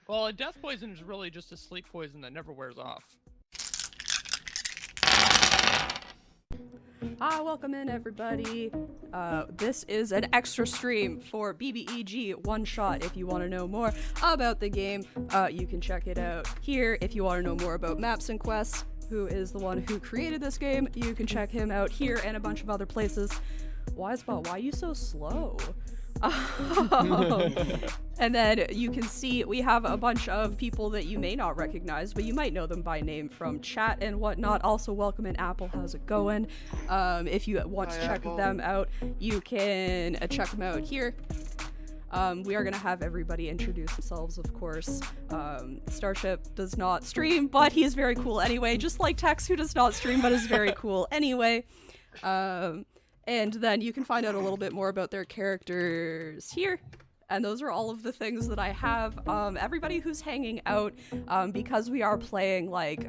Well, a death poison is really just a sleep poison that never wears off. Hi, welcome in everybody. This is an extra stream for B.B.E.G. One Shot. If you want to know more about the game, you can check it out here. If you want to know more about Maps and Quests, who is the one who created this game, you can check him out here and a bunch of other places. Wisebot, why are you so slow? And then you can see we have a bunch of people that you may not recognize, but you might know them by name from chat and whatnot. Also, welcome in Apple. How's it going? If you want to check them out, you can check them out here. We are going to have everybody introduce themselves, of course. Starship does not stream, but he is very cool anyway, just like Tex, who does not stream but is very cool anyway. And then you can find out a little bit more about their characters here. And those are all of the things that I have. Everybody who's hanging out, because we are playing like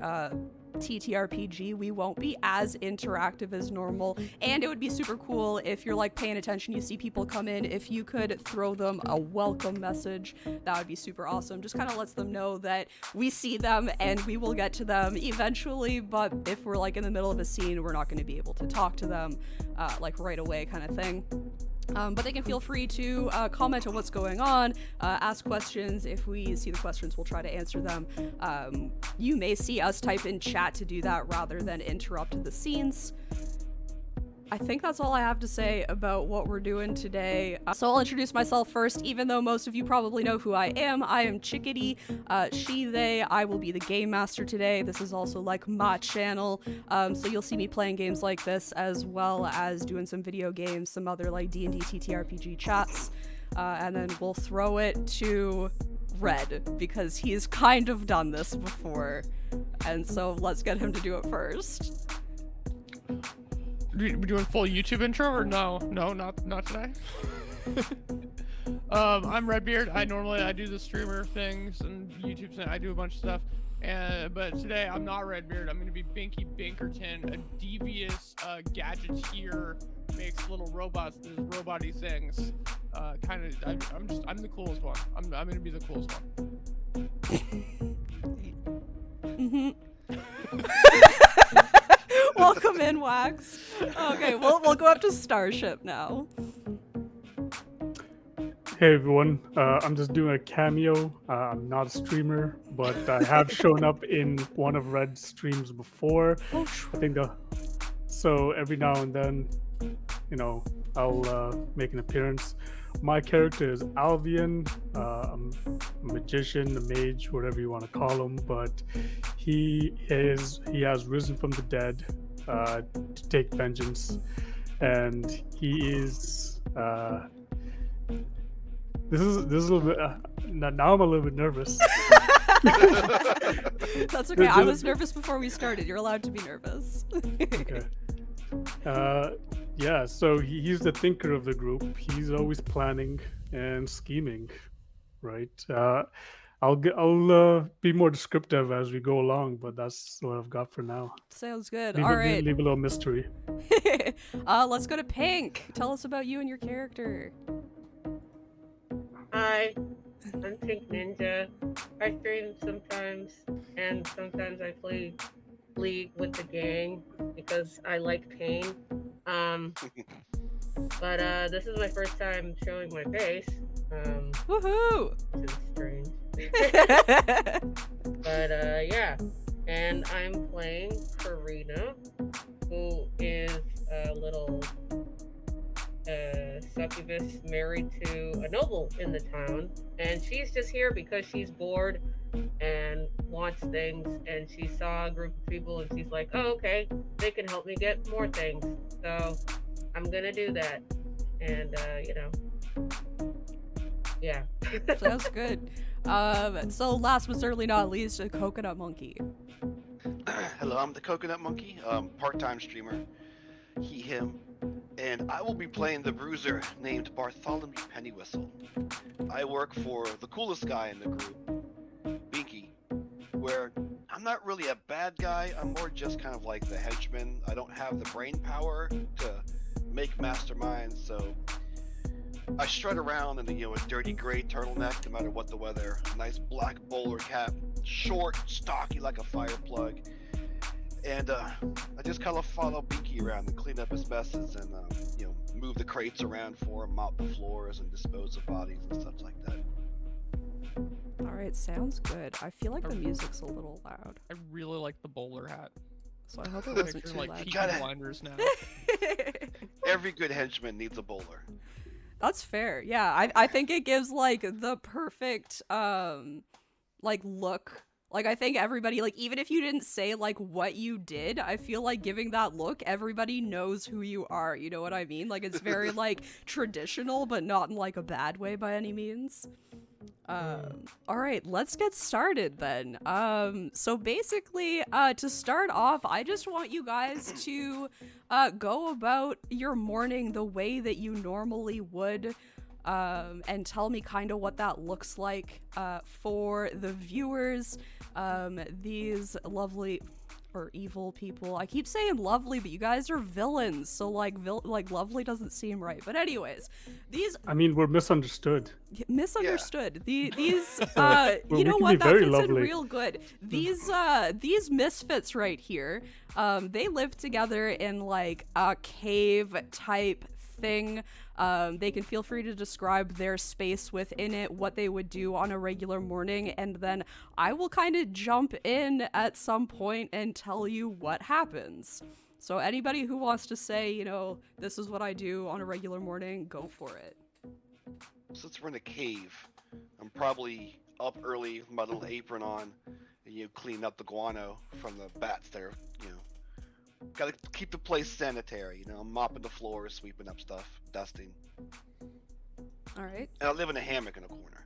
TTRPG, we won't be as interactive as normal. And it would be super cool if you're like paying attention, you see people come in, if you could throw them a welcome message, that would be super awesome. Just kind of lets them know that we see them and we will get to them eventually, but if we're like in the middle of a scene, we're not going to be able to talk to them like right away kind of thing. But they can feel free to comment on what's going on, ask questions. If we see the questions, we'll try to answer them. You may see us type in chat to do that rather than interrupt the scenes. I think that's all I have to say about what we're doing today. So I'll introduce myself first, even though most of you probably know who I am. I am Chickadee, she, they. I will be the game master today. This is also like my channel. So you'll see me playing games like this, as well as doing some video games, some other like D&D TTRPG chats. And then we'll throw it to Red, because he's kind of done this before. And so let's get him to do it first. We doing full YouTube intro or no? No, not today. I'm Redbeard. I do the streamer things and YouTube thing. I do a bunch of stuff. But today I'm not Redbeard. I'm gonna be Binky Binkerton, a devious gadgeteer, makes little robots that does robot-y things. I'm the coolest one. I'm gonna be the coolest one. Mm-hmm. Welcome in, Wax. Okay, we'll go up to Starship now. Hey everyone, I'm just doing a cameo. I'm not a streamer, but I have shown up in one of Red's streams before. Oh, I think so every now and then, I'll make an appearance. My character is Alvian. I'm a magician, a mage, whatever you want to call him, but he has risen from the dead to take vengeance, and he is. This is a little bit. Now I'm a little bit nervous. That's okay. I was nervous before we started. You're allowed to be nervous. Okay. Yeah. So he's the thinker of the group. He's always planning and scheming, right? I'll be more descriptive as we go along, but that's what I've got for now. Sounds good. All right. Leave a little mystery. Let's go to Pink. Tell us about you and your character. Hi, I'm Pink Ninja. I stream sometimes, and sometimes I play League with the gang because I like pain. But this is my first time showing my face. Woohoo! Which is strange. But yeah, and I'm playing Karina, who is a little succubus married to a noble in the town, and she's just here because she's bored and wants things, and she saw a group of people and she's like, oh, okay, they can help me get more things, so I'm gonna do that. And yeah. Sounds good. So last but certainly not least, a Coconut Monkey. Hello, I'm the Coconut Monkey, part-time streamer, he, him, and I will be playing the bruiser named Bartholomew Pennywhistle. I work for the coolest guy in the group, Binky, where I'm not really a bad guy, I'm more just kind of like the henchman. I don't have the brain power to make masterminds, so I strut around in a dirty gray turtleneck, no matter what the weather. A nice black bowler cap, short, stocky like a fire plug, and I just kind of follow B.B.E.G around and clean up his messes, and move the crates around for him, mop the floors, and dispose of bodies and stuff like that. Alright, sounds good. I feel like the music's a little loud, I really like the bowler hat. so I hope it I'm wasn't picturing too like loud. Peaky Gotta- Blinders now. Every good henchman needs a bowler. That's fair. Yeah, I think it gives like the perfect like look. Like I think everybody, like even if you didn't say like what you did, I feel like giving that look, everybody knows who you are. You know what I mean? Like it's very like traditional, but not in like a bad way by any means. All right, let's get started then. So basically, to start off, I just want you guys to go about your morning the way that you normally would, and tell me kind of what that looks like for the viewers. These lovely or evil people. I keep saying lovely, but you guys are villains, so like lovely doesn't seem right. But anyways, these I mean, we're misunderstood. misunderstood. These Well, you we know can what, be that very fits in lovely. real good. These misfits right here, they live together in like a cave type thing. They can feel free to describe their space within it, what they would do on a regular morning, and then I will kind of jump in at some point and tell you what happens. So anybody who wants to say, this is what I do on a regular morning, go for it. Since we're in a cave, I'm probably up early with my little apron on, and cleaning up the guano from the bats there. Gotta keep the place sanitary. I'm mopping the floors, sweeping up stuff, dusting. All right. And I live in a hammock in a corner.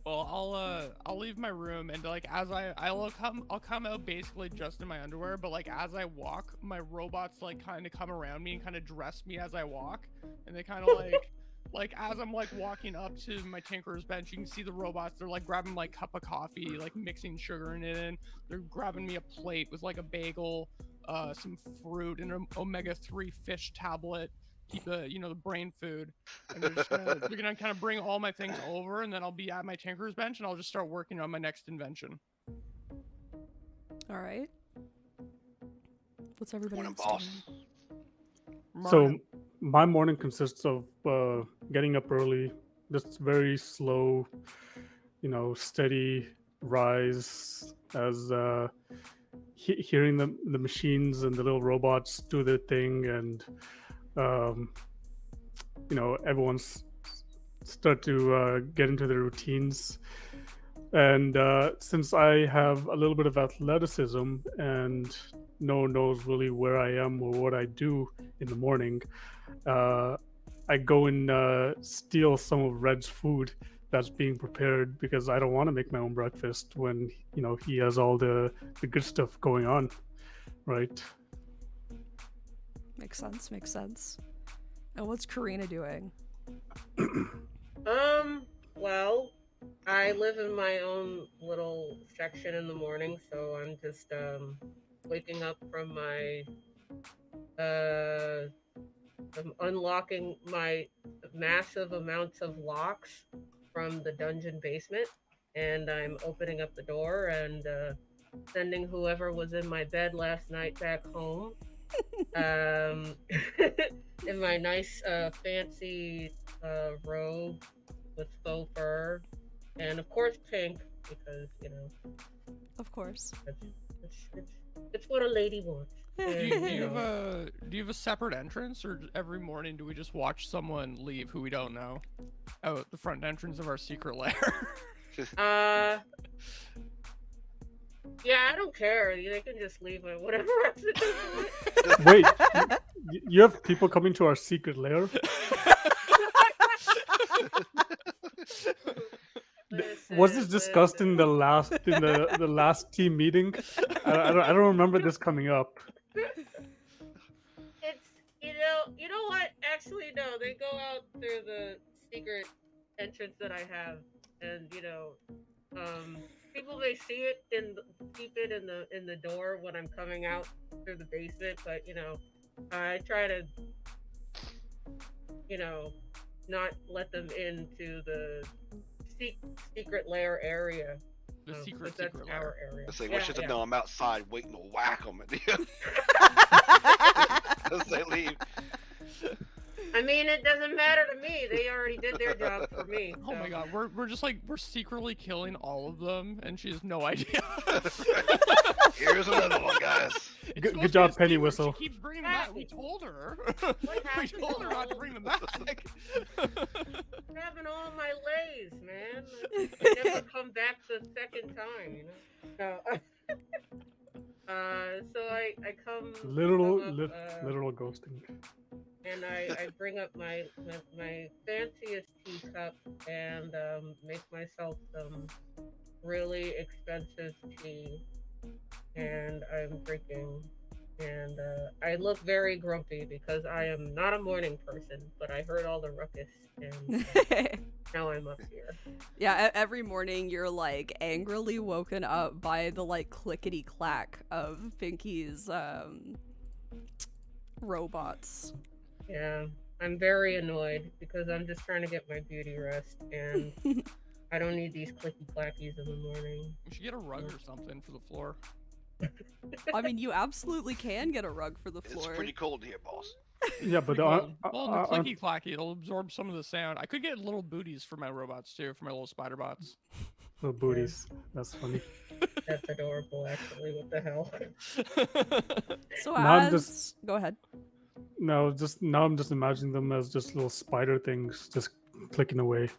Well, I'll leave my room, and like as I'll come out basically just in my underwear, but like as I walk, my robots like kind of come around me and kind of dress me as I walk, and they kind of like as I'm like walking up to my tinkerer's bench, you can see the robots. They're like grabbing my cup of coffee, like mixing sugar in it, and they're grabbing me a plate with like a bagel, some fruit, and an omega-3 fish tablet. Keep the brain food, and they're gonna kind of bring all my things over, and then I'll be at my tinkerer's bench, and I'll just start working on my next invention. All right. What's everybody Morning, else boss. doing? So my morning consists of getting up early, just very slow, steady rise as hearing the machines and the little robots do their thing, and everyone's start to get into their routines. And since I have a little bit of athleticism and no one knows really where I am or what I do in the morning, I go and steal some of Red's food that's being prepared because I don't want to make my own breakfast when he has all the good stuff going on, right? Makes sense. And what's Karina doing? Well, I live in my own little section in the morning, so I'm just waking up from my I'm unlocking my massive amounts of locks from the dungeon basement, and I'm opening up the door and sending whoever was in my bed last night back home. In my nice fancy robe with faux fur, and of course pink, because Of course. it's what a lady wants. Do And, you have a separate entrance, or every morning do we just watch someone leave who we don't know out the front entrance of our secret lair? Yeah, I don't care. They can just leave it, whatever. Wait, you have people coming to our secret lair? Was this discussed in the last the last team meeting? I don't remember this coming up. It's you know what? Actually, no. They go out through the secret entrance that I have, and people may see it keep it in the door when I'm coming out through the basement, but I try to not let them into the secret lair area. The secret that's lair. our area. I say, we should have known I'm outside waiting to whack them as they leave. I mean, it doesn't matter to me. They already did their job for me. Oh my god, we're just like, we're secretly killing all of them, and she has no idea. Here's another one, guys. Good job, Penny Whistle. She keeps bringing them back. We told her. What We told her not to bring them back. Having all my lays, man. I never come back the second time, So I come Literal ghosting. and I bring up my fanciest teacup and make myself some really expensive tea, and I'm drinking, and I look very grumpy because I am not a morning person, but I heard all the ruckus, and now I'm up here. Yeah, every morning you're like angrily woken up by the like clickety clack of Pinky's robots. Yeah, I'm very annoyed because I'm just trying to get my beauty rest, and I don't need these clicky clackies in the morning. We should get a rug or something for the floor. I mean, you absolutely can get a rug for the floor. It's pretty cold here, boss. Yeah, but Well, the clicky clacky, it'll absorb some of the sound. I could get little booties for my robots too, for my little spider bots. little booties. That's funny. That's adorable, actually. What the hell? So Now I'm go ahead. No, now I'm just imagining them as just little spider things, just clicking away.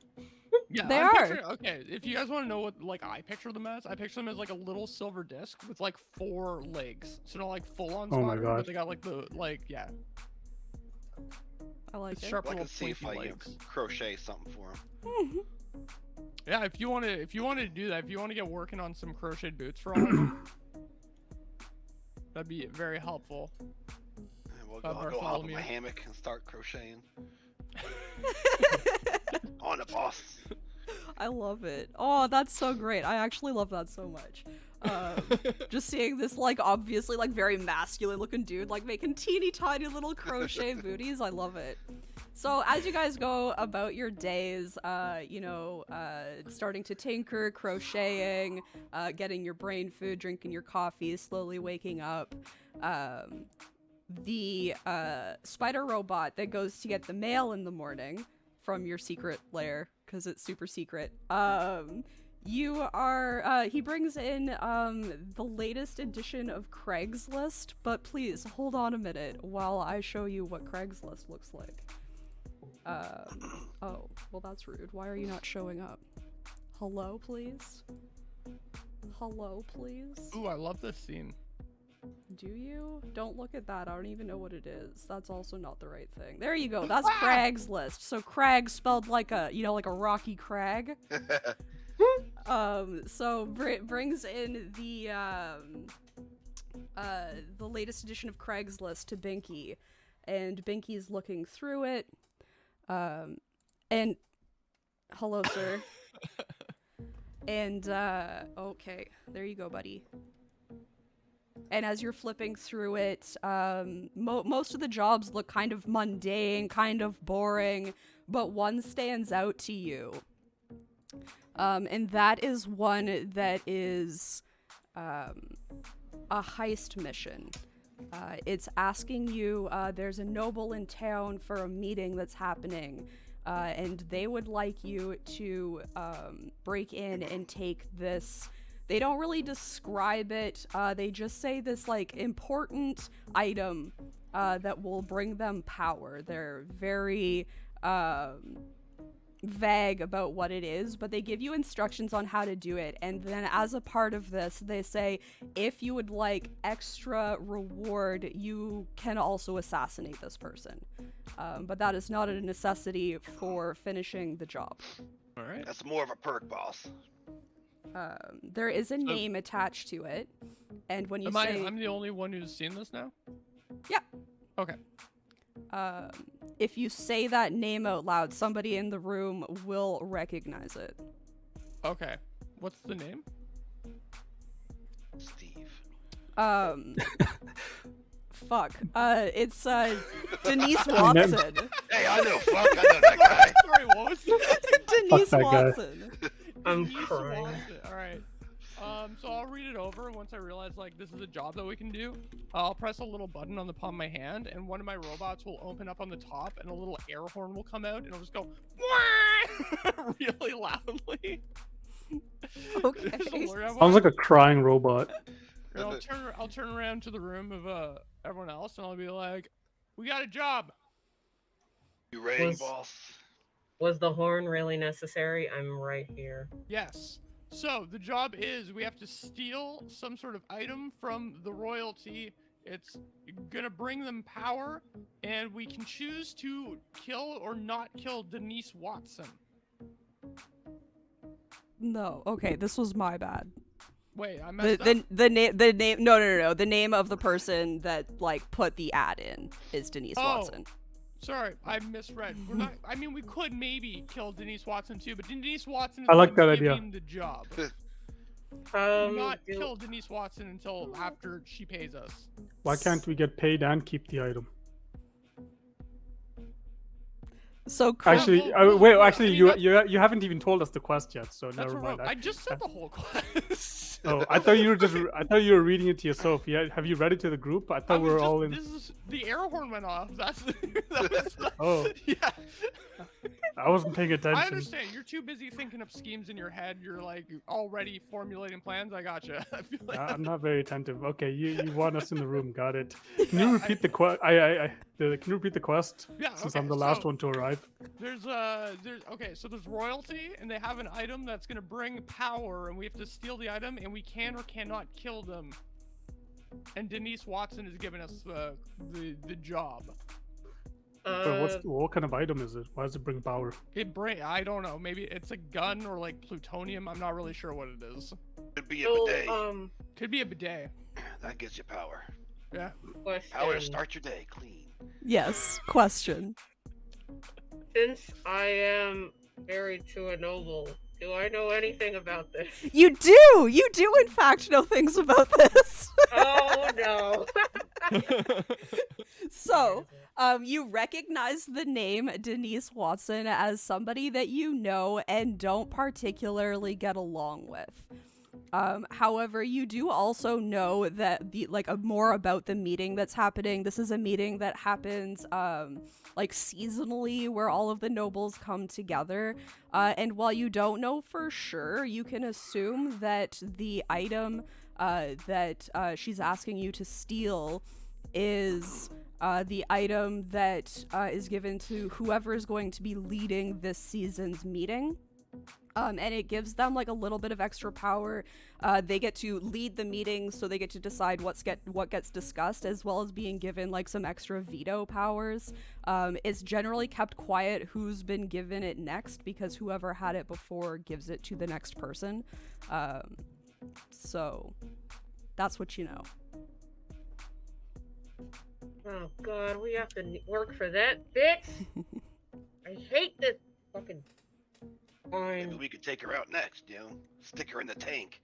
Yeah, They I'm are. Okay, if you guys want to know what like I picture them as like a little silver disc with like 4 legs. So not like full on spider, Oh my but god. they got like the yeah. I like It's it. sharp Well, I little can see if pointy I legs. crochet something for him. Yeah, if you want to do that, if you want to get working on some crocheted boots for all of them, that'd be very helpful. And I'll go hop in Bartholomew. my hammock and start crocheting. On it, boss. I love it. Oh, that's so great. I actually love that so much. Just seeing this, like, obviously, like, very masculine looking dude, like, making teeny tiny little crochet booties. I love it. So, as you guys go about your days, starting to tinker, crocheting, getting your brain food, drinking your coffee, slowly waking up, the spider robot that goes to get the mail in the morning from your secret lair, because it's super secret, he brings in the latest edition of Craigslist, but please hold on a minute while I show you what Craigslist looks like. Oh, well that's rude. Why are you not showing up? Hello, please? Hello, please? Ooh, I love this scene. Do you? Don't look at that. I don't even know what it is. That's also not the right thing. There you go. That's Craigslist. So Crag spelled like a, like a rocky crag. So brings in the latest edition of Craigslist to Binky, and Binky's looking through it. And hello, sir. And okay, there you go, buddy. And as you're flipping through it, most of the jobs look kind of mundane, kind of boring, but one stands out to you. And that is one that is a heist mission. It's asking you, there's a noble in town for a meeting that's happening, and they would like you to break in and take this. They don't really describe it, they just say this, like, important item that will bring them power. They're very vague about what it is, but they give you instructions on how to do it, and then as a part of this, they say, if you would like extra reward, you can also assassinate this person. But that is not a necessity for finishing the job. Alright. That's more of a perk, boss. There is a name attached to it, and when you I'm the only one who's seen this now? Yeah. Okay. If you say that name out loud, somebody in the room will recognize it. Okay. What's the name? Steve. Fuck. It's Denise Watson. Hey, I know fuck, I know that guy. Sorry, what was that? Denise that guy. Watson. I'm Denise crying. Watson. All right. So I'll read it over, and once I realize like this is a job that we can do, I'll press a little button on the palm of my hand, and one of my robots will open up on the top, and a little air horn will come out, and it'll just go Wah! really loudly. Okay. Just alert everyone. Sounds like a crying robot. And I'll turn around to the room of everyone else, and I'll be like, "We got a job." You ready, Was- boss? Was the horn really necessary? I'm right here. Yes. So the job is we have to steal some sort of item from the royalty. It's gonna bring them power, and we can choose to kill or not kill Denise Watson. No. Okay, this was my bad. Wait, I The messed up. the name no. The name of the person that like put the ad in is Denise Watson. Sorry, I misread. We're not. I mean, we could maybe kill Denise Watson too, but Denise Watson is I like the one that idea. giving the job. Not Do- kill Denise Watson until after she pays us. Why can't we get paid and keep the item? So Actually, well, wait. well, Actually, I mean, you haven't even told us the quest yet, so That's never what mind. I just said the whole quest. Oh, I thought you were just. I thought you were reading it to yourself. Yeah, have you read it to the group? I I thought we was were just- all in. This is the air horn went off. That was Oh. yeah. I wasn't paying I attention. understand. You're too busy thinking up schemes in your head. You're like already formulating plans. I gotcha. I feel like I'm not very attentive. Okay, you want us in the room. Got it. Can Yeah, you repeat the quest? Can you repeat the quest? Yeah, Since okay, I'm the last so- one to arrive. there's okay. So there's royalty, and they have an item that's gonna bring power, and we have to steal the item, and we can or cannot kill them. And Denise Watson is giving us the job. But what kind of item is it? Why does it bring power? I don't know. Maybe it's a gun or like plutonium. I'm not really sure what it is. Could be a so, bidet. Could be a bidet. That gives you power. Yeah. question. Power to start your day clean. yes. Question. Since I am married to a noble, do I know anything about this? You do. You do in fact know things about this. Oh no. So, you recognize the name Denise Watson as somebody that you know and don't particularly get along with. However, you do also know that more about the meeting that's happening. This is a meeting that happens like seasonally, where all of the nobles come together. And while you don't know for sure, you can assume that the item that she's asking you to steal is the item that is given to whoever is going to be leading this season's meeting. And it gives them like a little bit of extra power. They get to lead the meeting, so they get to decide what gets discussed, as well as being given like some extra veto powers. It's generally kept quiet who's been given it next, because whoever had it before gives it to the next person. So that's what you know. Oh god, we have to work for that bitch. I hate this fucking. Maybe Fine. we could take her out next, stick her in the tank.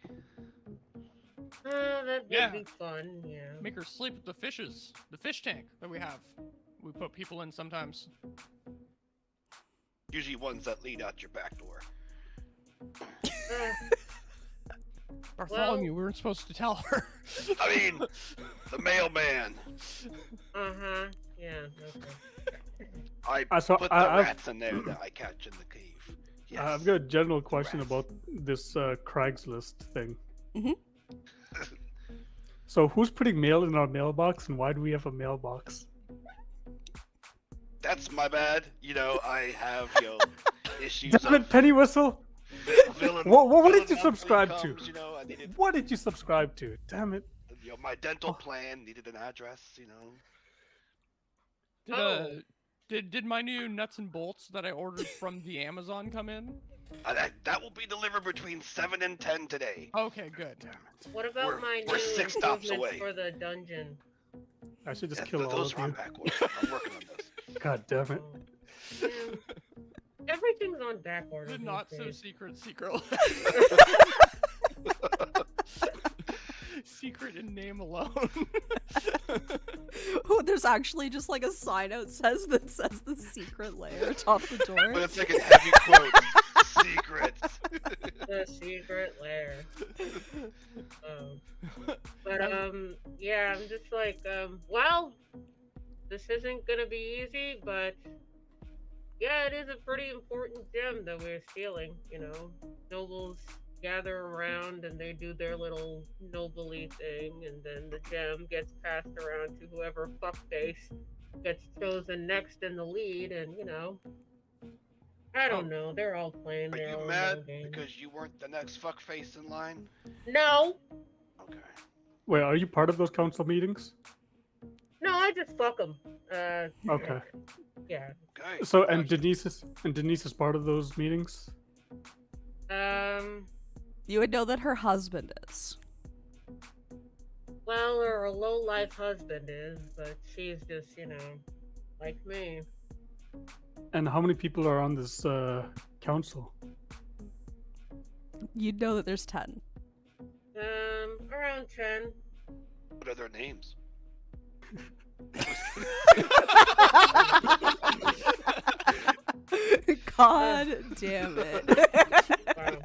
That would Yeah. be fun, yeah. Make her sleep with the fishes. The fish tank that we have. We put people in sometimes. Usually ones that lead out your back door. Uh, Bartholomew, we weren't supposed to tell her. I mean, the mailman. uh-huh. Yeah, okay. I So put the I've- rats in there that I catch in the cave. Yes. I've got a general question rats. about this Craigslist thing. Mhm. So who's putting mail in our mailbox, and why do we have a mailbox? That's my bad. I have issues. Damn it, of Penny Whistle! villain- What did villain you monthly subscribe to? comes, I needed, What did you subscribe to? Damn it! my dental plan needed an address. Did, Oh. did my new nuts and bolts that I ordered from the Amazon come in? That will be delivered between 7 and 10 today. Okay, good. What about We're- my we're new 6 stops improvements away. for the dungeon? I should just Yeah, kill all those of are on you. back order. I'm working on those. God damn it! Oh. Man, everything's on back order. The these not so days. secret secret in name alone. Oh, there's actually just like a sign that says the secret lair atop the But door. it's like a heavy quote. Secrets. The secret lair. Yeah, I'm just like, well, this isn't gonna be easy, but yeah, it is a pretty important gem that we're stealing, you know. Nobles gather around and they do their little noble-y thing, and then the gem gets passed around to whoever fuckface gets chosen next in the lead, and you know, I don't know. They're all playing Are their you own mad little game. because you weren't the next fuckface in line? No, Okay. Wait, are you part of those council meetings? no, I just fuck them. Okay. Yeah. Okay. So Gotcha. Denise is part of those meetings. You would know that her husband is. Well, her low-life husband is, but she's just, you know, like me. And how many people are on this council? You'd know that there's 10. Around 10. What are their names? God damn it. Wow.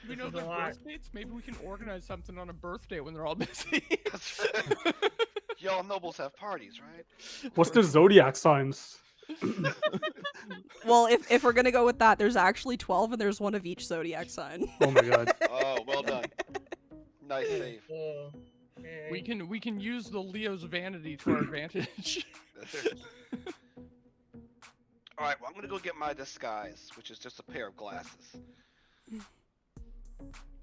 We know This is their a lot. birth dates. Maybe we can organize something on a birthday when they're all busy. Y'all nobles have parties, right? What's their zodiac signs? Well, if we're gonna go with that, there's actually 12 and there's one of each zodiac sign. Oh my god. Oh, well done. Nice save. Cool. Okay. We can use the Leo's vanity to our advantage. Alright, well, I'm gonna go get my disguise, which is just a pair of glasses.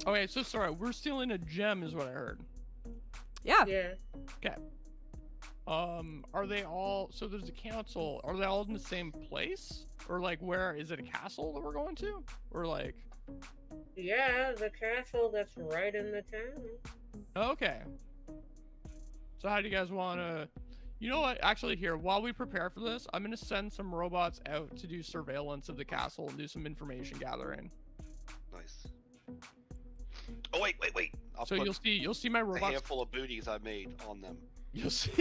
Okay, so sorry, we're stealing a gem, is what I heard. Yeah. Yeah. Are they all? So there's a council. Are they all in the same place, or like where is it? A castle that we're going to, or like? Yeah, the castle that's right in the town. Okay. So how do you guys want to? You know what? Actually, here, while we prepare for this, I'm gonna send some robots out to do surveillance of the castle and do some information gathering. Nice. Oh, wait. I'll So put you'll see my a robots. handful of booties I made on them. You'll see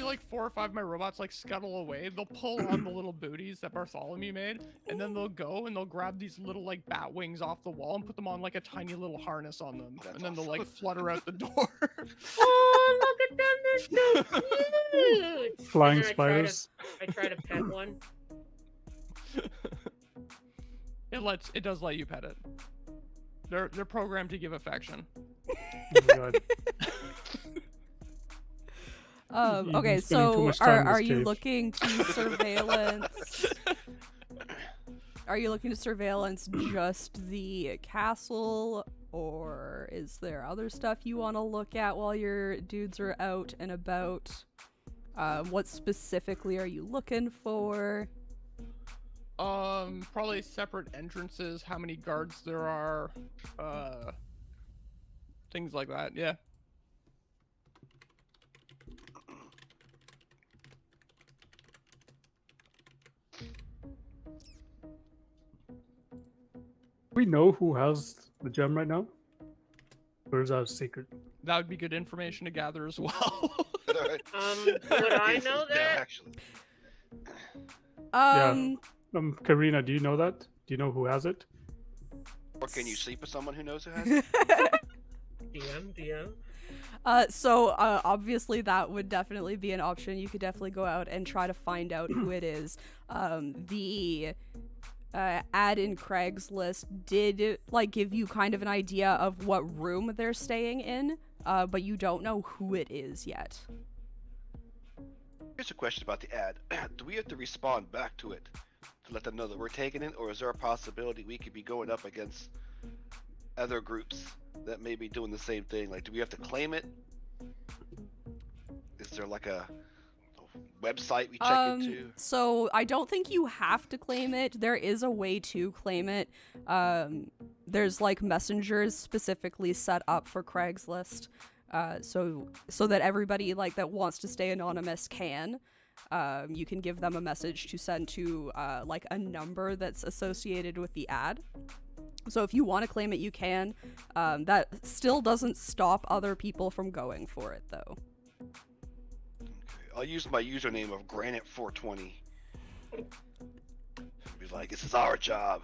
like 4 or 5 of my robots like scuttle away. They'll pull on the little booties that Bartholomew made, and then they'll go and they'll grab these little like bat wings off the wall and put them on like a tiny little harness on them, That's and then they'll awesome. like flutter out the door. Oh, look at them! They're so cute. Flying And then spiders. I try to pet one. It does let you pet it. They're programmed to give affection. Oh my god. You've been Okay, spending too so much time in are this you cave. looking to surveillance? Are you looking to surveillance just the castle, or is there other stuff you want to look at while your dudes are out and about? What specifically are you looking for? Probably separate entrances, how many guards there are, things like that. Yeah. We know who has the gem right now? Or is that a secret? That would be good information to gather as well. Would I know Yeah, that? actually. Karina, do you know that? Do you know who has it? Or can you sleep with someone who knows who has it? DM. So obviously that would definitely be an option. You could definitely go out and try to find out who it is. The ad in Craigslist did like give you kind of an idea of what room they're staying in, but you don't know who it is yet. Here's a question about the ad. Do we have to respond back to it to let them know that we're taking it, or is there a possibility we could be going up against other groups that may be doing the same thing? Like, do we have to claim it? Is there like a website we check into? So I don't think you have to claim it. There is a way to claim it. There's like messengers specifically set up for Craigslist. So that everybody like that wants to stay anonymous can. You can give them a message to send to like a number that's associated with the ad. So if you want to claim it, you can. That still doesn't stop other people from going for it, though. I'll use my username of Granite420. Be like, this is our job.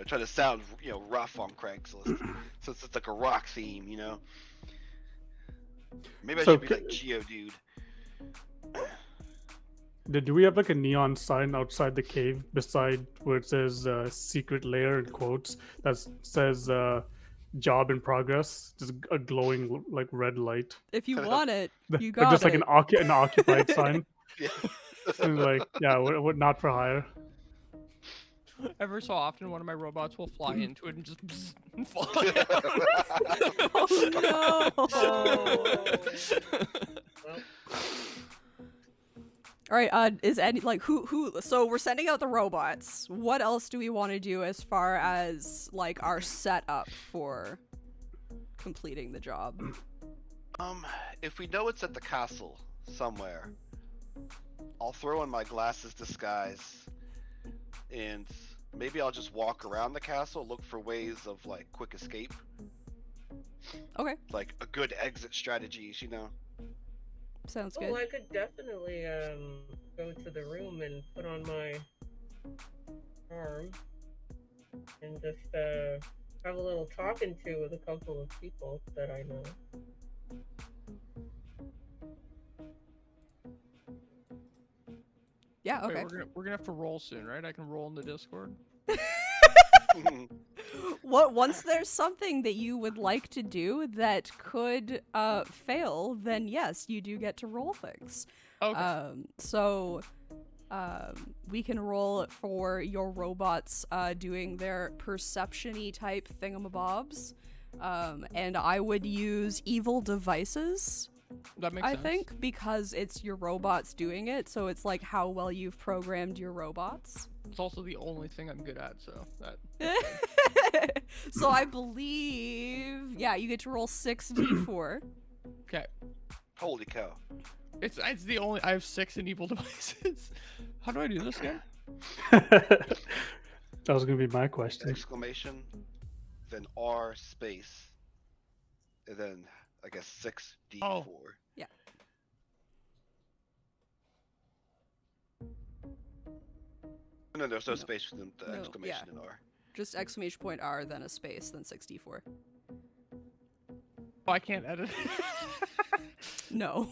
Try to sound rough on Craigslist, since it's like a rock theme. Maybe I So should be like Geodude. do we have like a neon sign outside the cave beside where it says secret lair in quotes that says job in progress? Just a glowing like red light. If you want it, you Like got just like it. an occupied sign. Yeah. And like, yeah, we're not for hire. Every so often, one of my robots will fly into it and just fall Oh no! Well, All right. Is any who? So we're sending out the robots. What else do we want to do as far as like our setup for completing the job? If we know it's at the castle somewhere, I'll throw in my glasses disguise, and maybe I'll just walk around the castle, look for ways of like quick escape, Okay, like a good exit strategies. sounds oh, good. I could definitely go to the room and put on my arm and just have a little talking to with a couple of people that I know. Yeah. Wait, Okay. we're gonna have to roll soon, right? I can roll in the Discord. Once there's something that you would like to do that could fail, then yes, you do get to roll things. Okay. So we can roll for your robots doing their perception-y type thingamabobs. And I would use evil devices, That makes I sense. think, because it's your robots doing it, so it's like how well you've programmed your robots. It's also the only thing I'm good at, so that. So I believe, yeah, you get to roll 6d4. Okay. Holy cow! It's the only. I have 6 in evil devices. How do I do this again? That was gonna be my question. Exclamation, then R space, and then I guess 6D4. Oh. Yeah. No, there's no No. space between the No, exclamation yeah. and R. Just exclamation point R, then a space, then 6d4. Oh, I can't edit. No.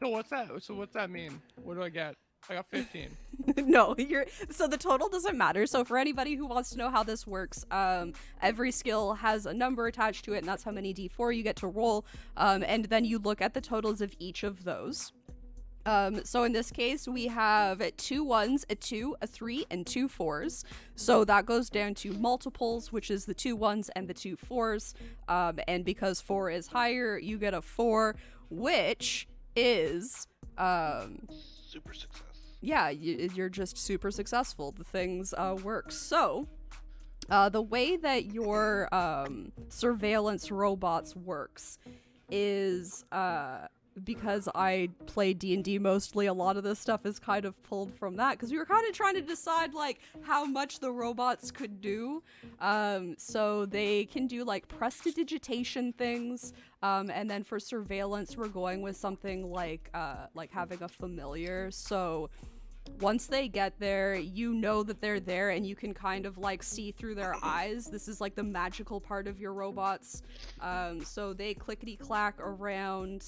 So what's that? So what's that mean? What do I get? I got 15. No, so the total doesn't matter. So for anybody who wants to know how this works, every skill has a number attached to it, and that's how many d4 you get to roll. And then you look at the totals of each of those. So in this case, we have 2 1s, a 2, a 3, and 2 4s. So that goes down to multiples, which is the 2 1s and the 2 4s. And because 4 is higher, you get a 4, which is Super success. yeah, you're just super successful. The things work. So, the way that your surveillance robots works is because I play D&D mostly, a lot of this stuff is kind of pulled from that, because we were kind of trying to decide like how much the robots could do. So they can do like prestidigitation things, and then for surveillance we're going with something like having a familiar. So once they get there, you know that they're there and you can kind of like see through their eyes. This is like the magical part of your robots. So they clickety clack around,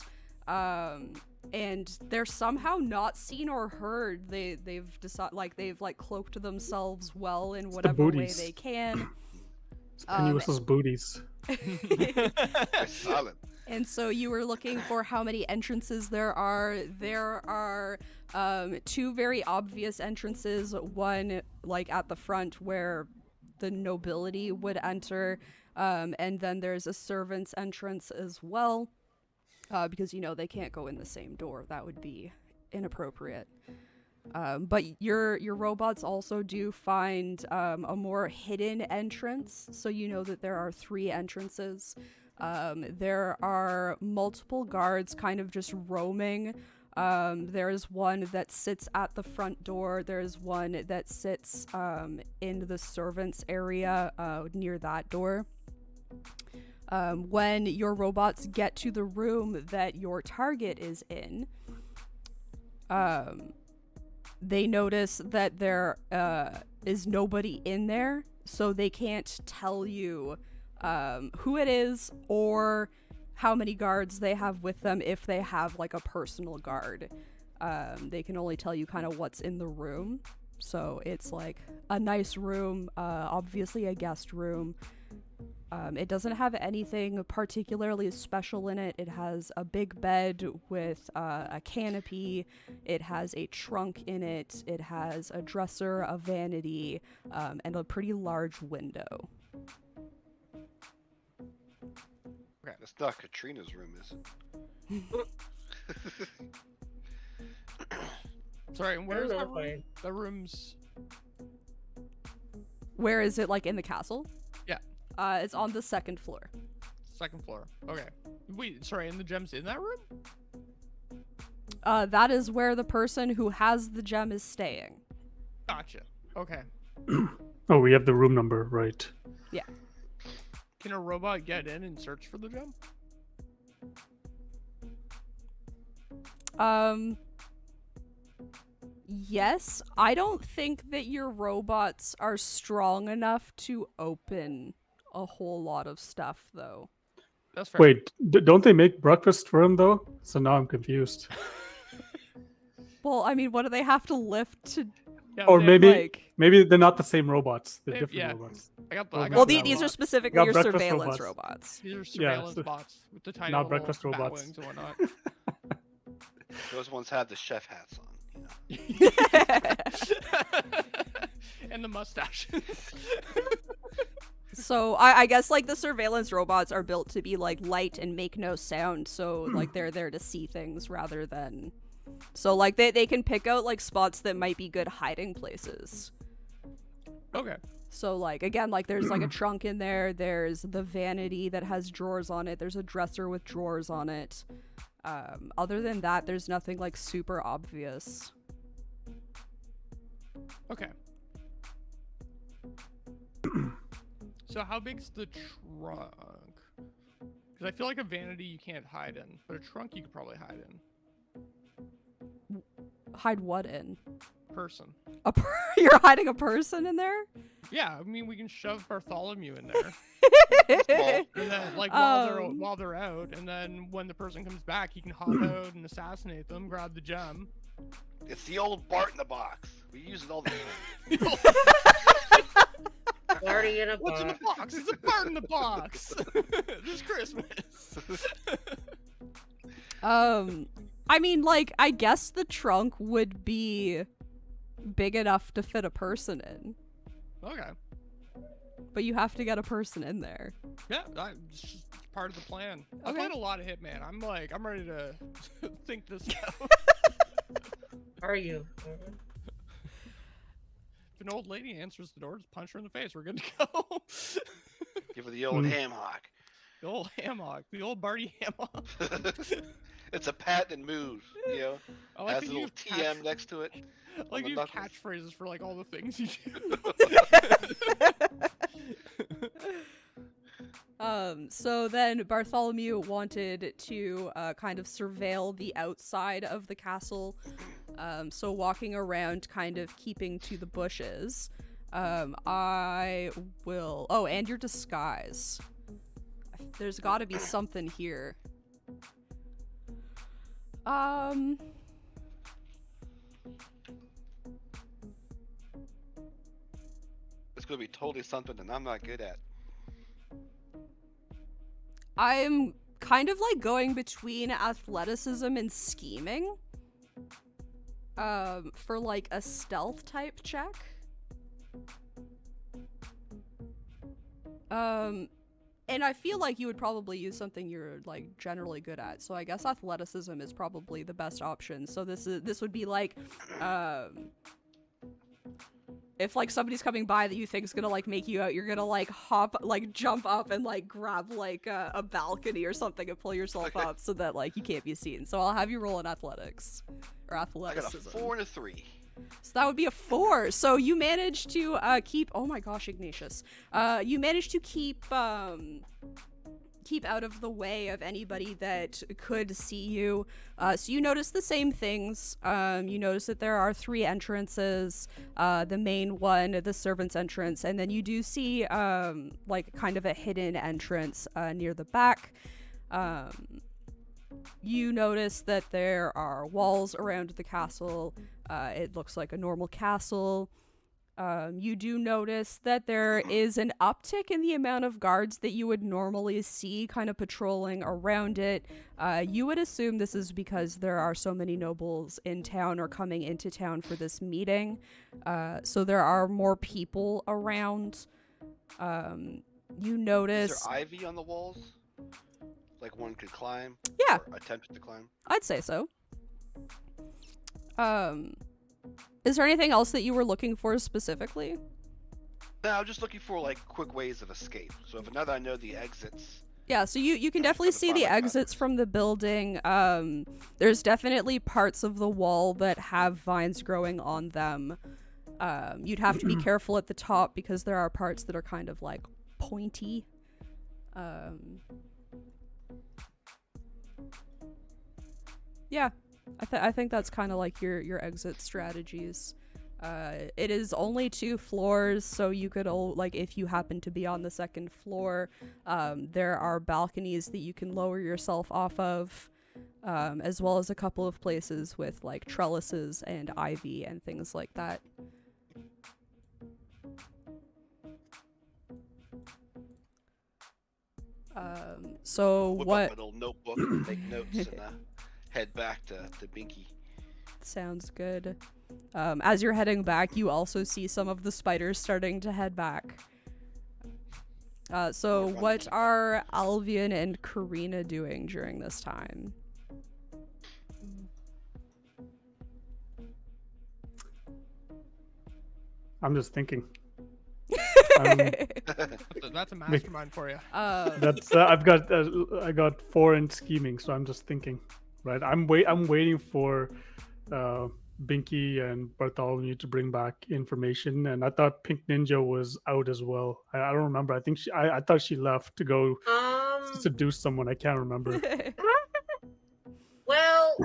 and they're somehow not seen or heard. They've decided they've cloaked themselves well in whatever way booties. they can. It's Pennywissel's booties. That's solid. And so you were looking for how many entrances there are. There are 2 very obvious entrances. One like at the front where the nobility would enter, and then there's a servant's entrance as well, because they can't go in the same door. That would be inappropriate. But your robots also do find a more hidden entrance, so you know that there are 3 entrances. There are multiple guards kind of just roaming. There's one that sits at the front door. There's one that sits in the servants area near that door. When your robots get to the room that your target is in, they notice that there is nobody in there, so they can't tell you who it is or how many guards they have with them if they have like a personal guard. They can only tell you kind of what's in the room. So it's like a nice room, obviously a guest room. It doesn't have anything particularly special in it. It has a big bed with a canopy. It has a trunk in it. It has a dresser, a vanity, and a pretty large window. Okay. That's not Katrina's room, is it? Sorry, and I where's don't that know if room? The room's... Where is it, like in the castle? Yeah. It's on the second floor. Second floor. Okay. Wait, sorry, and the gem's in that room? That is where the person who has the gem is staying. Gotcha. Okay. Oh, we have the room number, right. Yeah. Can a robot get in and search for the gem? Yes. I don't think that your robots are strong enough to open a whole lot of stuff, though. That's fair. Wait, don't they make breakfast for him, though? So now I'm confused. Well, I mean, what do they have to lift to... Yeah, Or they- maybe like- maybe they're not the same robots. They're They- different yeah. robots. I got Well, Well, Yeah, these are well, specifically got your breakfast surveillance robots. robots. These are Yeah, surveillance so- bots with the tiny not little breakfast bat robots. wings and whatnot. Those ones have the chef hats on. You know. And the mustaches. So I guess like the surveillance robots are built to be like light and make no sound, so like they're there to see things rather than... So like they can pick out like spots that might be good hiding places. Okay. So like again, like there's like a trunk in there, there's the vanity that has drawers on it, there's a dresser with drawers on it. Other than that, there's nothing like super obvious. Okay. So how big's the trunk? Because I feel like a vanity you can't hide in, but a trunk you could probably hide in. Hide what in? Person. You're hiding a person in there? Yeah, I mean we can shove Bartholomew in there, Well, and then like while they're out, and then when the person comes back, he can hop out and assassinate them, grab the gem. it's the old Bart in the box. We use it all the time. Party in a What's in the box. box? It's a bird in the box. This Christmas. I mean, like, I guess the trunk would be big enough to fit a person in, Okay. but you have to get a person in there. Yeah, it's just part of the plan. I Okay. played a lot of Hitman. I'm ready to think this out. Are you? If an old lady answers the door, just punch her in the face. We're good to go. Give her the old ham hock. The old hammock. The old Barty hammock. It's a patent move, you know. I like Has that a you little have TM next to it. like the you have knuckles. catchphrases for like all the things you do. So then Bartholomew wanted to kind of surveil the outside of the castle. So walking around, kind of keeping to the bushes. I will... Oh, and your disguise. There's got to be something here. It's gonna be totally something that I'm not good at. I'm kind of like going between athleticism and scheming. For like a stealth type check. And I feel like you would probably use something you're like generally good at. So I guess athleticism is probably the best option. So this would be like if like somebody's coming by that you think is gonna like make you out, you're gonna like jump up and like grab like a balcony or something and pull yourself up so that like you can't be seen. So I'll have you roll in athletics or I got athleticism. a 4 and a 3. So that would be a 4. So you managed to keep. Oh my gosh, Ignatius. You managed to keep keep out of the way of anybody that could see you. So you notice the same things. You notice that there are 3 entrances, the main one, the servant's entrance, and then you do see like kind of a hidden entrance near the back. You notice that there are walls around the castle. It looks like a normal castle. You do notice that there is an uptick in the amount of guards that you would normally see kind of patrolling around it. You would assume this is because there are so many nobles in town or coming into town for this meeting. So there are more people around. You notice... Is there ivy on the walls? Like one could climb? Yeah. Or attempt to climb? I'd say so. Is there anything else that you were looking for specifically? No, I'm just looking for like quick ways of escape. So if now that I know the exits. Yeah, so you can definitely see the exits from the building. There's definitely parts of the wall that have vines growing on them. You'd have to be careful at the top because there are parts that are kind of like pointy. Yeah, I think that's kind of like your exit strategies. It is only 2 floors, so you could if you happen to be on the 2nd floor, there are balconies that you can lower yourself off of, as well as a couple of places with like trellises and ivy and things like that. So Whip what? up a little notebook and make notes and head back to B.B.E.G. Sounds good. As you're heading back, you also see some of the spiders starting to head back. So what are Alvian and Karina doing during this time? I'm just thinking. That's a mastermind for you. That's I got 4 in scheming, so I'm just thinking. Right, I'm waiting for Binky and Bartholomew to bring back information, and I thought Pink Ninja was out as well. I don't remember. I think I thought she left to go seduce someone. I can't remember. Well,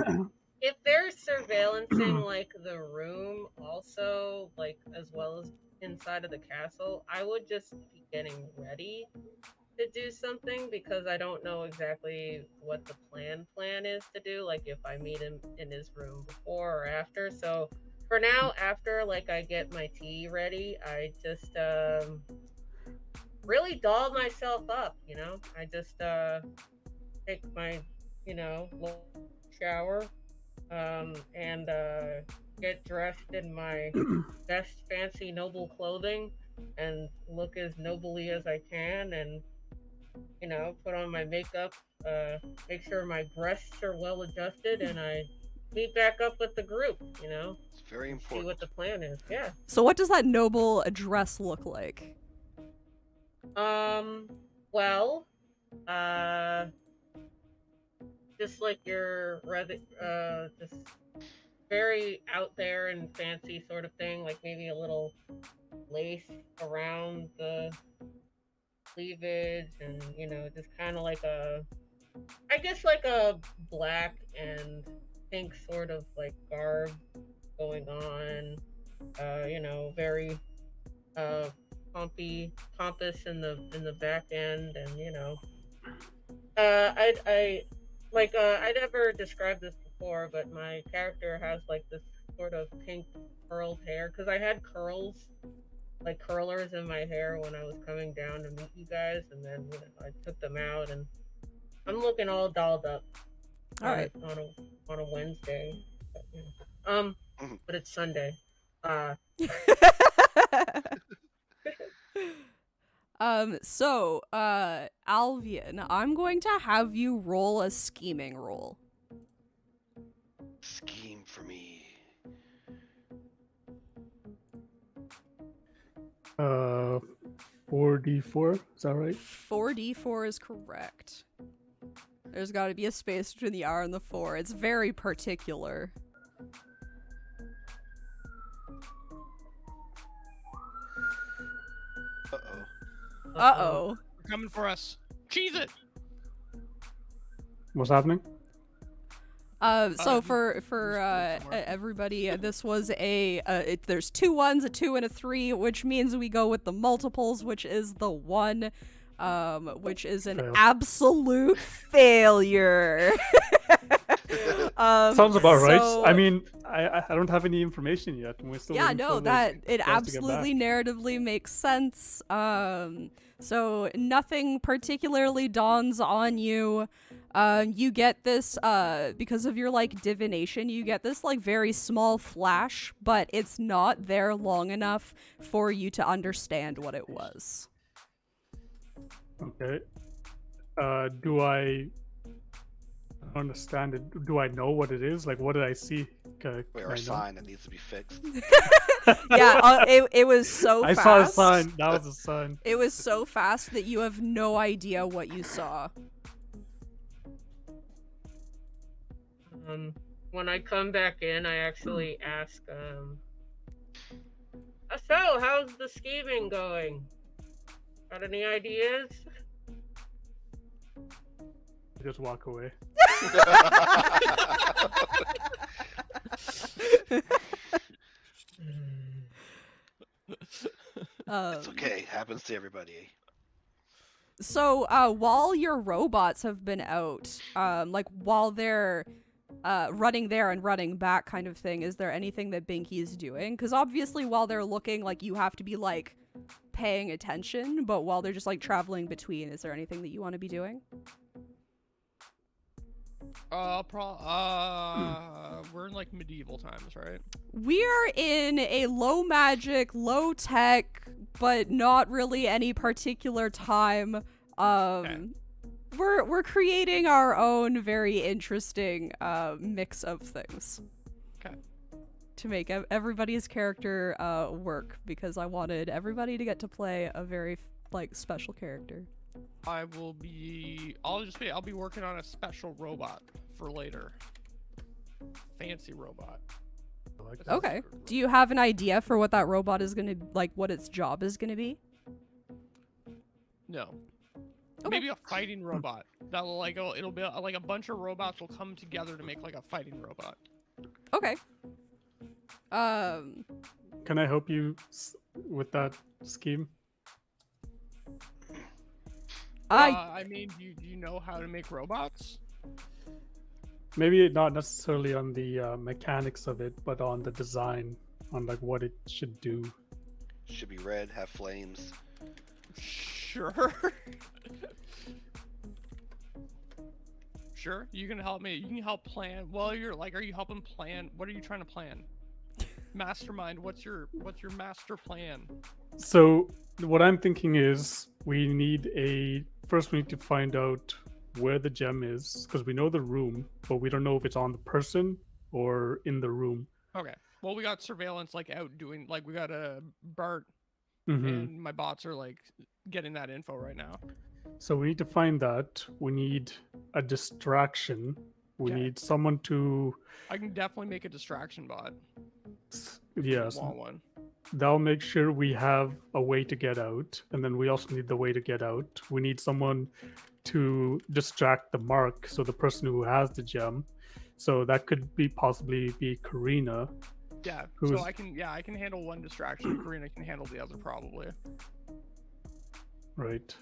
if they're surveillancing like the room also, like as well as inside of the castle, I would just be getting ready to do something because I don't know exactly what the plan is to do, like if I meet him in his room before or after. So for now, after like I get my tea ready, I just really doll myself up, you know. I just take my, little shower, and get dressed in my best fancy noble clothing and look as nobly as I can, and put on my makeup, make sure my breasts are well adjusted, and I meet back up with the group, It's very and see important. what the plan is. Yeah. So what does that noble dress look like? Well, just like your just very out there and fancy sort of thing, like maybe a little lace around the cleavage, and just kind of like I guess like a black and pink sort of like garb going on, very pompous in the back end, and I never described this before, but my character has like this sort of pink curled hair because I had like curlers in my hair when I was coming down to meet you guys, and then I took them out, and I'm looking all dolled up. All right. On a Wednesday, but it's Sunday. So, Alvian, I'm going to have you roll a scheming roll. Scheme for me. 4d4, is that right? 4d4 is correct. There's got to be a space between the R and the 4. It's very particular. Uh-oh. Uh-oh. They're coming for us. Cheese it. What's happening? So for just somewhere. everybody, this was there's 2 1s, a 2, and a 3, which means we go with the multiples, which is the 1, which is an Fail. absolute failure. Sounds about right. so- I mean, I don't have any information yet. And we're still Yeah, waiting no, for that those it guys to get absolutely back. narratively makes sense. So nothing particularly dawns on you. You get this because of your like divination, you get this like very small flash, but it's not there long enough for you to understand what it was. Okay. Do I understand it? Do I know what it is? Like, what did I see? Can Wait, I or know? a sign that needs to be fixed. Yeah, it was so I fast. saw a sign. That was a sign. It was so fast that you have no idea what you saw. When I come back in, I actually ask, so how's the scheming going? Got any ideas? I just walk away. It's okay. Happens to everybody. So, while your robots have been out, like while they're running there and running back kind of thing, is there anything that B.B.E.G is doing? Because obviously while they're looking, like, you have to be, like, paying attention, but while they're just, like, traveling between, is there anything that you want to be doing? We're in like medieval times, right? We're in a low magic, low tech, but not really any particular time. Okay. We're creating our own very interesting mix of things. Okay. To make everybody's character work, because I wanted everybody to get to play a very like special character. I'll be working on a special robot for later. Fancy robot. I like that. Okay. Do you have an idea for what that robot is gonna like? What its job is gonna be? No. Okay. Maybe a fighting robot. That'll like it'll be like a bunch of robots will come together to make like a fighting robot. Okay. Can I help you with that scheme? I mean, do you know how to make robots? Maybe not necessarily on the mechanics of it, but on the design, on like what it should do. Should be red, have flames. Sure. Sure, you can help me. You can help plan. Well, you're like, are you helping plan? What are you trying to plan? Mastermind. What's your master plan? So what I'm thinking is we need first we need to find out where the gem is, because we know the room, but we don't know if it's on the person or in the room. Okay. Well, we got surveillance like out doing like we got a Bart Mhm. and my bots are like getting that info right now. So we need to find that. We need a distraction. We Okay. need someone to, I can definitely make a distraction bot. yes, Want one. that'll make sure we have a way to get out. And then we also need the way to get out. We need someone to distract the mark, so the person who has the gem. So that could be possibly be Karina. Yeah. Who's- So I can handle one distraction. Karina can handle the other probably. Right.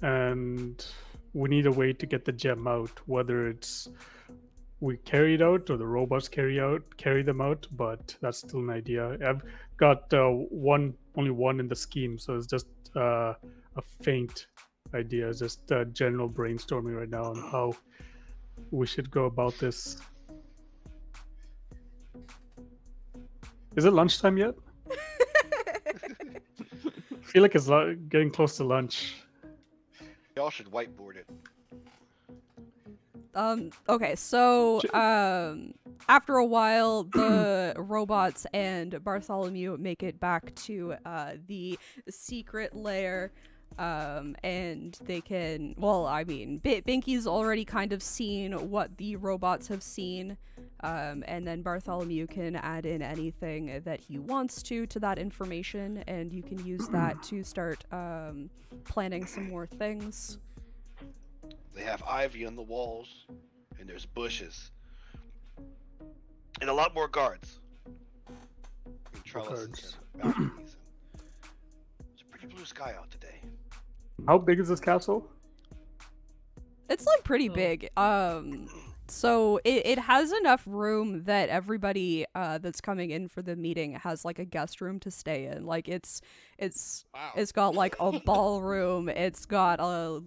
And we need a way to get the gem out, whether it's we carry it out or the robots carry them out, but that's still an idea. I've got only one in the scheme, so it's just a faint idea. It's just general brainstorming right now on how we should go about this. Is it lunchtime yet? I feel like it's getting close to lunch. Y'all should whiteboard it. Okay, so after a while, the robots and Bartholomew make it back to the secret lair, and they can, well, I mean, B.B.E.G's already kind of seen what the robots have seen, and then Bartholomew can add in anything that he wants to that information, and you can use that to start planning some more things. They have ivy on the walls, and there's bushes, and a lot more guards. And trellises Guards. and balconies. It's a pretty blue sky out today. How big is this castle? It's like pretty Oh. big. So it has enough room that everybody that's coming in for the meeting has like a guest room to stay in. Like it's Wow. it's got like a ballroom. It's got a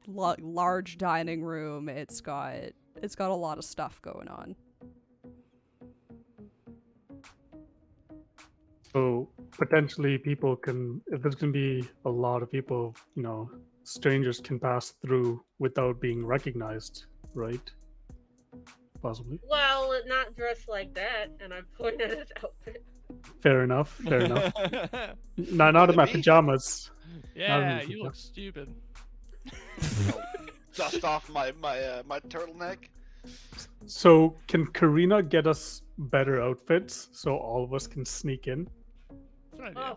large dining room. It's got a lot of stuff going on. So potentially people can, if there's gonna be a lot of people, strangers can pass through without being recognized, right? Possibly. Well, not dressed like that, and I point at his outfit. Fair enough. Fair enough. Not in my Me? pajamas. Yeah, you look stupid. Dust off my turtleneck. So can Karina get us better outfits so all of us can sneak in? That's an idea.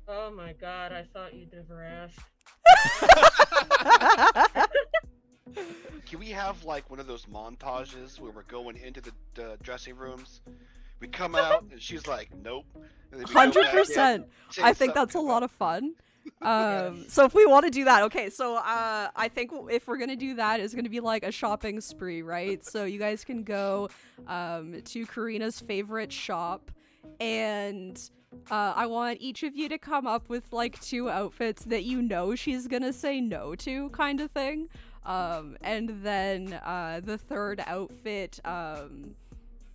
Oh my god, I thought you never asked. Can we have like one of those montages where we're going into the dressing rooms? We come out and she's like, "Nope." And then we go back in, 100%. say I think something, that's a come lot out. of fun. Yes. So if we want to do that, okay, so I think if we're gonna do that, it's gonna be like a shopping spree, right? So you guys can go to Karina's favorite shop, and I want each of you to come up with like 2 outfits that you know she's gonna say no to, kind of thing. And then the third outfit,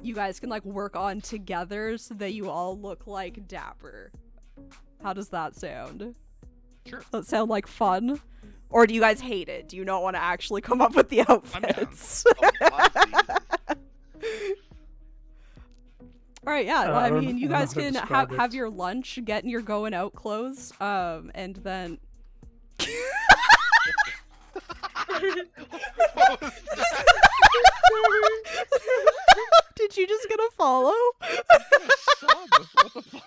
you guys can like work on together so that you all look like dapper. How does that sound? Sure. Does that sound like fun? Or do you guys hate it? Do you not want to actually come up with the down. outfits? Oh, All right, yeah. Well, I I don't- mean, you I don't know guys how to can describe have it. your lunch, get in your going out clothes, and then. What was that? Did you just get a follow? Sub. What the fuck?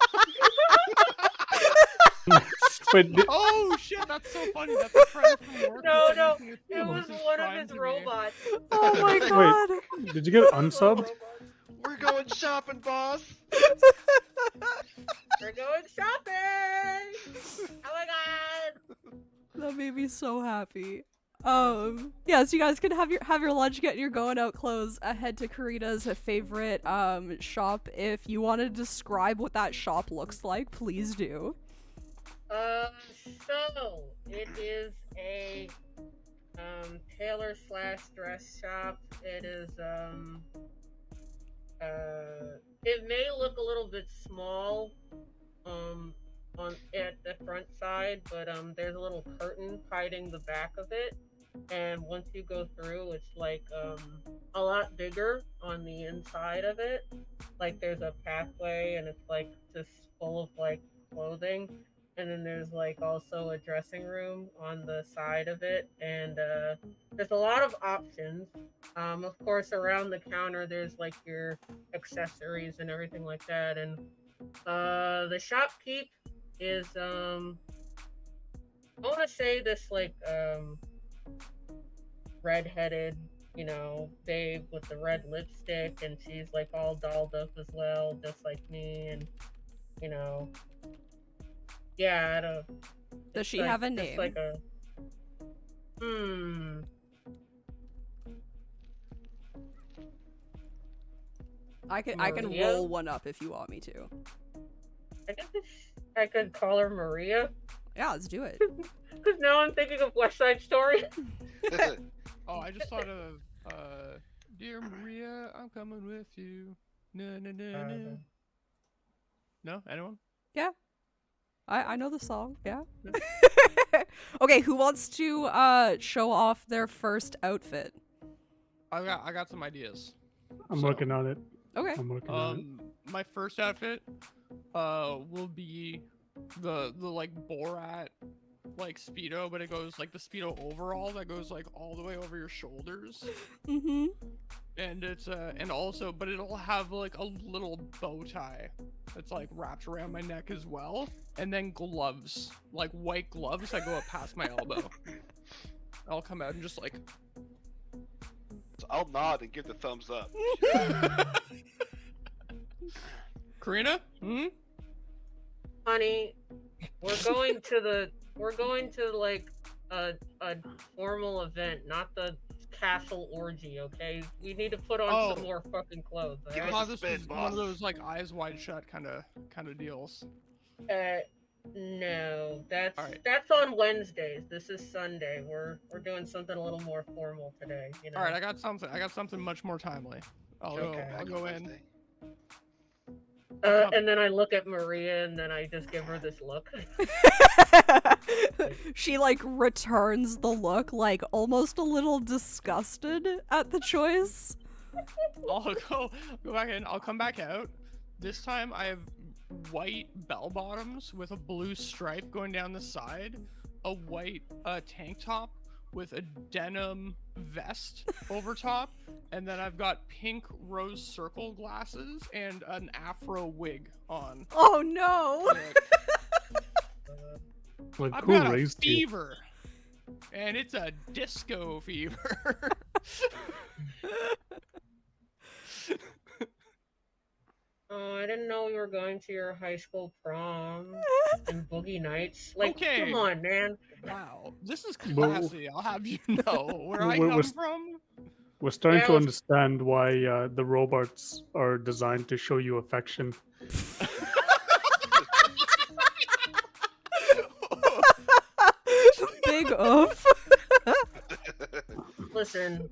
Wait, Oh shit, that's so funny. That's a friend from work. No, who's no, using his it phone was as one of crime his to me. robots. Oh my Wait. god. did you get unsub? We're going shopping, boss. We're going shopping! Oh my god! That made me so happy. Yeah, so you guys can have your lunch, get your going out clothes, head to Karina's favorite shop. If you want to describe what that shop looks like, please do. So it is a tailor / dress shop. It is it may look a little bit small on at the front side, but there's a little curtain hiding the back of it, and once you go through, it's like a lot bigger on the inside of it. Like there's a pathway, and it's like just full of like clothing, and then there's like also a dressing room on the side of it, and there's a lot of options. Of course, around the counter, there's like your accessories and everything like that, and the shopkeep is I want to say this like redheaded, babe with the red lipstick, and she's like all dolled up as well, just like me, and yeah, I don't. Does it's she like- have a just name? Like a I can Maria? roll one up if you want me to. I guess I could call her Maria, Yeah, let's do it. because now I'm thinking of West Side Story. Oh, I just thought of Dear Maria, I'm coming with you. No, no, no, no. No, anyone? I know the song, yeah. Okay, who wants to show off their first outfit? I got some ideas. I'm So, working on it. Okay. I'm working on it. My first outfit will be the like Borat like Speedo, but it goes like the Speedo overall that goes like all the way over your shoulders. Mm-hmm. And it's and also, but it'll have like a little bow tie that's like wrapped around my neck as well, and then gloves, like white gloves that go up past my elbow. I'll come out and just like So I'll nod and give the thumbs up. Karina? Hmm? Honey, we're going to like a formal event, not the castle orgy, okay? We need to put on some more fucking clothes, Give alright? us Oh, a this spin, is boss. one of those like eyes wide shut kind of deals. No, Alright. that's on Wednesdays. This is Sunday. We're doing something a little more formal today, you know. All right, I got something much more timely. I'll Okay. go in. Wednesday. And then I look at Maria, and then I just give her this look. She like returns the look, like almost a little disgusted at the choice. I'll go back in. I'll come back out. This time I have white bell bottoms with a blue stripe going down the side, a white tank top with a denim vest over top, and then I've got pink rose circle glasses and an afro wig on. Oh no! Like, I've who got a raised you? fever, and it's a disco fever. Oh, I didn't know we were going to your high school prom and boogie nights. Like, Okay. come on, man. Wow, this is Well, classy. I'll have you know where I we're- come we're- from. We're starting Yeah, to let's- understand why the robots are designed to show you affection. Big oof. Listen,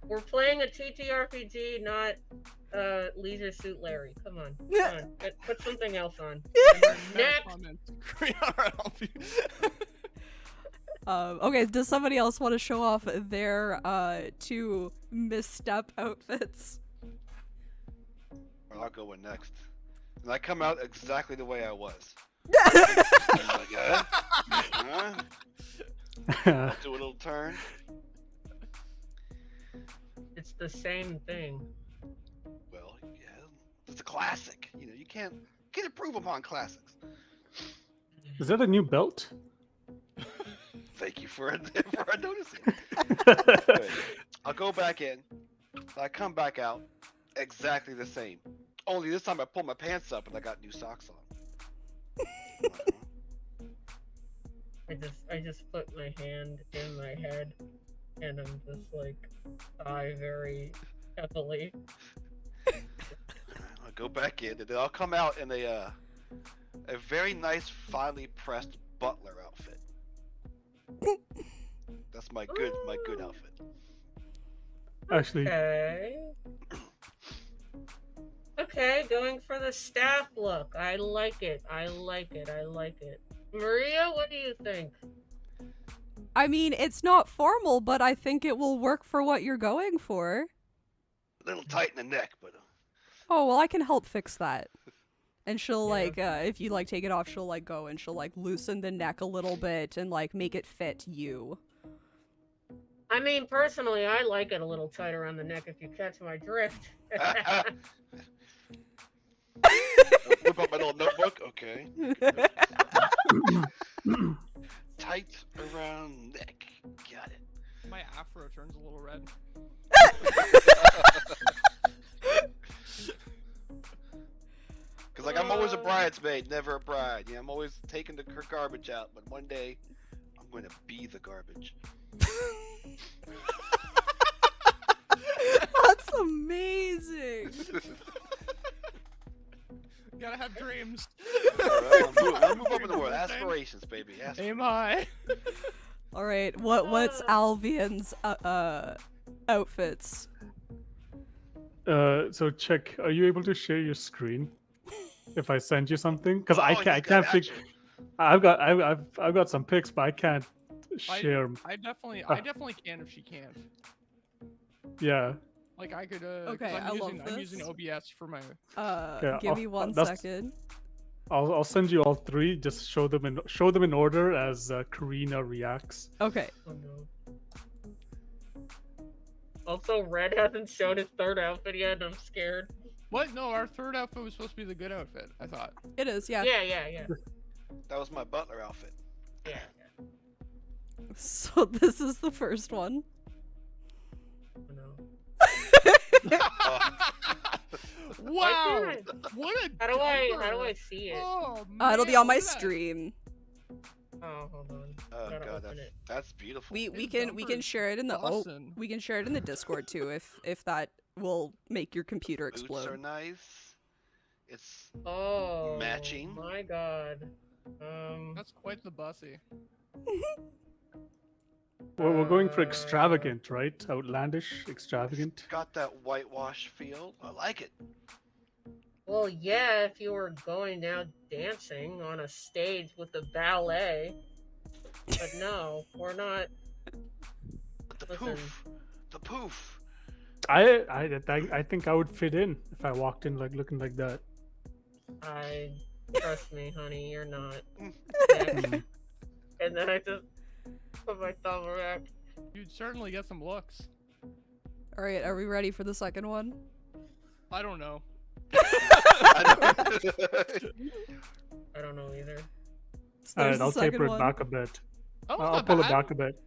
we're playing a TTRPG, not Leisure Suit Larry. Come on, come on. Put something else on. Next. Okay, does somebody else want to show off their two misstep outfits? Well, I'll go in next. And I come out exactly the way I was. I'm like, I'll do a little turn. It's the same thing. Well, yeah, it's a classic. You know, you can't improve upon classics. Is that a new belt? Thank you for noticing. Good. I'll go back in. I come back out exactly the same. Only this time I pull my pants up and I got new socks on. I just put my hand in my head, and I'm just like, sigh very heavily. I'll go back in and then I'll come out in a very nice, finely pressed butler outfit. That's my good outfit. Actually, Okay, going for the staff look. I like it. Maria, what do you think? I mean, it's not formal, but I think it will work for what you're going for. A little tight in the neck, but Oh, well, I can help fix that. And she'll, Yeah. like, if you, like, take it off, she'll, like, go and she'll, like, loosen the neck a little bit and, like, make it fit you. I mean, personally, I like it a little tighter on the neck if you catch my drift. whip up my little notebook. Okay. Tight around neck. Got it. My afro turns a little red. Cause like I'm always a bridesmaid, never a bride. Yeah, I'm always taking her garbage out, but one day I'm going to be the garbage. That's amazing. Gotta have dreams. Alright, I'll move up in the world. Aspirations, baby. Aim high. All right, what's Alvian's outfits? so check. Are you able to share your screen if I send you something? Because I Oh, can't. I he's got can't figure. action. I've got some pics, but I can't share 'em. I definitely can if she can't. Yeah. Like I could. Okay, I'm love using this. OBS for my. Yeah, Give me one that's- second. I'll send you all three. Just show them in order as Karina reacts. Okay. Oh, no. Also, Red hasn't shown his third outfit yet, and I'm scared. What? No, our third outfit was supposed to be the good outfit. I thought. It is, yeah. Yeah. That was my butler outfit. Yeah. So this is the first one. You know. Wow! Why can't What a How do I dumber. see it? Oh, man, It'll be on my look at that. stream. Oh, hold on. Oh Gotta god, open it. that's beautiful. We His can dumper is share it in the bussin'. we can share it in the Discord too if that will make your computer Boots are explode. nice. It's Oh, matching. my god. That's quite the bussy. Well, we're going for extravagant, right? Outlandish, extravagant. got that whitewash feel. I like it. Well, yeah, if you were going down dancing on a stage with the ballet. But no, we're not. But the Listen. poof, the poof. I think I would fit in if I walked in like looking like that. Trust me, honey, you're not. Hmm. And then I just put my thumb around. You'd certainly get some looks. All right, are we ready for the second one? I don't know. I don't know either. So All there's right, the I'll second taper it one. back a bit. That was I'll not pull it bad. back a bit.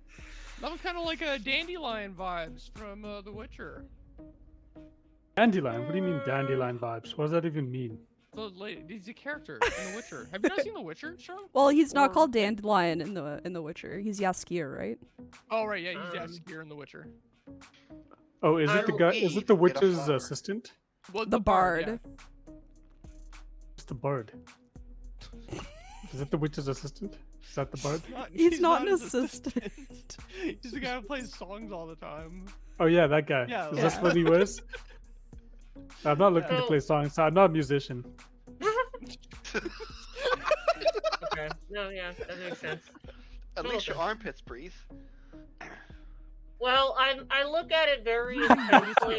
That was kind of like a dandelion vibes from The Witcher. Dandelion? What do you mean dandelion vibes? What does that even mean? He's a character in The Witcher. Have you not seen The Witcher, Sean? Well, he's not Or- called Dandelion in the Witcher. He's Yaskir, right? Oh right, yeah, he's Um, Jaskier in The Witcher. Oh, is I it the guy? Is it the believe get a witch's flower. assistant? Well, The bard. yeah. It's the bard. Is it the witch's assistant? Is that the bard? He's not an his assistant. He's the guy who plays songs all the time. Oh yeah, that guy. Yeah, Is yeah. this what he wears? I'm not looking to So- play songs. So I'm not a musician. Okay. No, yeah, that makes sense. At least your armpits breathe. Well, I look at it very intensely.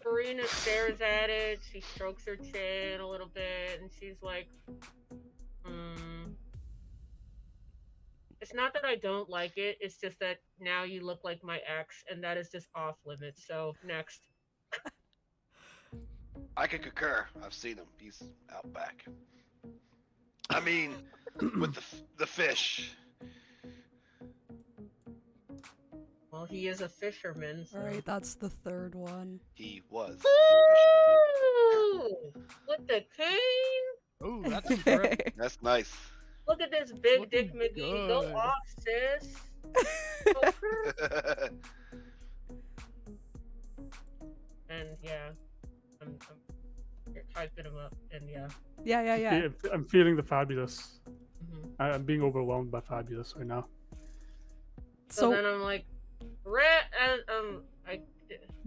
Karina stares at it. She strokes her chin a little bit, and she's like, It's not that I don't like it. It's just that now you look like my ex, and that is just off limits. So next. I can concur. I've seen him. He's out back. I mean, with the fish. Well, he is a fisherman. So. All right, that's the third one. He was. Ooh, with the cane. Ooh, that's great. That's nice. Look at this big dick Looking McGee. Go good. off, sis. Okay. And yeah, I'm typing him up, and yeah. Yeah. I'm feeling the fabulous. Mhm. I'm being overwhelmed by fabulous right now. So, then So, I'm like, I.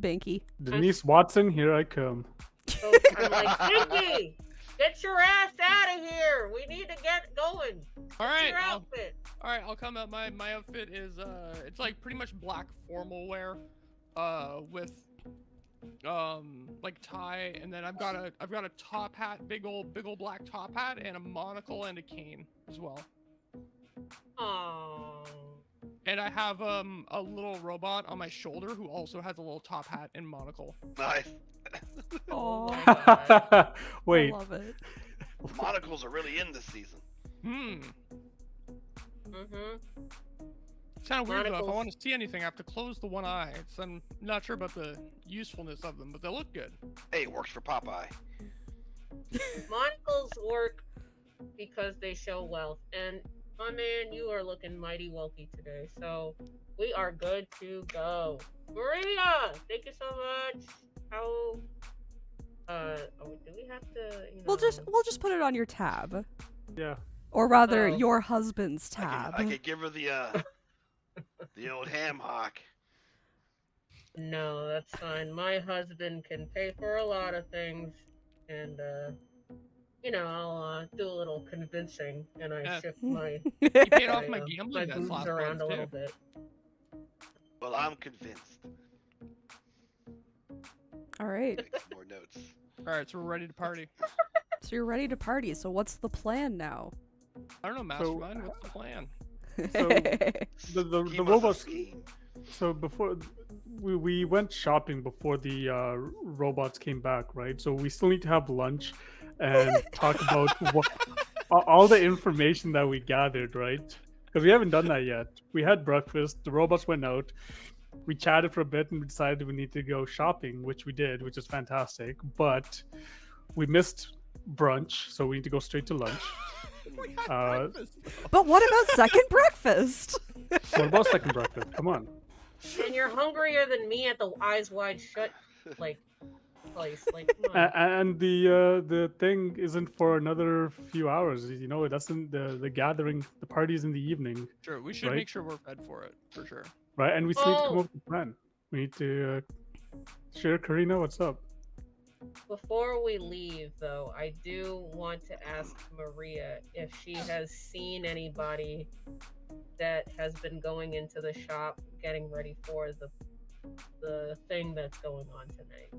Banky. Denise Watson, here I come. So I'm like, Pinky, get your ass out of here. We need to get going. All right, Your outfit. I'll come out. My outfit is it's like pretty much black formal wear, with like tie, and then I've got a top hat, big old black top hat, and a monocle and a cane as well. Oh. And I have a little robot on my shoulder who also has a little top hat and monocle. Nice. Oh Aw. my God. Wait, I love it. Monocles are really in this season. Hmm. Mhm. It's kind of weird though. If I Monocles. want to see anything, I have to close the one eye. I'm not sure about the usefulness of them, but they look good. Hey, it works for Popeye. Monocles work because they show wealth, and my man, you are looking mighty wealthy today. So we are good to go. Maria, thank you so much. How? Do we have to? You know... We'll just put it on your tab, yeah. or rather, Oh. your husband's I tab. could give her the old ham hock. No, that's fine. My husband can pay for a lot of things, and I'll do a little convincing, and I Yeah. shift my He paid off my, my my gambling debts boobs last around month, a little too. bit. Well, I'm convinced. All right, Make some more notes. All right, so we're ready to party. so you're ready to party. So what's the plan now? I don't know, Mastermind. What's the plan? So the Scheme us a robots. scheme. So before we went shopping before the robots came back, right? So we still need to have lunch and talk about all the information that we gathered, right? because we haven't done that yet. We had breakfast. The robots went out. We chatted for a bit and we decided we need to go shopping, which we did, which is fantastic. But we missed brunch, so we need to go straight to lunch. We had breakfast. But what about second breakfast? What about second breakfast? Come on. And you're hungrier than me at the eyes wide shut like place. Like, come on. And the thing isn't for another few hours. You know, it doesn't. The gathering, the party's in the evening, Sure, we should Right. make sure we're fed for it, for sure. right? And we still need to come Oh. up with a plan. We need to share. Karina, what's up? Before we leave, though, I do want to ask Maria if she has seen anybody that has been going into the shop getting ready for the thing that's going on tonight.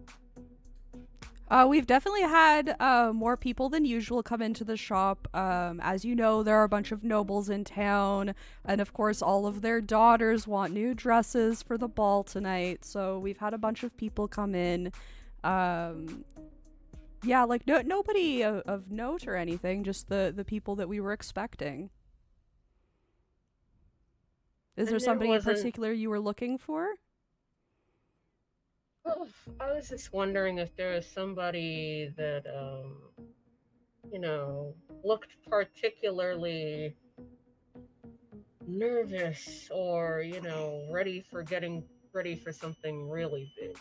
We've definitely had more people than usual come into the shop. As you know, there are a bunch of nobles in town, and of course, all of their daughters want new dresses for the ball tonight. So we've had a bunch of people come in. Yeah, like nobody of note or anything, just the people that we were expecting. Is And there there somebody in wasn't- particular you were looking for? Oh, I was just wondering if there was somebody that, looked particularly nervous or, ready for something really big.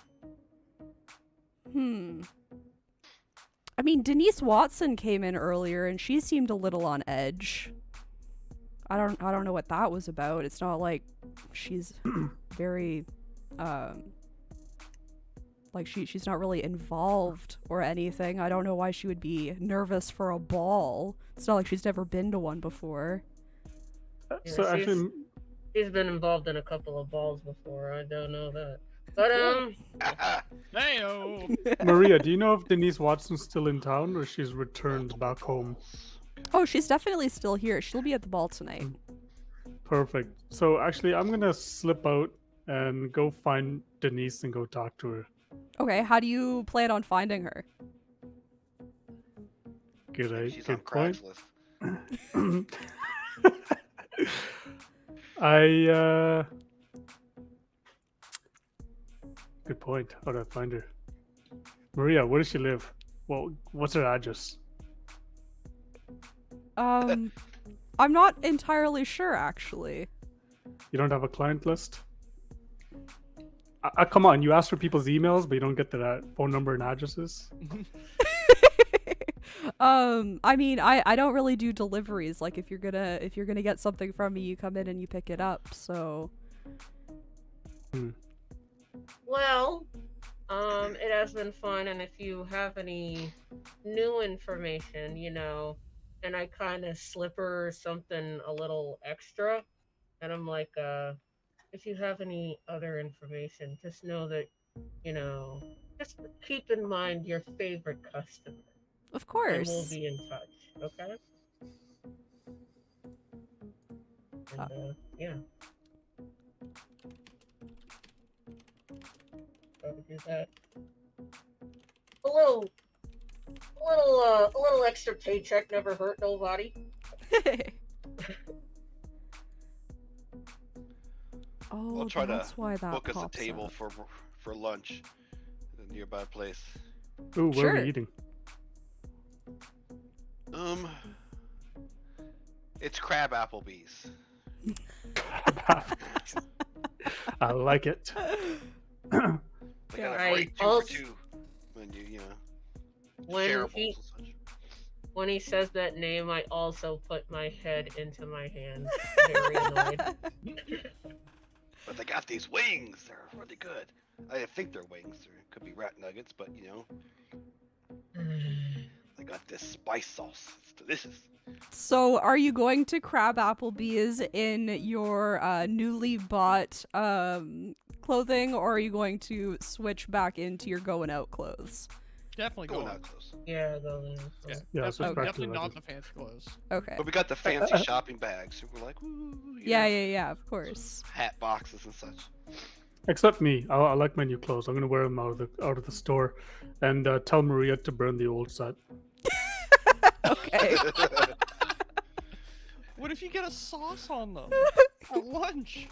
I mean, Denise Watson came in earlier and she seemed a little on edge. I don't know what that was about. It's not like she's very like she's not really involved or anything. I don't know why she would be nervous for a ball. It's not like she's never been to one before. Yeah, So actually, She's been involved in a couple of balls before. I don't know that. But, Heyo! Maria, do you know if Denise Watson's still in town or she's returned back home? Oh, she's definitely still here. She'll be at the ball tonight. Perfect. So actually, I'm gonna slip out and go find Denise and go talk to her. Okay, how do you plan on finding her? Good, She's on good point. Craigslist. Good point. How do I find her? Maria, where does she live? Well, what's her address? I'm not entirely sure actually. You don't have a client list? Come on, you ask for people's emails, but you don't get their phone number and addresses? I mean, I don't really do deliveries. Like if you're gonna get something from me, you come in and you pick it up. So well, it has been fun, and if you have any new information, and I kind of slip her something a little extra, and I'm like, if you have any other information, just know that, just keep in mind your favorite customer, of and course. we'll be in touch, okay? And, yeah. Gotta do that. A little extra paycheck never hurt nobody. Oh, I'll try to that's why that Book us a pops table up. for lunch at a nearby place. Ooh, where are Sure. we eating? It's Crab Applebee's. I like it. They got Yeah. a Right. great 2 for Also- 2 when you When shareables he and such. when he says that name, I also put my head into my hands, very annoyed. But they got these wings. They're really good. I think they're wings. They could be rat nuggets, but they got this spice sauce. It's delicious. So, are you going to Crab Applebee's in your newly bought clothing, or are you going to switch back into your going out clothes? Definitely Going going. out close. Yeah, go there. Yeah, Yeah, switch definitely, back to definitely not regular. the fancy clothes. Okay. But we got the fancy shopping bags. So we're like, woo, Yeah, of course. hat boxes and such. Except me. I like my new clothes. I'm gonna wear them out of the store, and tell Maria to burn the old set. Okay. What if you get a sauce on them at lunch?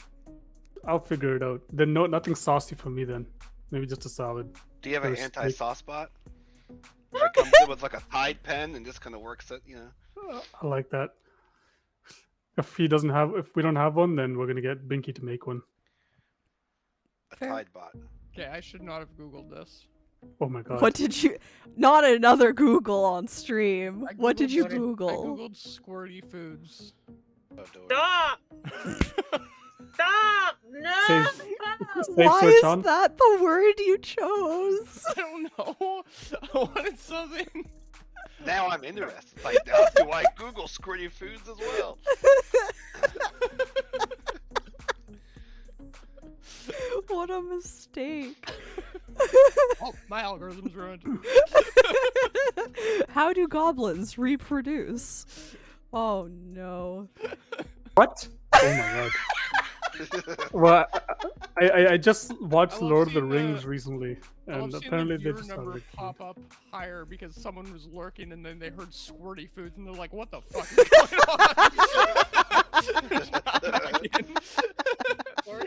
I'll figure it out. Then nothing saucy for me then. Maybe just a salad. Do you have Or an a steak. anti-sauce bot? It comes in with like a Tide pen and just kind of works it, you know. I like that. If we don't have one, then we're gonna get Binky to make one. A Fair. Tide bot. Okay, I should not have googled this. Oh my god. What did you? Not another Google on stream. I What did you I Google? googled squirty foods. Oh, door. Stop! Stop! No! Safe- Safe Why search is on. that the word you chose? I don't know. I wanted something. Now I'm interested. Like, now do I Google squirty foods as well? What a mistake. Oh, my algorithm's ruined. How do goblins reproduce? Oh no. What? Oh my god. Well, I just watched I love Lord of the seeing Rings recently, I love and seeing apparently the they viewer just number started. pop up higher because someone was lurking and then they heard squirty foods and they're like, "What the fuck is going on?"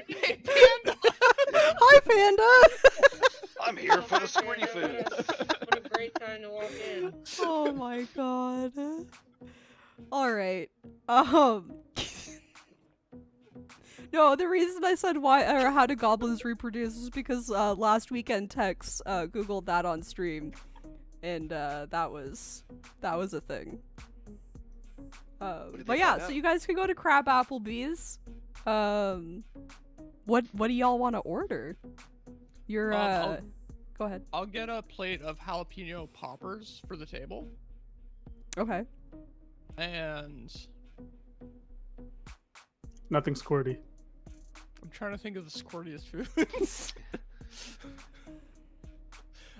Hey, Panda! Hi, Panda. I'm here for the squirty foods. What a great time to walk in. Oh my god. All right. No, the reason I said why or how do goblins reproduce is because last weekend Tex googled that on stream, and that was a thing. did But they yeah, find so out? you guys can go to Crab Applebee's. What do y'all want to order? You're I'll- go ahead. I'll get a plate of jalapeno poppers for the table, Okay. and Nothing squirty. I'm trying to think of the squirtiest foods.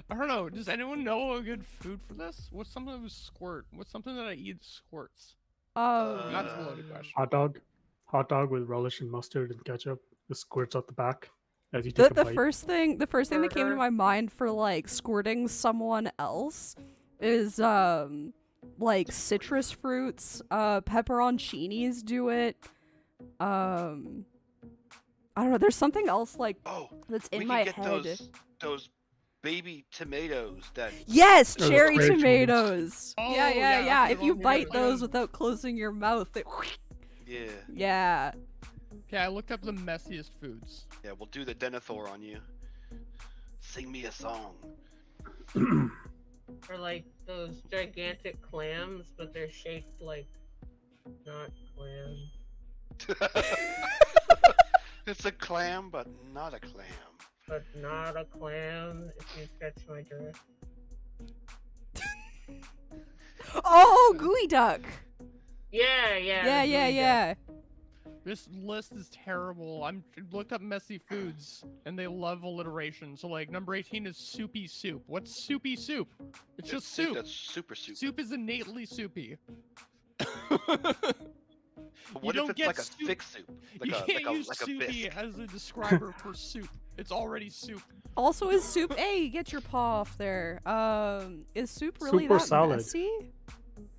I don't know. Does anyone know a good food for this? What's something that would squirt? What's something that I eat squirts? That's a loaded question. Hot dog. Hot dog with relish and mustard and ketchup. It squirts out the back as you The, take a the bite. first thing that came to Burger. my mind for like squirting someone else is like citrus fruits. Pepperoncinis do it. I don't know. There's something else like Oh, that's we in can my get head. those baby tomatoes that. Yes, Those cherry grape tomatoes. Oh, Yeah, yeah, yeah. that's If the you one we bite gotta those plan. without closing your mouth, it. Yeah, Yeah. Okay, I looked up the messiest foods. yeah. We'll do the Denethor on you. Sing me a song. Or like those gigantic clams, but they're shaped like not clams. It's a clam, but not a clam. But not a clam, if you catch my drift. Oh, gooey duck. Yeah. Yeah. This list is terrible. I'm looked up messy foods, and they love alliteration. So like number 18 is soupy soup. What's soupy soup? It's just soup. That's super soup. Soup is innately soupy. But what you if don't it's get like a soup- thick soup? You can't use like a soupy bisque. as a describer for soup. It's already soup. Also, is soup? Hey, get your paw off there. Is soup really Soup or that salad? messy?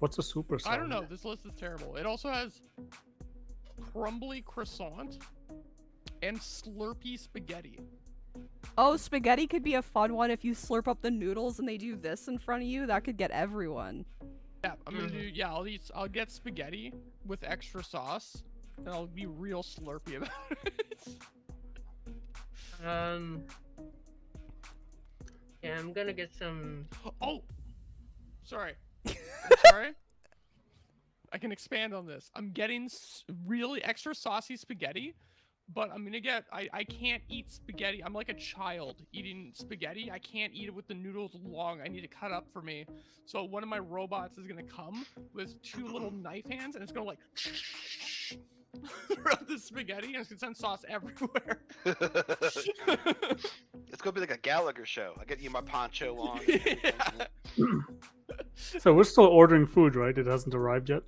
What's a super salad? I don't know. This list is terrible. It also has crumbly croissant and slurpy spaghetti. Oh, spaghetti could be a fun one if you slurp up the noodles and they do this in front of you. That could get everyone. Yeah, I'm gonna do. Yeah, I'll get spaghetti with extra sauce, and I'll be real slurpy about it. Yeah, I'm gonna get some. Oh, sorry. I'm sorry. I can expand on this. I'm getting really extra saucy spaghetti, but I'm gonna get. I can't eat spaghetti. I'm like a child eating spaghetti. I can't eat it with the noodles long. I need to cut up for me. So one of my robots is gonna come with 2 little knife hands, and it's gonna like throughout the spaghetti, and it's gonna send sauce everywhere. It's gonna be like a Gallagher show. I get you my poncho on. Yeah. So we're still ordering food, right? It hasn't arrived yet.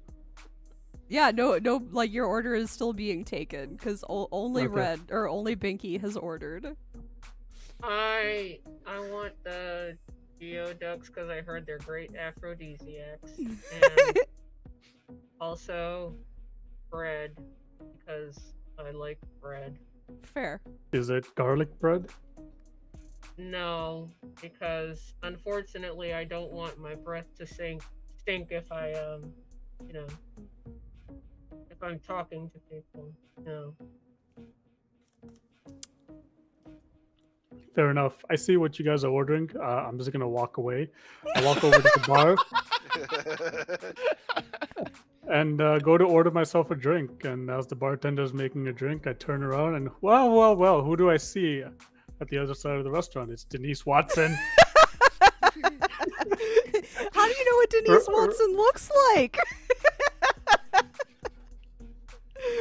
Yeah, no, like your order is still being taken because only Okay. Red or only Binky has ordered. I want the geoducks because I heard they're great aphrodisiacs. And also, bread because I like bread. Fair. Is it garlic bread? No, because unfortunately I don't want my breath to stink if I you know, if I'm talking to people. No. Fair enough. I see what you guys are ordering. I'm just gonna walk away. I walk over to the bar and go to order myself a drink. And as the bartender's making a drink, I turn around and well, who do I see at the other side of the restaurant? It's Denise Watson. How do you know what Denise Watson looks like?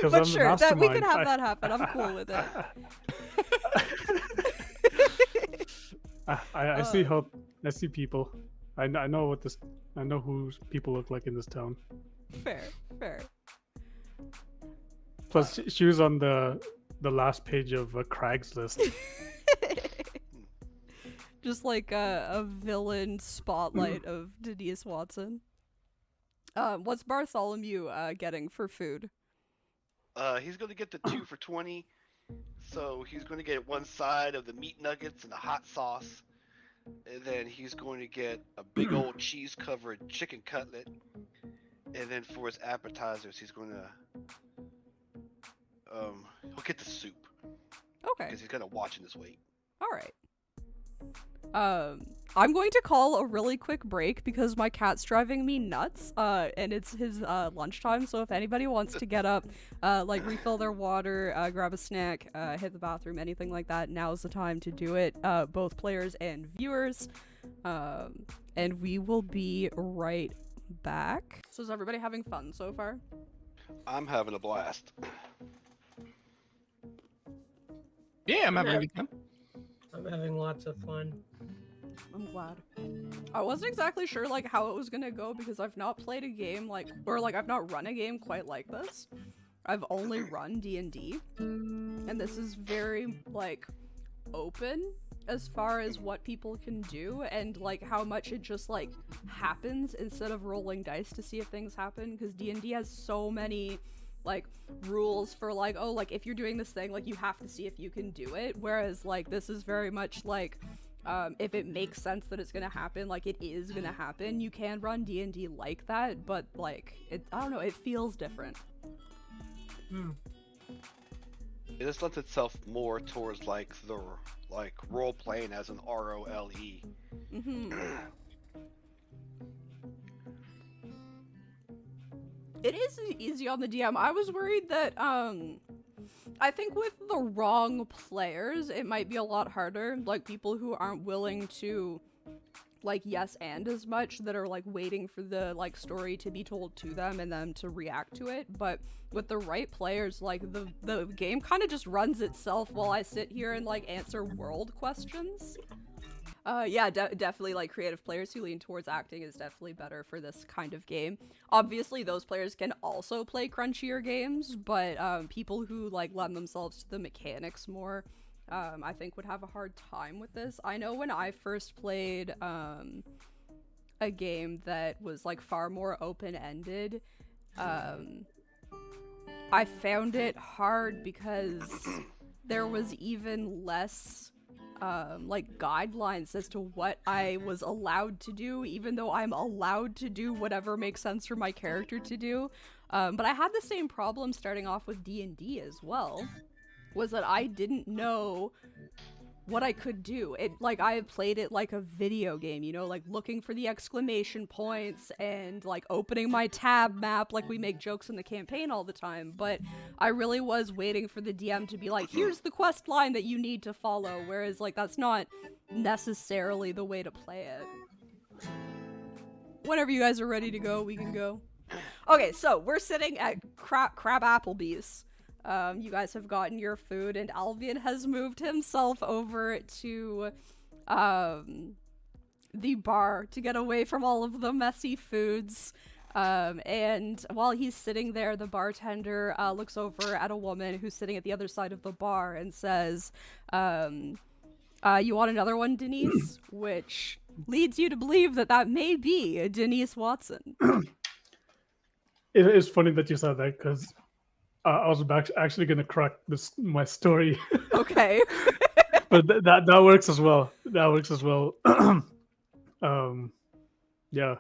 'Cause But I'm the sure, that we can mastermind. have that happen. I'm cool with it. I see how I see people. I know what this. I know who people look like in this town. Fair, fair. Plus, she was on the last page of Craigslist. Just like a villain spotlight of Denise Watson. What's Bartholomew getting for food? He's gonna get the 2 for 20. So he's going to get one side of the meat nuggets and the hot sauce, and then he's going to get a big old cheese-covered chicken cutlet, and then for his appetizers, he's going to he'll get the soup Okay. because he's got to watching his weight. All right. I'm going to call a really quick break because my cat's driving me nuts. And it's his lunchtime. So if anybody wants to get up, like refill their water, grab a snack, hit the bathroom, anything like that, now's the time to do it. Both players and viewers. And we will be right back. So is everybody having fun so far? I'm having a blast. Yeah, I'm having a good time. I'm having lots of fun. I'm glad. I wasn't exactly sure like how it was gonna go because I've not played a game I've not run a game quite like this. I've only run D&D, and this is very like open as far as what people can do and like how much it just like happens instead of rolling dice to see if things happen, because D&D has so many like rules for like, oh, like if you're doing this thing, like you have to see if you can do it, whereas like this is very much like if it makes sense that it's gonna happen, like it is gonna happen. You can run D&D like that, but like it, I don't know, it feels different. It just lends itself more towards like the role playing as an ROLE. It is easy on the DM. I was worried that I think with the wrong players it might be a lot harder, like people who aren't willing to like yes and as much, that are like waiting for the like story to be told to them and them to react to it. But with the right players, like the game kind of just runs itself while I sit here and like answer world questions. Yeah, definitely like creative players who lean towards acting is definitely better for this kind of game. Obviously those players can also play crunchier games, but people who like lend themselves to the mechanics more, I think would have a hard time with this. I know when I first played a game that was like far more open-ended, I found it hard because there was even less like guidelines as to what I was allowed to do, even though I'm allowed to do whatever makes sense for my character to do. But I had the same problem starting off with D&D as well, was that I didn't know what I could do. It like I played it like a video game, you know, like looking for the exclamation points and like opening my tab map like we make jokes in the campaign all the time, but I really was waiting for the DM to be like, here's the quest line that you need to follow, whereas like that's not necessarily the way to play it. Whenever you guys are ready to go, we can go. Okay, so we're sitting at Crab Applebee's. You guys have gotten your food, and Alvian has moved himself over to the bar to get away from all of the messy foods. And while he's sitting there, the bartender looks over at a woman who's sitting at the other side of the bar and says, you want another one, Denise? Which leads you to believe that that may be Denise Watson. It is funny that you said that because I was actually gonna correct my story, Okay. but that works as well. That works as well. Yeah.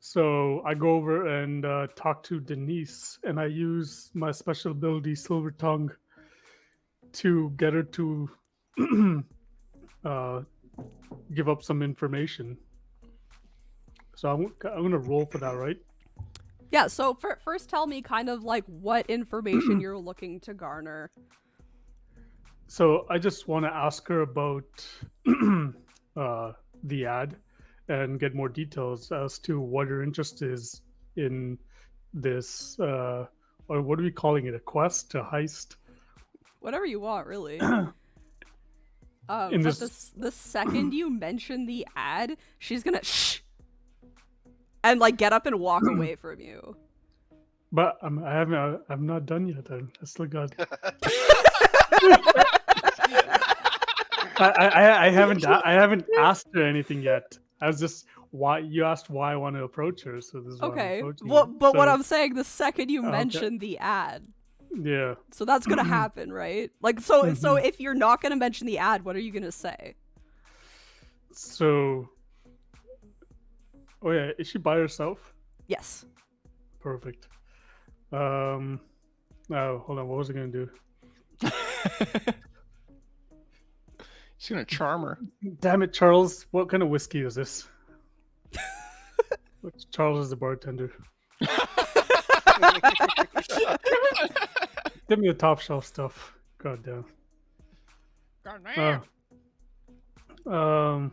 So I go over and talk to Denise, and I use my special ability, Silver Tongue, to get her to uh, give up some information. So I'm gonna roll for that, right? Yeah, so first tell me kind of like what information you're looking to garner. So I just want to ask her about the ad and get more details as to what her interest is in this, or what are we calling it? A quest, a heist? Whatever you want, really. In But this, the second you mention the ad, she's gonna shh and like get up and walk away from you. but I'm not done yet. I still got. I haven't asked her anything yet. I was just why you asked why I want to approach her, so this is why I'm Okay. approaching Well, her. but what So, I'm saying, the second you okay. mention the ad, yeah. so that's gonna happen, right? Like, so Mhm. if you're not gonna mention the ad, what are you gonna say? So, oh yeah, is she by herself? Yes. Perfect. No, hold on. What was I gonna do? She's gonna charm her. Damn it, Charles! What kind of whiskey is this? Charles is the bartender. Give me the top shelf stuff. God damn. God damn.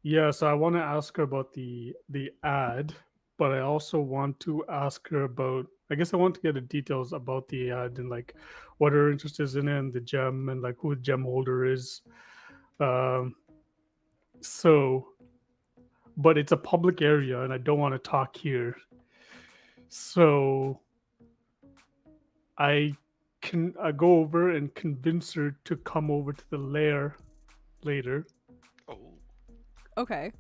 Yeah, so I want to ask her about the ad, but I also want to ask her about. I guess I want to get the details about the ad and like what her interest is in it and the gem and like who the gem holder is. So, but it's a public area and I don't want to talk here. So I go over and convince her to come over to the lair later, Oh. Okay.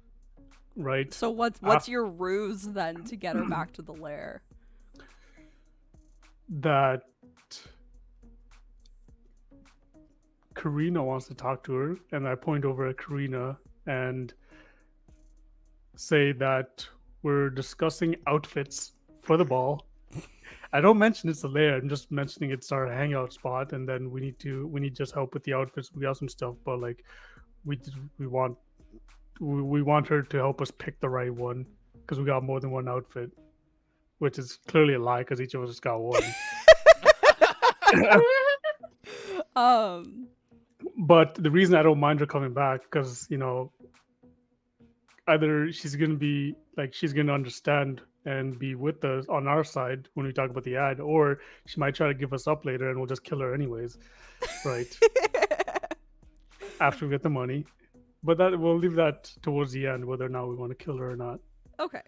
right? So what's your ruse then to get her back to the lair? That Karina wants to talk to her, and I point over at Karina and say that we're discussing outfits for the ball. I don't mention it's a lair. I'm just mentioning it's our hangout spot, and then we need just help with the outfits. We got some stuff, but like we want her to help us pick the right one because we got more than one outfit, which is clearly a lie because each of us got one. But the reason I don't mind her coming back because either she's gonna understand and be with us on our side when we talk about the ad, or she might try to give us up later and we'll just kill her anyways, right? After we get the money. But that we'll leave that towards the end, whether or not we want to kill her or not. Okay.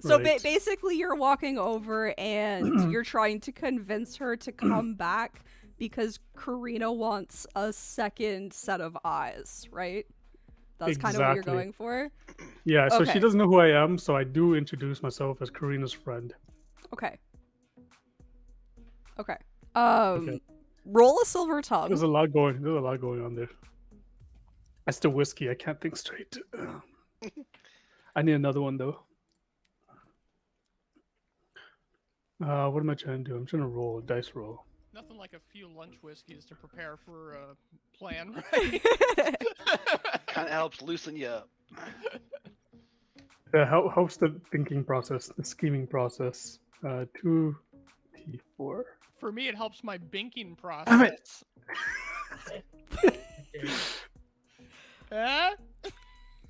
So Right. basically you're walking over and you're trying to convince her to come back because Karina wants a second set of eyes, right? That's kind of what you're Exactly. going for? Yeah, so she Okay. doesn't know who I am, so I do introduce myself as Karina's friend. Okay. Okay. Okay. Roll a silver tongue. There's a lot going on there. That's the whiskey. I can't think straight. I need another one though. What am I trying to do? I'm trying to roll a dice roll. Nothing like a few lunch whiskeys to prepare for a plan, right? Kind of helps loosen you up. That helps the thinking process, the scheming process. 2d4. For me, it helps my binking Damn it. process. Eh?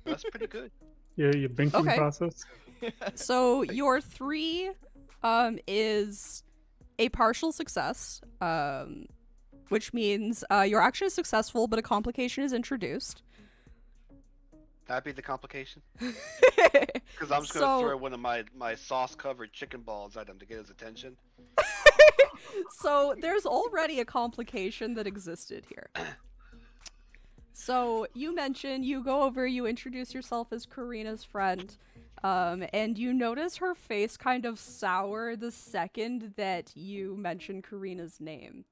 That's pretty good. Yeah, your binking Okay. process. So your 3 is a partial success, which means you're actually successful, but a complication is introduced. That'd be the complication. Because I'm just gonna So- throw one of my sauce-covered chicken balls at him to get his attention. So there's already a complication that existed here. So you mentioned you go over, you introduce yourself as Karina's friend. And you notice her face kind of sour the second that you mention Karina's name.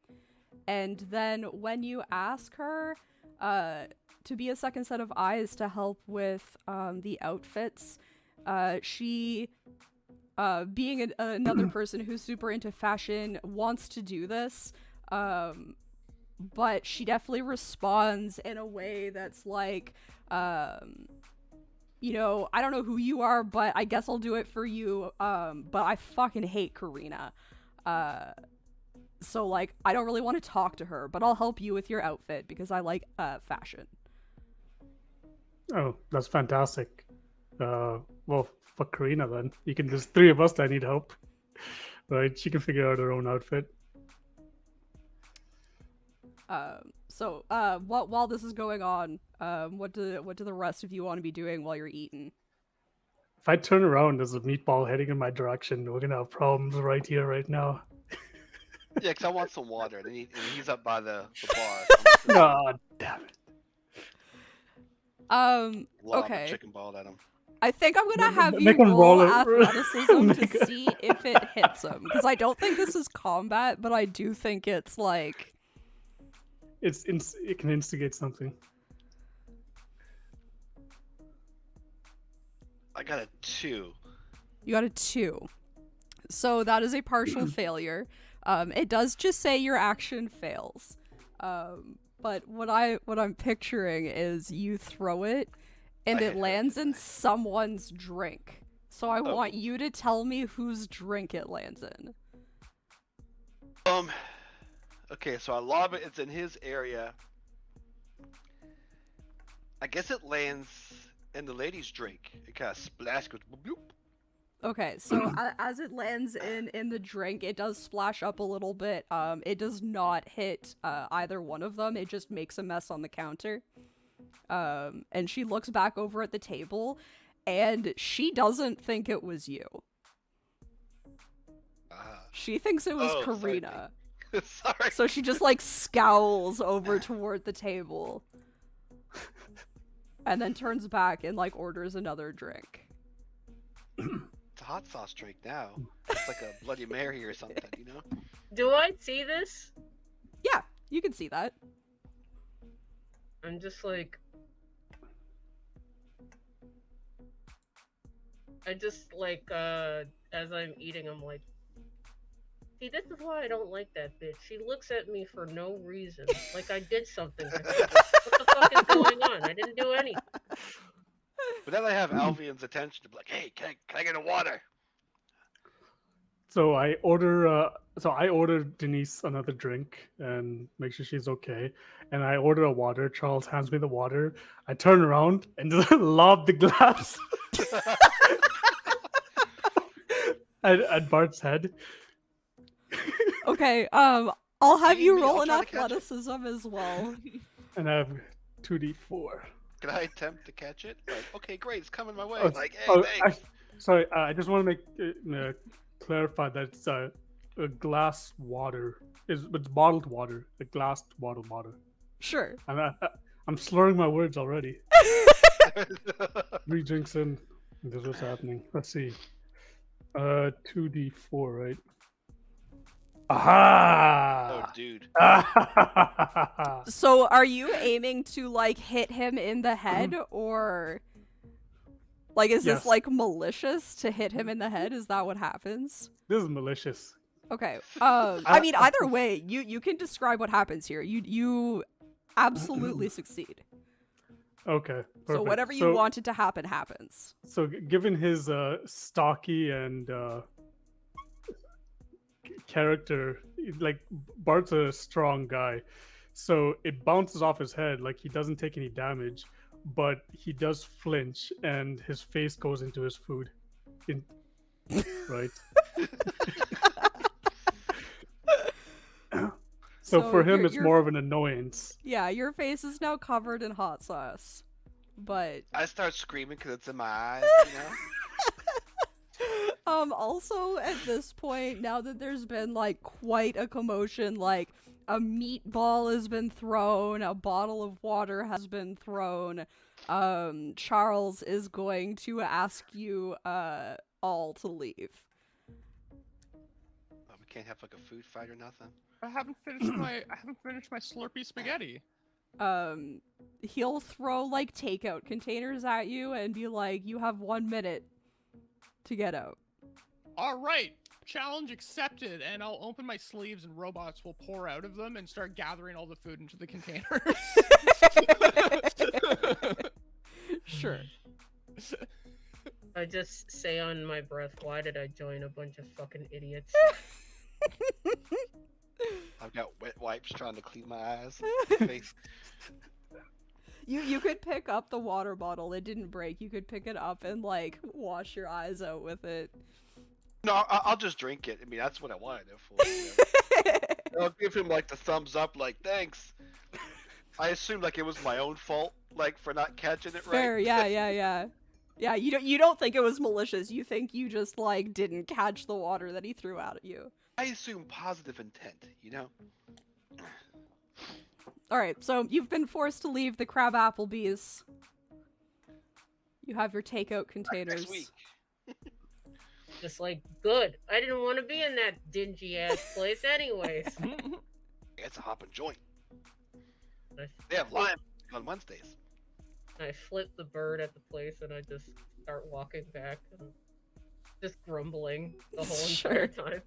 And then when you ask her to be a second set of eyes to help with the outfits, she, being another person who's super into fashion, wants to do this, but she definitely responds in a way that's like, you know, I don't know who you are, but I guess I'll do it for you, but I fucking hate Karina. So, like, I don't really want to talk to her, but I'll help you with your outfit because I like fashion. Oh, that's fantastic. Well, fuck Karina then. There's three of us that need help. Right? She can figure out her own outfit. While this is going on, what do the rest of you want to be doing while you're eating? If I turn around, there's a meatball heading in my direction. We're gonna have problems right here, right now. Yeah, because I want some water. And he's up by the bar. God damn it. Lob a Okay. chicken ball at him. I think I'm gonna have Make you him roll roll it. athleticism Make to it- see if it hits him, because I don't think this is combat, but I do think it's like. It can instigate something. I got a 2. You got a 2. So that is a partial failure. It does just say your action fails. But what I'm picturing is you throw it and I it hit lands it. in someone's drink. So I Oh. want you to tell me whose drink it lands in. Okay, so I lob it. It's in his area. I guess it lands in the lady's drink. It kind of splash goes boop, boop. Okay, so as it lands in the drink, it does splash up a little bit. It does not hit either one of them. It just makes a mess on the counter. And she looks back over at the table, and she doesn't think it was you. She thinks it was Oh, sorry, Karina. Sorry. So she just like scowls over toward the table. And then turns back and like orders another drink. It's a hot sauce drink now. It's like a Bloody Mary or something, you know? Do I see this? Yeah, you can see that. I'm just like. I just like, as I'm eating, I'm like. See, this is why I don't like that bitch. She looks at me for no reason. Like I did something to her. What the fuck is going on? I didn't do anything. But then I have Alvian's attention to be like, hey, can I get a water? So I order Denise another drink and make sure she's okay. And I order a water. Charles hands me the water. I turn around and just lob the glass at Bart's head. Okay, I'll have See you me, roll I'll an try to catch it. athleticism as well. And I have 2d4. Can I attempt to catch it? Like, okay, great, it's coming my way. Oh, Like, hey, oh, thanks. Sorry, I just want to make clarify that it's a glass water. It's bottled water, a glass bottled water. Sure. And I'm slurring my words already. 3 drinks in. This is what's happening. Let's see. 2d4, right? Aha! Oh, dude. So are you aiming to like hit him in the head, or like is this Yes. like malicious to hit him in the head? Is that what happens? This is malicious. Okay. I mean either way, you can describe what happens here. You absolutely succeed. Okay. So Perfect. whatever you wanted to happen happens. So given his stocky and character, like Bart's a strong guy, so it bounces off his head, like he doesn't take any damage, but he does flinch and his face goes into his food. Right. So for him, it's more of an annoyance. Yeah, your face is now covered in hot sauce. But I start screaming because it's in my eyes, you know? also at this point, now that there's been like quite a commotion, like a meatball has been thrown, a bottle of water has been thrown, Charles is going to ask you all to leave. Oh, we can't have like a food fight or nothing. I haven't finished my Slurpee spaghetti. He'll throw like takeout containers at you and be like, "You have 1 minute to get out." All right, challenge accepted. And I'll open my sleeves and robots will pour out of them and start gathering all the food into the containers. Sure. I just say on my breath, why did I join a bunch of fucking idiots? I've got wet wipes trying to clean my eyes. Face. You could pick up the water bottle. It didn't break. You could pick it up and like wash your eyes out with it. No, I'll just drink it. I mean, that's what I wanted it for. You know? I'll give him like the thumbs up, like thanks. I assumed like it was my own fault, like for not catching it right. Fair, yeah. Yeah, you don't think it was malicious. You think you just like didn't catch the water that he threw out at you. I assume positive intent, you know. All right, so you've been forced to leave the Crab Applebee's. You have your takeout containers. Next week. Just like, good. I didn't want to be in that dingy ass place anyways. It's a hopping joint. I They have lime on Wednesdays. I flip the bird at the place and I just start walking back and just grumbling the whole entire time.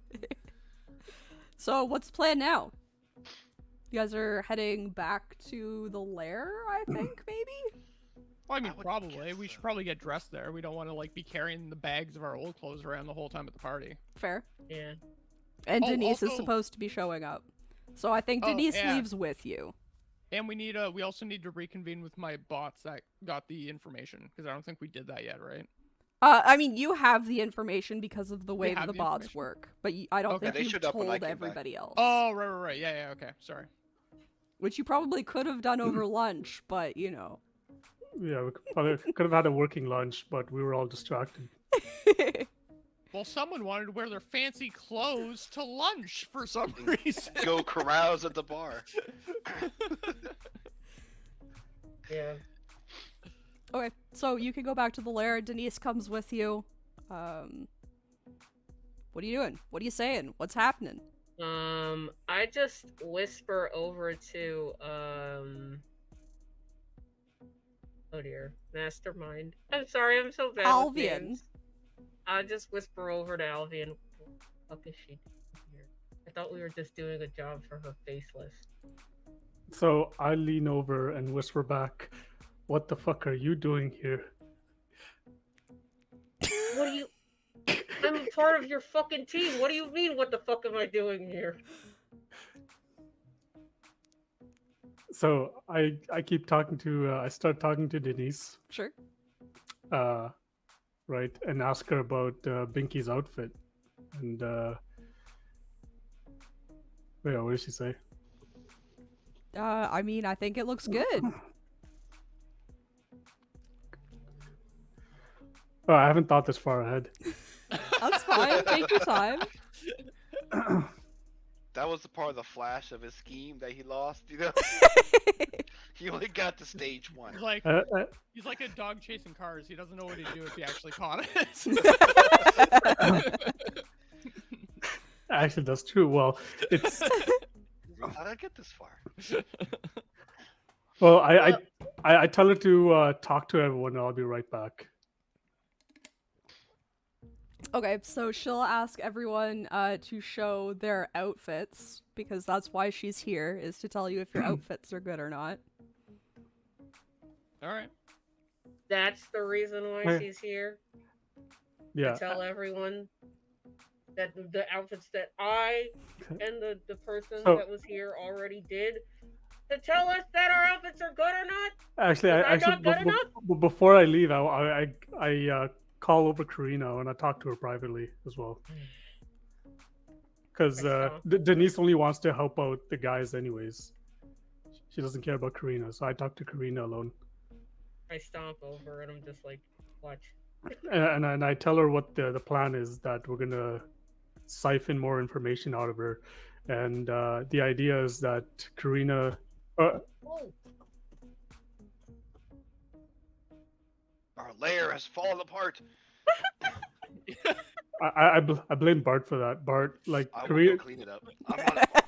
So what's the plan now? You guys are heading back to the lair, I think, maybe? Well, I mean, I would probably. guess We so. should probably get dressed there. We don't want to like be carrying the bags of our old clothes around the whole time at the party. Fair. Yeah. And Oh, Denise is also- supposed to be showing up. So I think Oh, Denise yeah. leaves with you. And we also need to reconvene with my bots that got the information because I don't think we did that yet, right? I mean, you have the information because of the way that have the the bots information? work, but I don't Okay. think They you've showed up when I told came back. everybody else. Oh, right. Yeah, okay. Sorry. Which you probably could have done over lunch, but you know. Yeah, we could have had a working lunch, but we were all distracted. Well, someone wanted to wear their fancy clothes to lunch for some reason. Go carouse at the bar. Yeah. Okay, so you can go back to the lair. Denise comes with you. What are you doing? What are you saying? What's happening? I just whisper over to, oh dear, Mastermind. I'm sorry, I'm so bad with Alvian. names. I'll just whisper over to Alvian. What the fuck is she doing here? I thought we were just doing a job for her faceless. So I lean over and whisper back, "What the fuck are you doing here?" What do you... I'm a part of your fucking team. What do you mean, what the fuck am I doing here? So I keep talking to I start talking to Denise, Sure. right, and ask her about Binky's outfit, and yeah, what did she say? I mean, I think it looks good. Oh, I haven't thought this far ahead. That's fine. Take your time. That was the part of the flash of his scheme that he lost, you know? He only got to stage one. He's like a dog chasing cars. He doesn't know what he'd do if he actually caught it. Actually, that's true. Well, it's How did I get this far? well, I tell her to talk to everyone, and I'll be right back. Okay, so she'll ask everyone to show their outfits, because that's why she's here, is to tell you if your outfits are good or not. All right. That's the reason why Hey. she's here. Yeah, To tell everyone that the outfits that I and the person So- that was here already did. To tell us that our outfits are good or not? actually, Was I actually, not good enough? before I leave, I call over Karina and I talk to her privately as well. Because I saw. Denise only wants to help out the guys anyways. She doesn't care about Karina, so I talk to Karina alone. I stomp over and I'm just like, watch. And I tell her what the plan is, that we're gonna siphon more information out of her, and the idea is that Karina. Oh, Our lair has fallen apart. I blame Bart for that. Bart, like, I will Korea. go clean it up. I'm on it, Bart.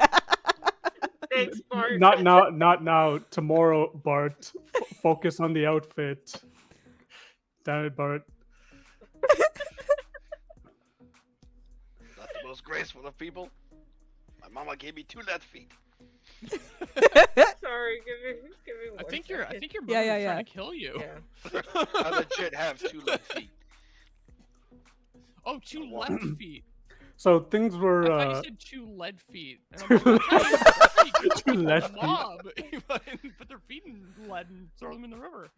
Thanks, Bart. Not now, not now. Tomorrow, Bart. Focus on the outfit. Damn it, Bart. Not the most graceful of people. My mama gave me 2 left feet. Sorry, give me one I think your second. mother's yeah. trying to kill you. Yeah. I legit have 2 left feet. Oh, 2 left feet. So things I were. thought you said 2 lead feet. And I'm like, that's how you 2 lead feet. mob. Put their feet in lead and throw them in the river.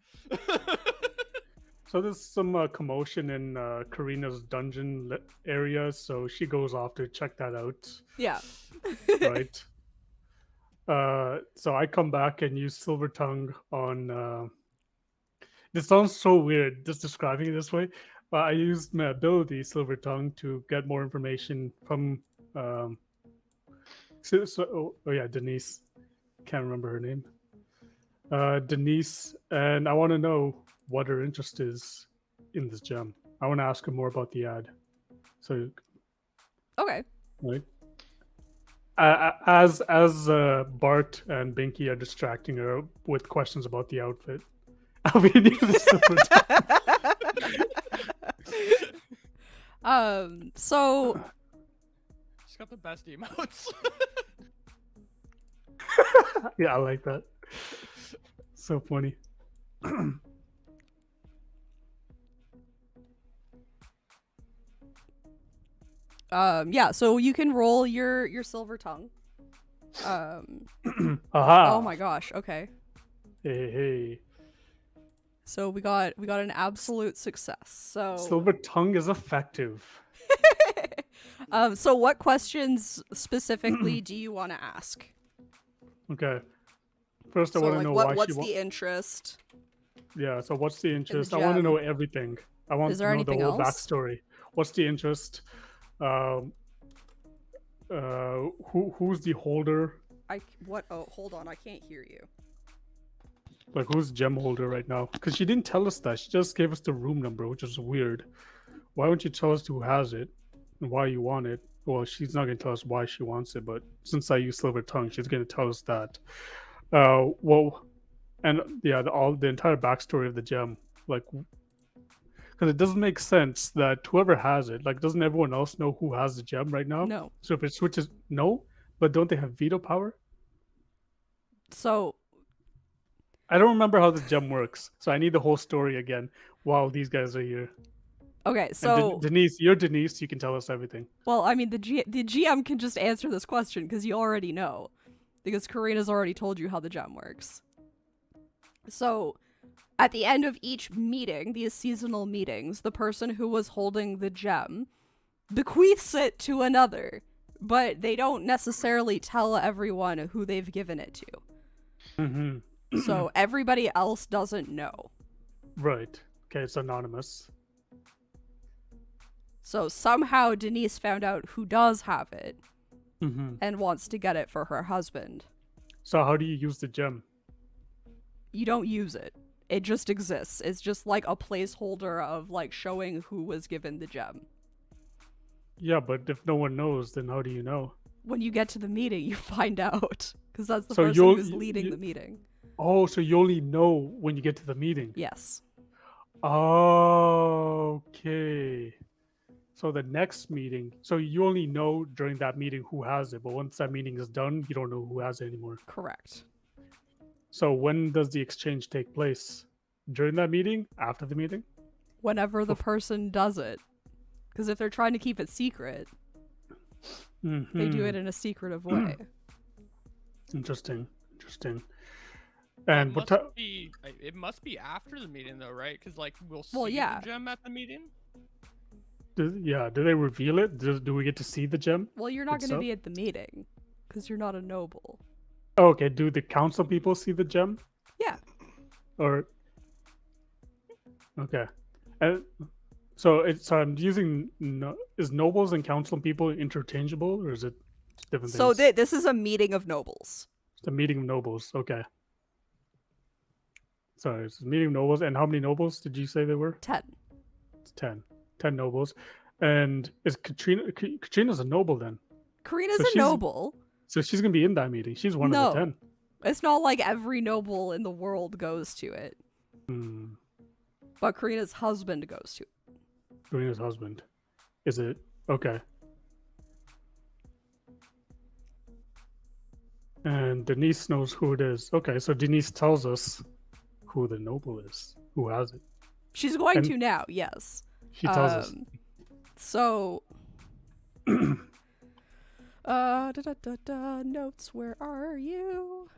So there's some commotion in Karina's dungeon area, so she goes off to check that out. Yeah. Right. So I come back and use Silver Tongue on. This sounds so weird just describing it this way, but I used my ability Silver Tongue to get more information from. Denise. Can't remember her name. Denise, and I want to know what her interest is in this gem. I want to ask her more about the ad. So, Okay. right. As Bart and Binky are distracting her with questions about the outfit, I'll be using Silver Tongue. So She's got the best emotes. Yeah, I like that. So funny. yeah, so you can roll your Silver Tongue. Aha. Oh my gosh, okay. Hey. So we got an absolute success. So Silver Tongue is effective. so what questions specifically do you want to ask? Okay. First, I So want to like know why what's she wants. the interest? Yeah. So what's the interest? I want to gem. know everything. I want Is to there know the anything whole else? backstory. What's the interest? Who's the holder? Oh, hold on, I can't hear you. Like, who's gem holder right now? Because she didn't tell us that. She just gave us the room number, which is weird. Why don't you tell us who has it and why you want it? Well, she's not going to tell us why she wants it, but since I use Silver Tongue, she's going to tell us that. And yeah, the entire backstory of the gem, like, because it doesn't make sense that whoever has it, like, doesn't everyone else know who has the gem right now? No. So if it switches, no, but don't they have veto power? So I don't remember how this gem works, so I need the whole story again while these guys are here. okay, And so Denise, you're Denise. You can tell us everything. well, I mean the GM can just answer this question because you already know, because Karina's already told you how the gem works. So, at the end of each meeting, these seasonal meetings, the person who was holding the gem bequeaths it to another, but they don't necessarily tell everyone who they've given it to. Mm-hmm. So everybody else doesn't know. Right. Okay, it's anonymous. So somehow Denise found out who does have it Mm-hmm. and wants to get it for her husband. So how do you use the gem? You don't use it. It just exists. It's just like a placeholder of like showing who was given the gem. Yeah, but if no one knows, then how do you know? When you get to the meeting, you find out. Because that's the So person you'll- who's leading you- the meeting. Oh, so you only know when you get to the meeting. Yes. Okay. So the next meeting, so you only know during that meeting who has it, but once that meeting is done, you don't know who has it anymore. Correct. So when does the exchange take place? During that meeting? After the meeting? Whenever the person does it. Because if they're trying to keep it secret, they do it in a secretive way. Interesting. And what time? It must be after the meeting though, right? Because like we'll see Well, yeah. the gem at the meeting. Do they reveal it? Do we get to see the gem? Well, you're not going to itself? be at the meeting. Because you're not a noble. Oh, okay. Do the council people see the gem? Yeah. Or okay. And so I'm using is nobles and council people interchangeable, or is it different So things? this is a meeting of nobles. The meeting of nobles. Okay. Sorry, it's a meeting of nobles. And how many nobles did you say there were? 10. It's 10. 10 nobles. And is Katrina's a noble then? Karina's So a she's- noble. So she's gonna be in that meeting. She's one of the No. 10. It's not like every noble in the world goes to it. Hmm. But Karina's husband goes to it. Karina's husband. Is it? Okay. And Denise knows who it is. Okay, so Denise tells us who the noble is, who has it. She's going And- to now, yes. She tells us. So, notes, where are you?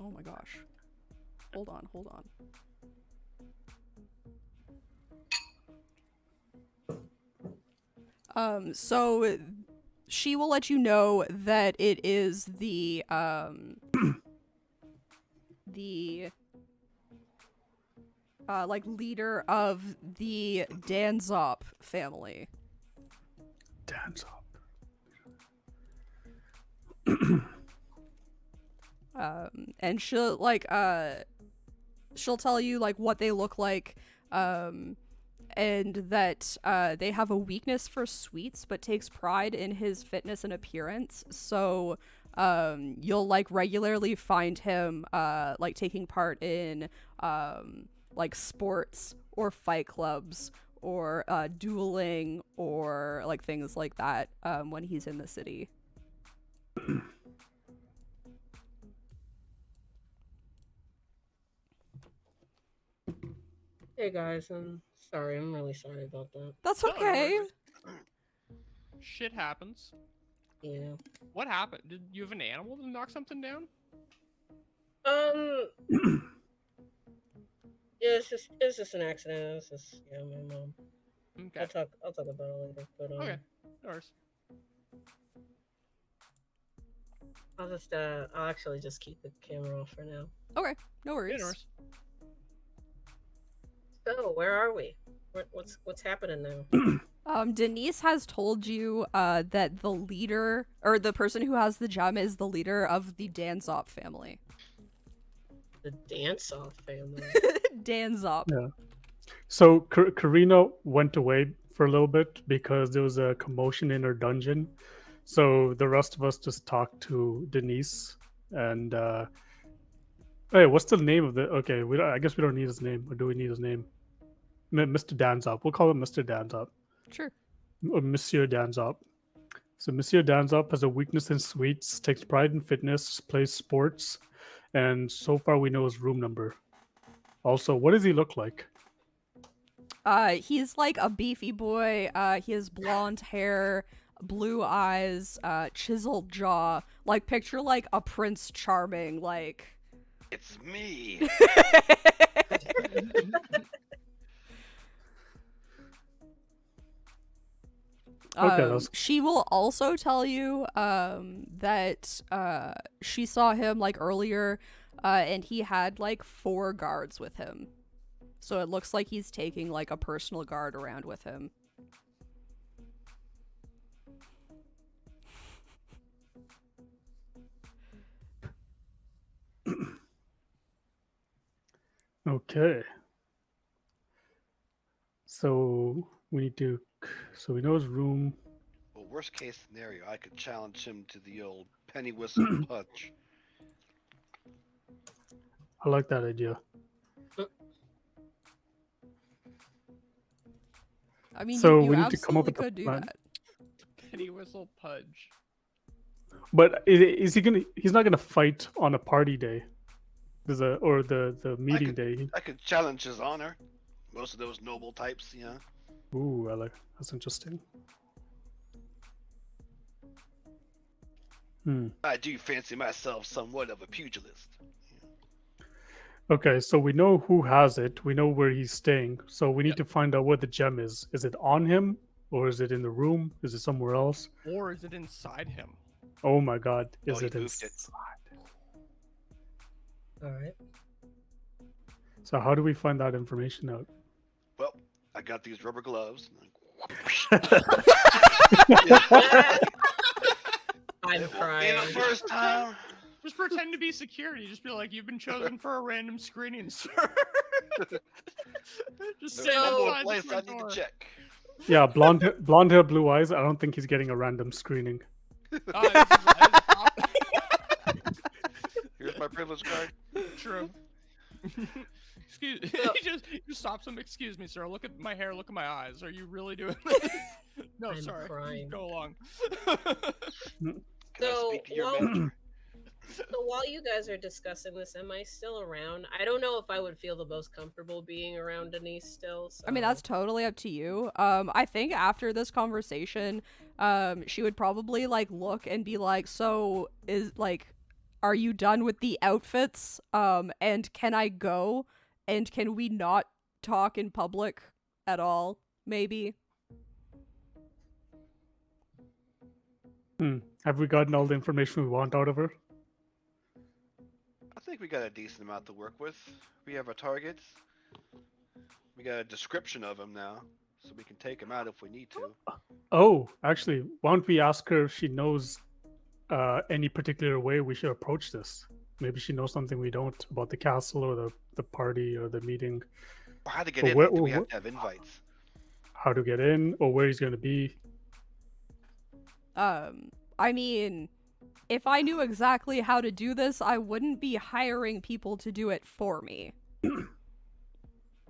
Oh my gosh. Hold on. So she will let you know that it is the like leader of the Danzop family. Dance up. And she'll she'll tell you like what they look like, and that they have a weakness for sweets but takes pride in his fitness and appearance. So you'll like regularly find him like taking part in like sports or fight clubs or dueling or like things like that when he's in the city. Hey guys, I'm sorry. I'm really sorry about that. That's No, no okay. worries. Shit happens. Yeah. What happened? Did you have an animal that knocked something down? Yeah, it's just an accident. It's just my mom. Okay. I'll talk about it later. But Okay. No worries. I'll actually just keep the camera off for now. Okay, no worries. Yeah, no worries. So where are we? What's happening now? Denise has told you that the leader or the person who has the gem is the leader of the Danzop family. The dance-off family. Danzop. Yeah. So Karina went away for a little bit because there was a commotion in her dungeon. So the rest of us just talked to Denise and hey, what's the name of the? Okay, I guess we don't need his name, or do we need his name? Mr. Danzop. We'll call him Mr. Danzop. Sure. Or Monsieur Danzop. So Monsieur Danzop has a weakness in sweets, takes pride in fitness, plays sports, and so far we know his room number. Also, what does he look like? He's like a beefy boy. He has blonde hair, blue eyes, chiseled jaw. Like picture like a Prince Charming, like. It's me. Okay, She will also tell you that she saw him like earlier, and he had like 4 guards with him. So it looks like he's taking like a personal guard around with him. Okay. So we need to. So we know his room. Well, worst case scenario, I could challenge him to the old penny whistle punch. I like that idea. I mean, So you we need to come up absolutely with a could do plan. that. Penny whistle pudge. But is he gonna? He's not gonna fight on a party day. Or the meeting day. I could challenge his honor. Most of those noble types, yeah. Ooh, I like. That's interesting. I do fancy myself somewhat of a pugilist. Okay, so we know who has it. We know where he's staying. So we need to find out where the gem is. Is it on him, or is it in the room? Is it somewhere else? Or is it inside him? Oh my God! Is he it moved it. inside? All right. So how do we find that information out? Well, I got these rubber gloves. And I'm Be the crying. first time. Just pretend to be security. Just be like, you've been chosen for a random screening, sir. Just There's stand one more outside the place I front need door. to check. Yeah, blonde hair, blue eyes. I don't think he's getting a random screening. Here's my privilege card. True. Excuse. He just stops him. Excuse me, sir. Look at my hair. Look at my eyes. Are you really doing this? No, I'm sorry. crying. Go along. Can I So, speak to your well- manager? So while you guys are discussing this, am I still around? I don't know if I would feel the most comfortable being around Denise still. So. I mean, that's totally up to you. I think after this conversation, she would probably like look and be like, "So are you done with the outfits? And can I go? And can we not talk in public at all? Maybe." Have we gotten all the information we want out of her? I think we got a decent amount to work with. We have our targets. We got a description of them now, so we can take them out if we need to. Oh, actually, why don't we ask her if she knows any particular way we should approach this? Maybe she knows something we don't about the castle or the party or the meeting. Or how to get But in? where- Do we where- have to have invites? How to get in or where he's going to be. I mean, if I knew exactly how to do this, I wouldn't be hiring people to do it for me.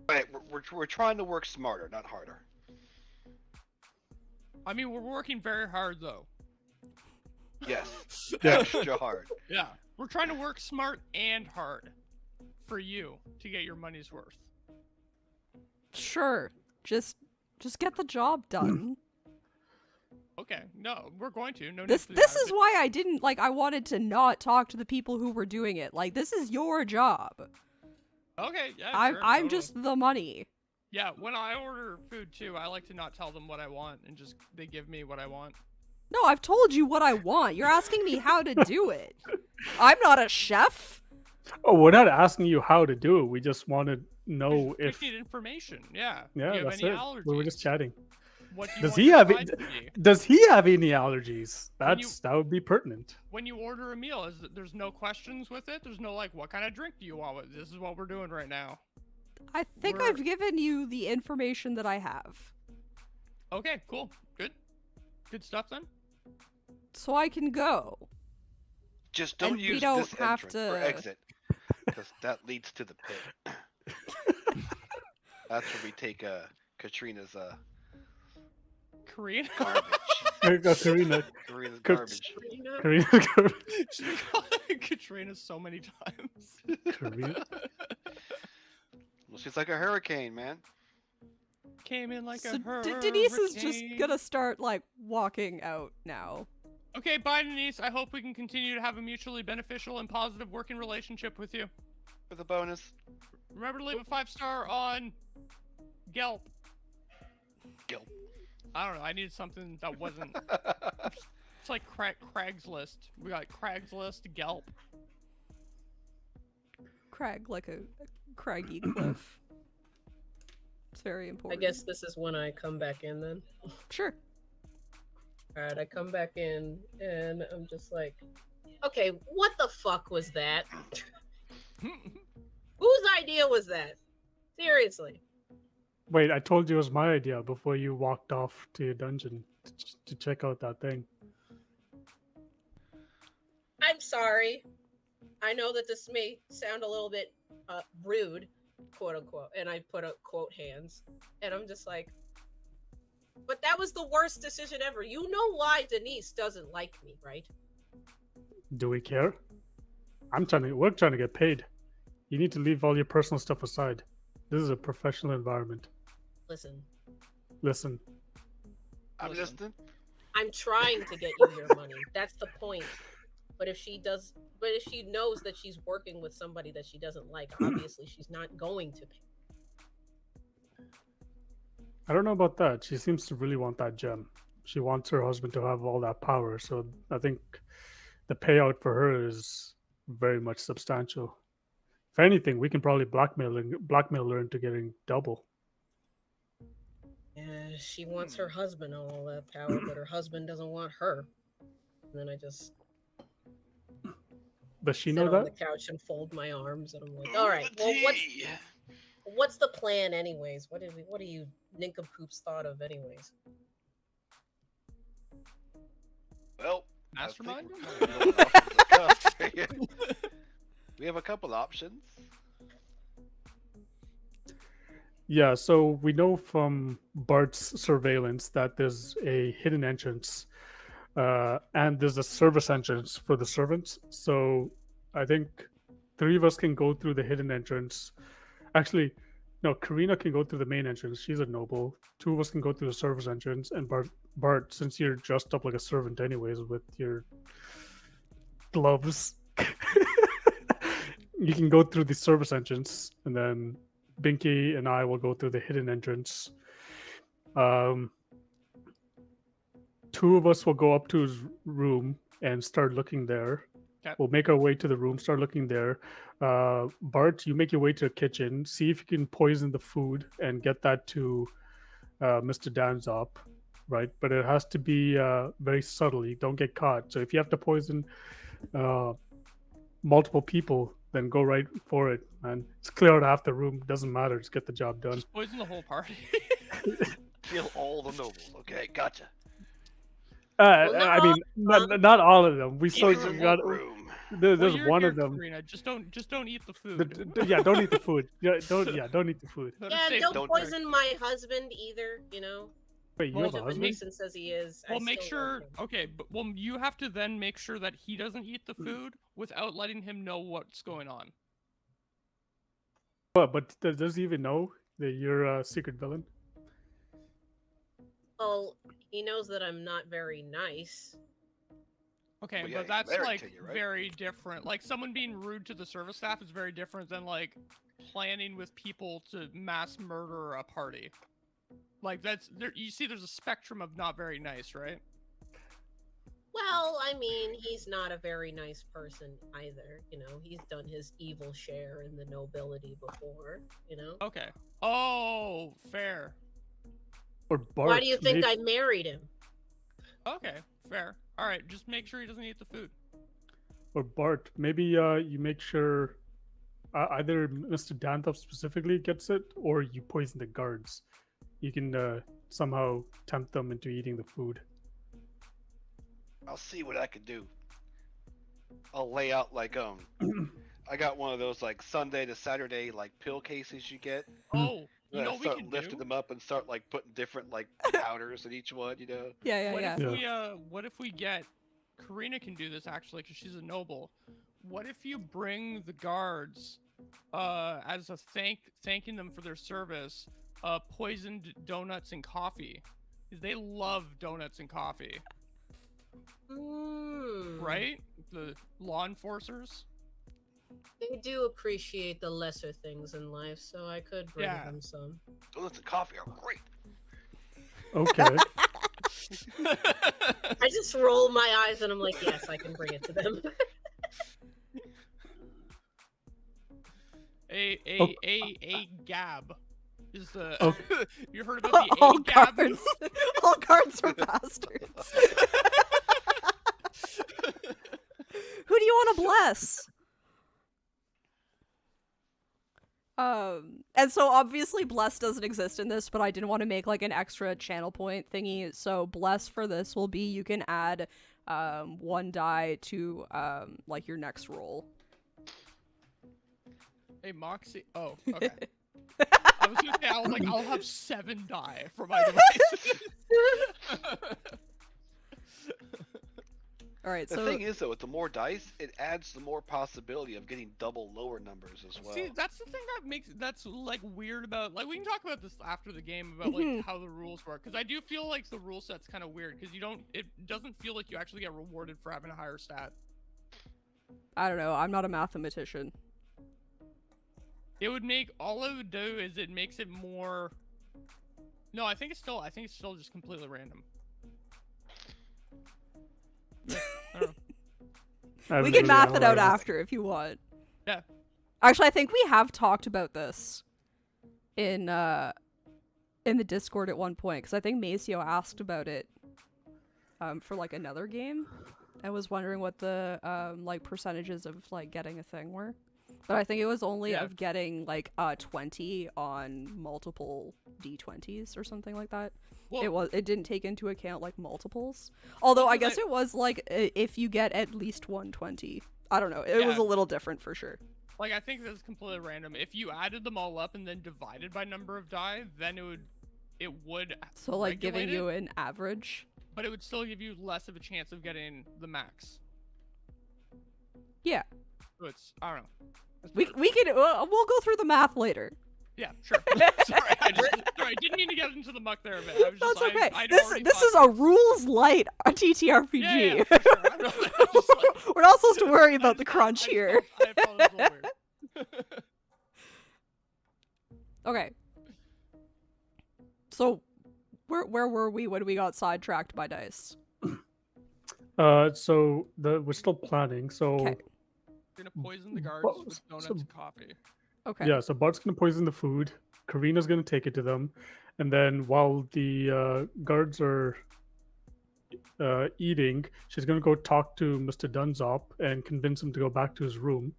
Right, we're trying to work smarter, not harder. I mean, we're working very hard, though. Yes, Yeah. extra hard. Yeah. We're trying to work smart and hard for you to get your money's worth. Sure, just get the job done. Okay. No, we're going to. No. This need for is why I didn't I wanted to not talk to the people who were doing it. Like, this is your job. Okay. Yeah. I'm sure, I'm totally. just the money. Yeah. When I order food too, I like to not tell them what I want and just they give me what I want. No, I've told you what I want. You're asking me how to do it. I'm not a chef. Oh, we're not asking you how to do it. We just want to know We if. need information. Yeah. Yeah, Do you have that's any it. allergies? We were just chatting. What do you Does want he your have side it? to be? Does he have any allergies? When you- That would be pertinent. When you order a meal, there's no questions with it? There's no like, what kind of drink do you want with? This is what we're doing right now. I think We're- I've given you the information that I have. Okay, cool. Good. Good stuff then. So I can go. Just don't And we use don't this have entrance or to- exit, because that leads to the pit. That's where we take Katrina's Korean? garbage. There you go, Karina. Karina's Ka- garbage. Karina. She's been calling Katrina so many times. Karina. Well, she's like a hurricane, man. Came in like So a hurricane. Denise is just gonna start walking out now. Okay, bye Denise. I hope we can continue to have a mutually beneficial and positive working relationship with you. With a bonus. Remember to leave a 5-star on Yelp. Yelp. I don't know. I needed something that wasn't. It's like Craigslist. We got Craigslist, Yelp. Crag like a craggy cliff. It's very I important. guess this is when I come back in then. Sure. Alright, I come back in and I'm just like, okay, what the fuck was that? Whose idea was that? Seriously. Wait, I told you it was my idea before you walked off to your dungeon to check out that thing. I'm sorry. I know that this may sound a little bit rude, quote unquote, and I put up quote hands, and I'm just like, but that was the worst decision ever. You know why Denise doesn't like me, right? Do we care? We're trying to get paid. You need to leave all your personal stuff aside. This is a professional environment. Listen, I'm Listen. listening. I'm trying to get you your money. That's the point. But if she knows that she's working with somebody that she doesn't like, obviously she's not going to pay. I don't know about that. She seems to really want that gem. She wants her husband to have all that power. So I think the payout for her is very much substantial. If anything, we can probably blackmail her into getting double. Yeah, she wants her husband all that power, but her husband doesn't want her. And then I just Does she sit know on that? the couch and fold my arms, and I'm like, Ooh, all right, the well, tea. what's the plan, anyways? What do you nincompoops thought of, anyways? Well, I think Mastermind? we're kind of going off the cuff here. We have a couple options. Yeah, so we know from Bart's surveillance that there's a hidden entrance, and there's a service entrance for the servants. So I think three of us can go through the hidden entrance. Actually, no, Karina can go through the main entrance. She's a noble. Two of us can go through the service entrance, and Bart, since you're dressed up like a servant anyways with your gloves, you can go through the service entrance, and then Binky and I will go through the hidden entrance. Um, two of us will go up to his room and start looking there. Okay. We'll make our way to the room, start looking there. Bart, you make your way to the kitchen, see if you can poison the food and get that to Mr. Danzop, right? But it has to be very subtle. You don't get caught. So if you have to poison multiple people, then go right for it, man. It's clear out half the room. Doesn't matter. Just get the job done. Just poison the whole party. Kill all the nobles. Okay, gotcha. Well, I mean, not all of them. We still Poison got. the room. There's Well, you're one here, of them. Karina. Just don't eat the food. Yeah, don't eat the food. Don't eat the food. Better Yeah, safe don't than poison my husband either. You know, Wait, you Well, have a if husband? Nixon says he is. Well, I make still sure. love him. Okay, but you have to then make sure that he doesn't eat the food without letting him know what's going on. But does he even know that you're a secret villain? Well, he knows that I'm not very nice. Okay, Well, yeah, but he's that's married like to you, right? very different. Like someone being rude to the service staff is very different than like planning with people to mass murder a party. Like that's there. You see, there's a spectrum of not very nice, right? Well, I mean, he's not a very nice person either. You know, he's done his evil share in the nobility before. You know. Okay. Oh, fair. Or Bart? Why do you think maybe, I married him? Okay, fair. All right, just make sure he doesn't eat the food. Or Bart? Maybe you make sure either Mr. Danthop specifically gets it, or you poison the guards. You can somehow tempt them into eating the food. I'll see what I can do. I'll lay out like I got one of those like Sunday to Saturday like pill cases you get. Oh, you And know I what we start could lifting do? them up and start like putting different like powders in each one, you know. Yeah, What yeah, if yeah. what if we get Karina can do this actually because she's a noble. What if you bring the guards as a thanking them for their service poisoned donuts and coffee? 'Cause they love donuts and coffee, right? The law enforcers. They do appreciate the lesser things in life, so I could bring Yeah. them some. Donuts and coffee are great. Okay. I just roll my eyes and I'm like, yes, I can bring it to them. A gab is the. Oh. You heard about the All A gab? guards, all guards are bastards. Who do you want to bless? And so obviously bless doesn't exist in this, but I didn't want to make like an extra channel point thingy. So bless for this will be you can add 1 die to like your next roll. Hey, Moxie. Oh, okay. I was gonna say, I'll have 7 die for my device. All right, The so thing is though, with the more dice, it adds the more possibility of getting double lower numbers as well. See, that's the thing that's like weird about, like, we can talk about this after the game about like how the rules work, because I do feel like the rule set's kind of weird because it doesn't feel like you actually get rewarded for having a higher stat. I don't know. I'm not a mathematician. It would make, all it would do is it makes it more. No, I think it's still just completely random. Yeah, I don't know. We can math it out after if you want. Yeah. Actually, I think we have talked about this in in the Discord at one point, because I think Maceo asked about it for like another game. I was wondering what the like percentages of like getting a thing were. But I think it was only of getting like 20 on multiple D20s or something like that. Well, It didn't take into account like multiples. Although Well, I 'cause guess it was like if you get at least 120. I don't know. It was Yeah. a little different for sure. like I think that's completely random. If you added them all up and then divided by number of die, then it would So like giving regulate you it, an average. but it would still give you less of a chance of getting the max. Yeah. So it's I don't know. It's We weird. can we'll go through the math later. Yeah, sure. sorry, I didn't mean to get into the muck there a bit. I was just, That's okay. I'd This already is thought a rules light TTRPG. Yeah, for sure. I'm just like- We're not supposed to worry about I the just crunch felt- here. I felt it was a little weird. Okay. So, where were we when we got sidetracked by dice? So we're still planning. So 'Kay. You're gonna poison the guards Well, with donuts so- and coffee. Okay. yeah, so Bart's gonna poison the food. Karina's gonna take it to them, and then while the guards are eating, she's gonna go talk to Mr. Dunzop and convince him to go back to his room.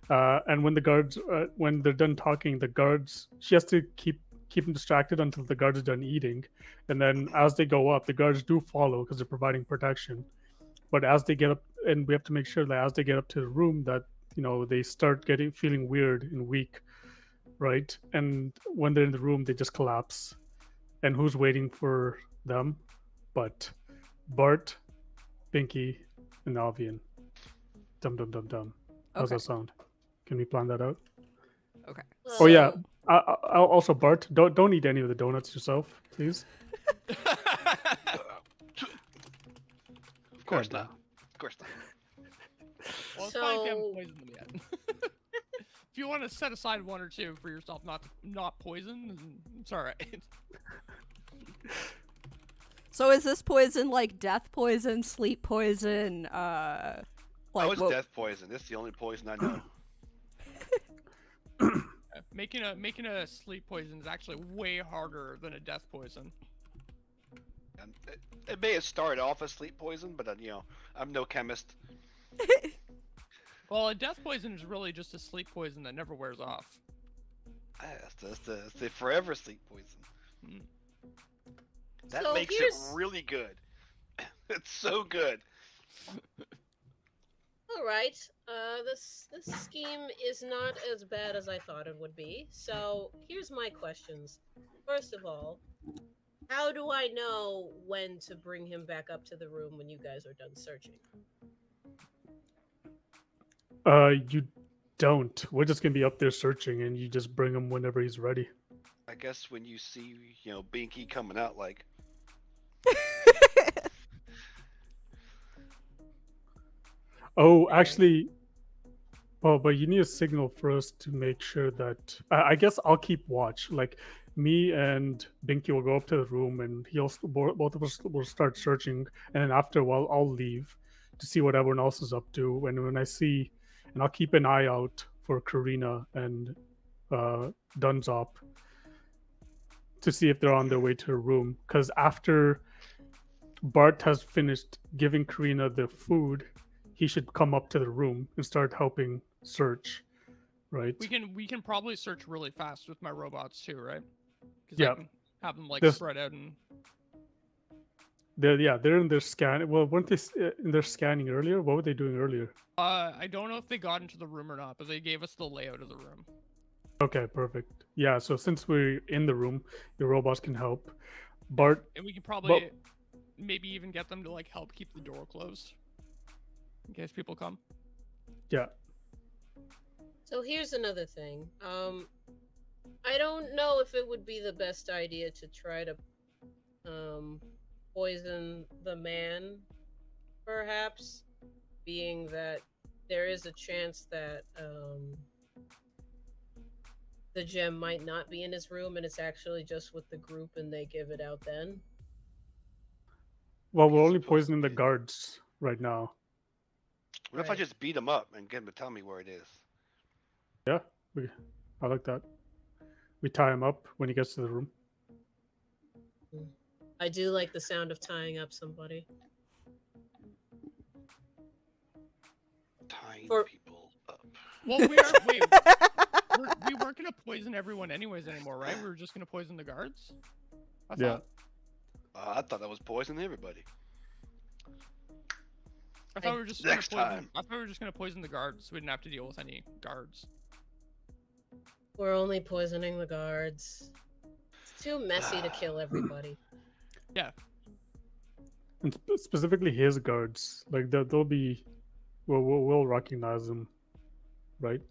And when the guards, when they're done talking, the guards, she has to keep them distracted until the guards are done eating, and then as they go up, the guards do follow because they're providing protection. But as they get up, and we have to make sure that as they get up to the room, that they start feeling weird and weak, right? And when they're in the room, they just collapse. And who's waiting for them? But Bart, Binky, and Alvian. Dum dum dum dum. How's Okay. that sound? Can we plan that out? Okay. Oh yeah. So- Also, Bart, don't eat any of the donuts yourself, please. Of course not. Of course not. Well, it's fine if you haven't So- poisoned them yet. If you want to set aside one or two for yourself not poison, then it's all right. So is this poison like death poison, sleep poison, I like was what- death poison. This is the only poison I know. Making a sleep poison is actually way harder than a death poison. And it may have started off as sleep poison, but I'm no chemist. Well, a death poison is really just a sleep poison that never wears off. It's the forever sleep poison. Mm. That So makes here's- it really good. It's so good. All right. This scheme is not as bad as I thought it would be. So here's my questions. First of all, how do I know when to bring him back up to the room when you guys are done searching? You don't. We're just gonna be up there searching, and you just bring him whenever he's ready. I guess when you see, Binky coming out, like, Oh, actually, well, but you need a signal for us to make sure that. I guess I'll keep watch. Like me and Binky will go up to the room, and both of us will start searching, and then after a while, I'll leave to see what everyone else is up to. And when I see, and I'll keep an eye out for Karina and Dunzop to see if they're on their way to her room. Because after Bart has finished giving Karina the food, he should come up to the room and start helping search, right? We can probably search really fast with my robots too, right? 'Cause Yeah. I can have them like This- spread out and. They're in their scan. Well, weren't they in their scanning earlier? What were they doing earlier? I don't know if they got into the room or not, but they gave us the layout of the room. Okay, perfect. Yeah, so since we're in the room, your robots can help. Bart, And we can probably maybe even get them to like help keep the door closed in case people come. yeah. So here's another thing. I don't know if it would be the best idea to try to poison the man, perhaps, being that there is a chance that the gem might not be in his room and it's actually just with the group and they give it out then. Well, we're It's only supposed to poisoning the be. guards right now. What if I Right. just beat him up and get him to tell me where it is? I like that. We tie him up when he gets to the room. I do like the sound of tying up somebody. Tying For- people up. Well, we are. Wait, we weren't gonna poison everyone anyways anymore, right? We were just gonna poison the guards. I Yeah. thought. I thought that was poisoning everybody. I thought we were just Next gonna poison. time. I thought we were just gonna poison the guards, so we didn't have to deal with any guards. We're only poisoning the guards. It's too messy to kill everybody. Yeah. And specifically his guards, like they'll be, we'll recognize them, right?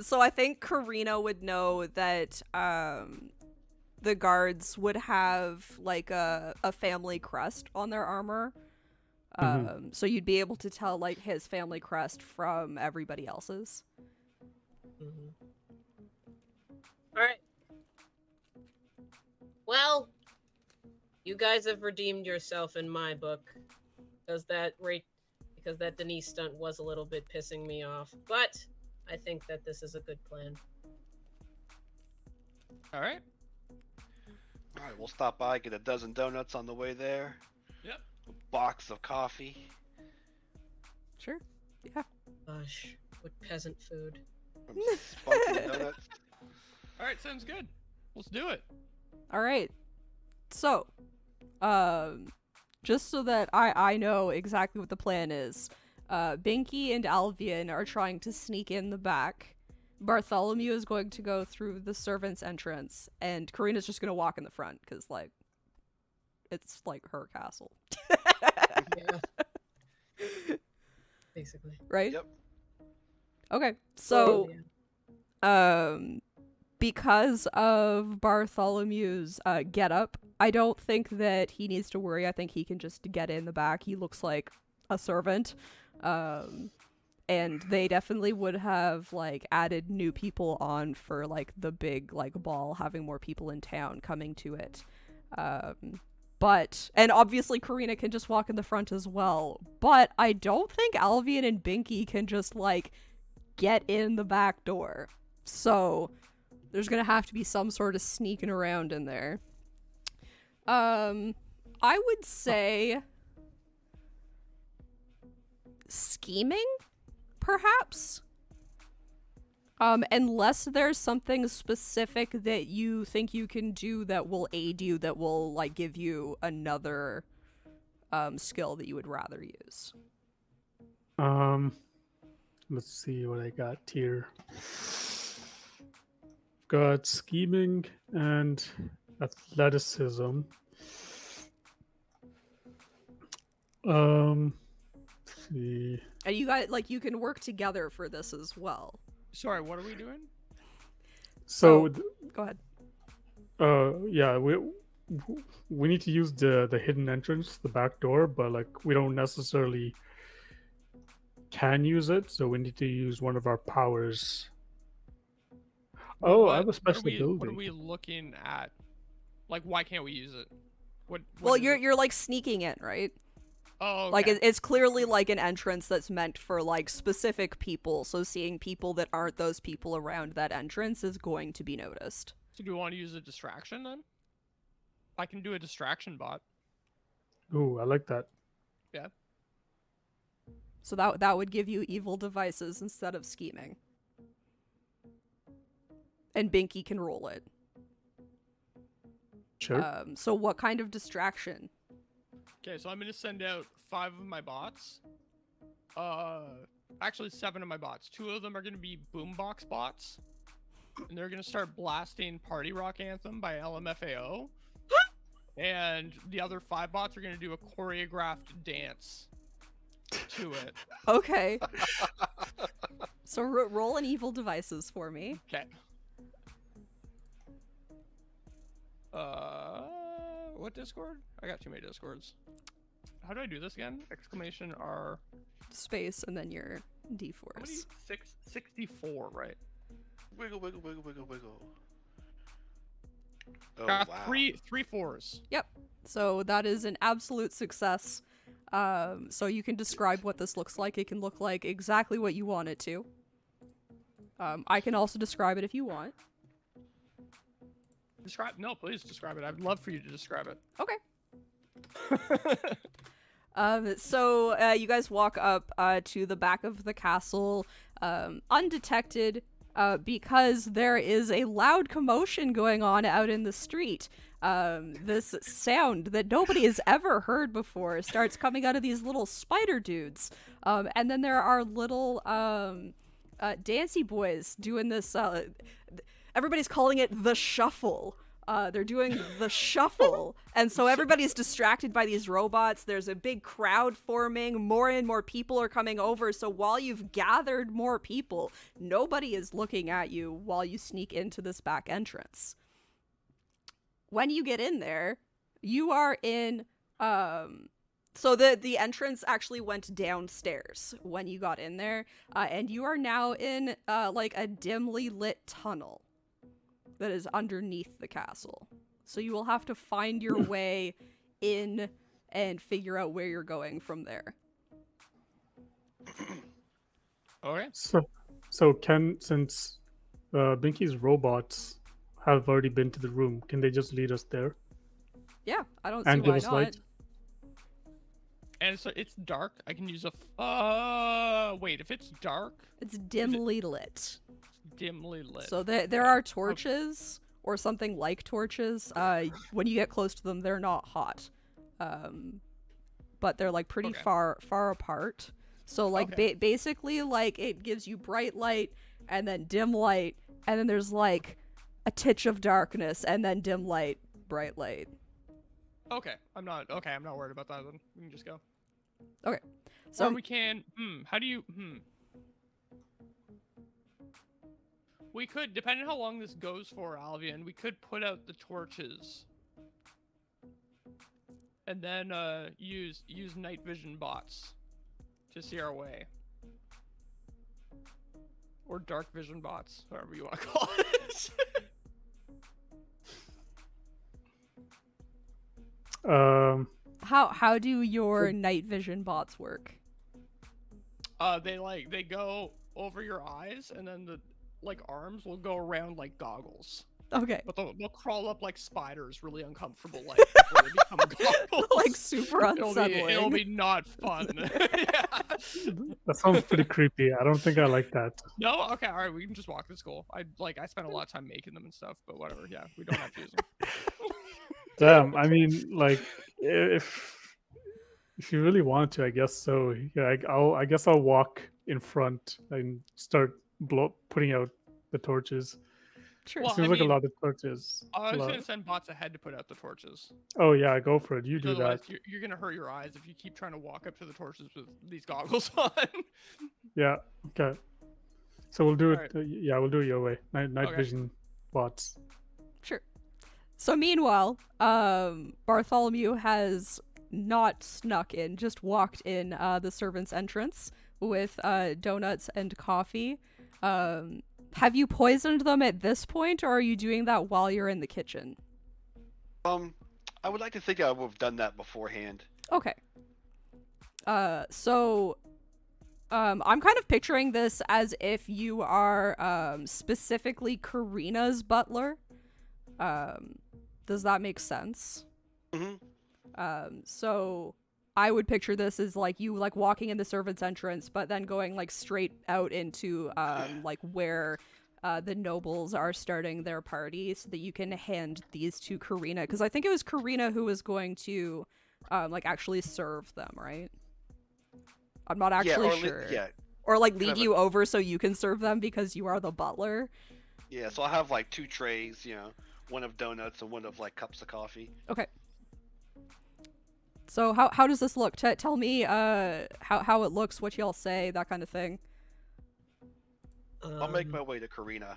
So I think Karina would know that the guards would have like a family crest on their armor. So you'd be able to tell like his family crest from everybody else's. All right. Well, you guys have redeemed yourself in my book, because that Denise stunt was a little bit pissing me off. But I think that this is a good plan. All right. All right, we'll stop by, get a dozen donuts on the way there. Yep. A box of coffee. Sure. Yeah. Gosh, what peasant food. Some spunky donuts. All right. Sounds good. Let's do it. All right. So, just so that I know exactly what the plan is, Binky and Alvian are trying to sneak in the back. Bartholomew is going to go through the servants' entrance, and Karina's just gonna walk in the front because, like, it's like her castle. Yeah. Basically. Right? Yep. Okay. So, yeah. because of Bartholomew's getup, I don't think that he needs to worry. I think he can just get in the back. He looks like a servant. And they definitely would have like added new people on for like the big like ball, having more people in town coming to it. And obviously Karina can just walk in the front as well. But I don't think Alvian and Binky can just like get in the back door. So there's gonna have to be some sort of sneaking around in there. I would say scheming, perhaps? Unless there's something specific that you think you can do that will aid you, that will, like, give you another, skill that you would rather use. Let's see what I got here. Got scheming and athleticism. Let's see. And you got, like, you can work together for this as well. Sorry, what are we doing? So, Go ahead. yeah, we need to use the hidden entrance, the back door, but like we don't necessarily can use it, so we need to use one of our powers. Oh, I have a special ability. What are we looking at? Like, why can't we use it? What Well, is it? you're like sneaking in, right? Oh, okay. Like it's clearly like an entrance that's meant for like specific people. So seeing people that aren't those people around that entrance is going to be noticed. So do we want to use a distraction then? I can do a distraction bot. Ooh, I like that. Yeah. So that would give you evil devices instead of scheming. And Binky can roll it. Sure. So what kind of distraction? Okay, so I'm gonna send out 5 of my bots. Actually 7 of my bots. 2 of them are gonna be boombox bots, and they're gonna start blasting Party Rock Anthem by LMFAO. And the other 5 bots are gonna do a choreographed dance to it. Okay. So roll an evil devices for me. Okay. What Discord? I got too many Discords. How do I do this again? Exclamation R. Space and then your How many? D4s. 64, right? Wiggle, wiggle, wiggle, wiggle, wiggle. Oh, Got wow. three 4s. Yep. So that is an absolute success. So you can describe what this looks like. It can look like exactly what you want it to. I can also describe it if you want. No, please describe it. I'd love for you to describe it. Okay. So you guys walk up to the back of the castle, undetected, because there is a loud commotion going on out in the street. This sound that nobody has ever heard before starts coming out of these little spider dudes. And then there are little dancey boys doing this. Everybody's calling it the shuffle. They're doing the shuffle, and so everybody's distracted by these robots. There's a big crowd forming. More and more people are coming over, so while you've gathered more people, nobody is looking at you while you sneak into this back entrance. When you get in there, you are in... So the entrance actually went downstairs when you got in there, and you are now in like a dimly lit tunnel that is underneath the castle. So you will have to find your way in and figure out where you're going from there. Okay. So since Binky's robots have already been to the room, can they just lead us there? Yeah, I don't see And give why us not. light? And so it's dark. I can use a. Wait, if it's dark, It's dimly lit. dimly lit. So there are torches or something like torches. When you get close to them, they're not hot, but they're like pretty Okay. far apart. So like Okay. basically like it gives you bright light and then dim light, and then there's like a titch of darkness and then dim light, bright light. Okay, I'm not worried about that. Then we can just go. Okay, So so we can. How do you? We could, depending on how long this goes for, Alvian, we could put out the torches, and then use night vision bots to see our way, or dark vision bots, however you want to call it. how do your night vision bots work? They go over your eyes, and then the arms will go around like goggles. Okay. But they'll crawl up like spiders, really uncomfortable, like before they become goggles. Like super unsettling. It'll be not fun. Yeah. That sounds pretty creepy. I don't think I like that. No, okay, all right, we can just walk to school. I spent a lot of time making them and stuff, but whatever. Yeah, we don't have to use them. Damn, I mean, like, if you really want to, I guess so. Yeah, I guess I'll walk in front and start putting out the torches. Sure. Well, Seems I like a mean, lot of torches. I A was lot. gonna send bots ahead to put out the torches. Oh yeah, go for it. You do Otherwise, that. you're gonna hurt your eyes if you keep trying to walk up to the torches with these goggles on. Yeah. Okay. So we'll do it. Alright. Yeah, we'll do it your way. Night Okay. vision bots. Sure. So meanwhile, Bartholomew has not snuck in, just walked in the servant's entrance with donuts and coffee. Have you poisoned them at this point, or are you doing that while you're in the kitchen? I would like to think I would have done that beforehand. Okay. So I'm kind of picturing this as if you are specifically Karina's butler. Does that make sense? Mm-hmm. So I would picture this as like you like walking in the servant's entrance, but then going like straight out into like where the nobles are starting their party, so that you can hand these to Karina, because I think it was Karina who was going to like actually serve them, right? I'm not actually sure. Or like lead you over so you can serve them because you are the butler. Yeah, so I'll have like 2 trays, one of donuts and one of like cups of coffee. Okay. So how does this look? Tell me how it looks, what y'all say, that kind of thing. I'll make my way to Karina.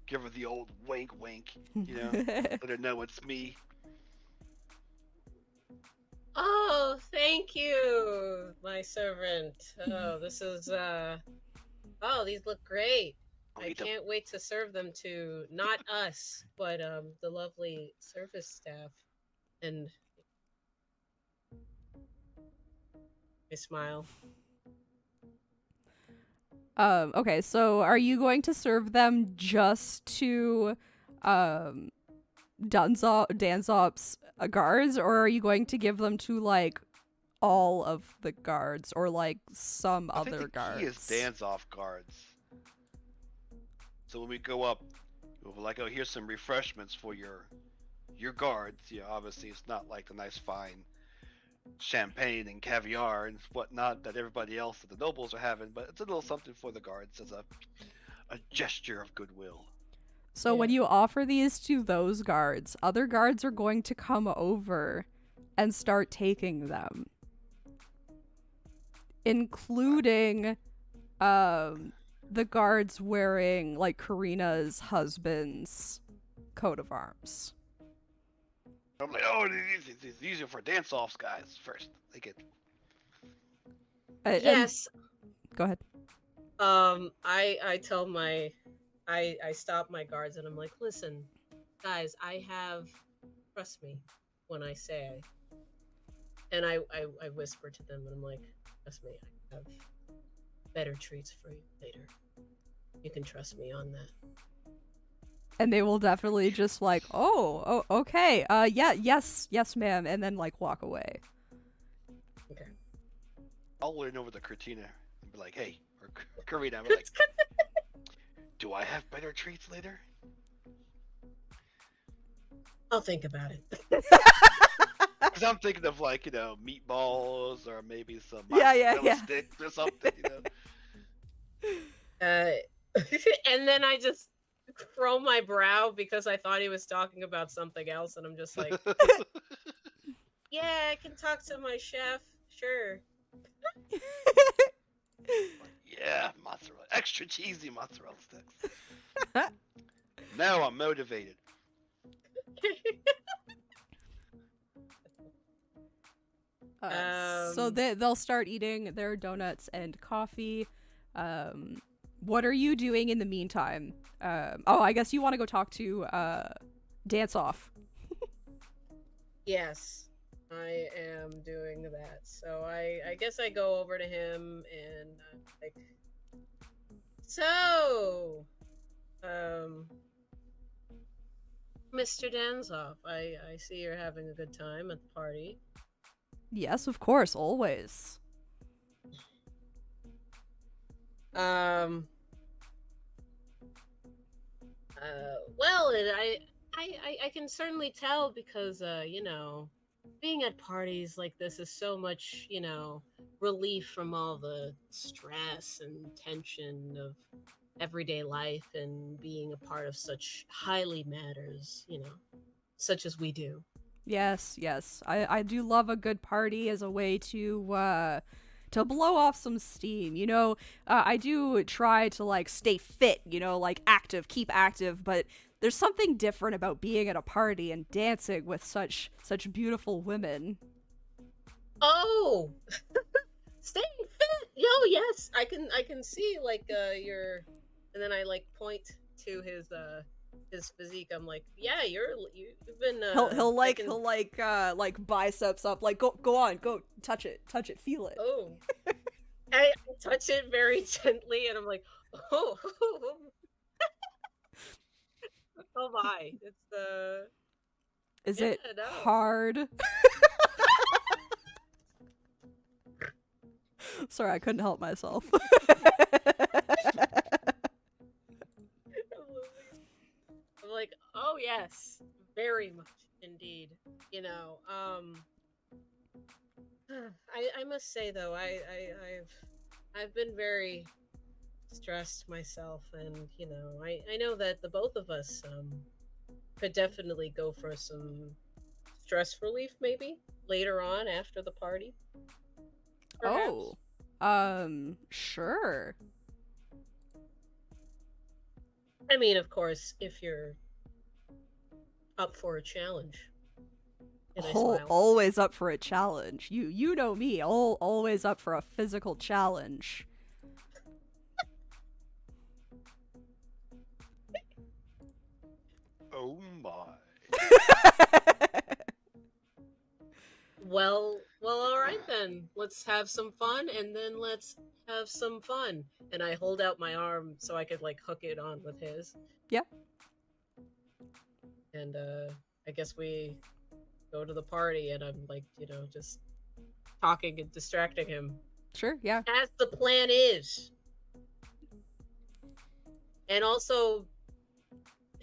Give her the old wink, let her know it's me. Oh, thank you, my servant. Oh, this is oh, these look great. I can't wait to serve them to not us, but the lovely service staff. And I smile. Okay, so are you going to serve them just to Danzop's guards, or are you going to give them to like all of the guards or like some I think other the guards? key is dance-off guards. So when we go up, we'll be like, oh, here's some refreshments for your guards. Yeah, obviously it's not like the nice fine champagne and caviar and whatnot that everybody else at the nobles are having, but it's a little something for the guards as a gesture of goodwill. So when you offer these to those guards, other guards are going to come over and start taking them, including the guards wearing like Karina's husband's coat of arms. I'm like, oh, these are for dance-offs guys first. They get. Yes. Go ahead. I tell my, I stop my guards and I'm like, listen, guys, trust me when I say, and I whisper to them and I'm like, trust me, I have better treats for you later. You can trust me on that. And they will definitely just like, oh, okay, yes, ma'am, and then like walk away. Okay. I'll lean over to Cortina and be like, hey, or Karina, I'm like, do I have better treats later? I'll think about it. Because I'm thinking of like, meatballs or maybe some mozzarella sticks or something, And then I just furrow my brow because I thought he was talking about something else, and I'm just like, yeah, I can talk to my chef, sure. Yeah, mozzarella, extra cheesy mozzarella sticks. Now I'm motivated. So they'll start eating their donuts and coffee. What are you doing in the meantime? I guess you want to go talk to Dance Off. Yes, I am doing that. So I guess I go over to him and I'm like, so, Mr. Danzoff, I see you're having a good time at the party. Yes, of course, always. Well, I can certainly tell because, being at parties like this is so much, relief from all the stress and tension of everyday life and being a part of such highly matters, such as we do. Yes. I do love a good party as a way to blow off some steam. I do try to like stay fit, like keep active, but there's something different about being at a party and dancing with such beautiful women. Oh, staying fit. Yo, yes, I can see like your, and then I like point to his physique. I'm like, yeah, you've been. He'll like biceps up, like go on, go touch it, feel it. Oh, I touch it very gently, and I'm like, oh, oh my, it's Is it hard? Sorry, I couldn't help myself. I'm like, oh yes, very much indeed. I must say though, I've been very stressed myself, and I know that the both of us could definitely go for some stress relief maybe later on after the party. Perhaps. Sure. I mean, of course, if you're up for a challenge. And I smile. Always up for a challenge. You know me, always up for a physical challenge. Oh my. Well, all right then. Let's have some fun, and then let's have some fun. And I hold out my arm so I could like hook it on with his. Yep. And I guess we go to the party, and I'm like, just talking and distracting him. Sure, yeah. As the plan is. And also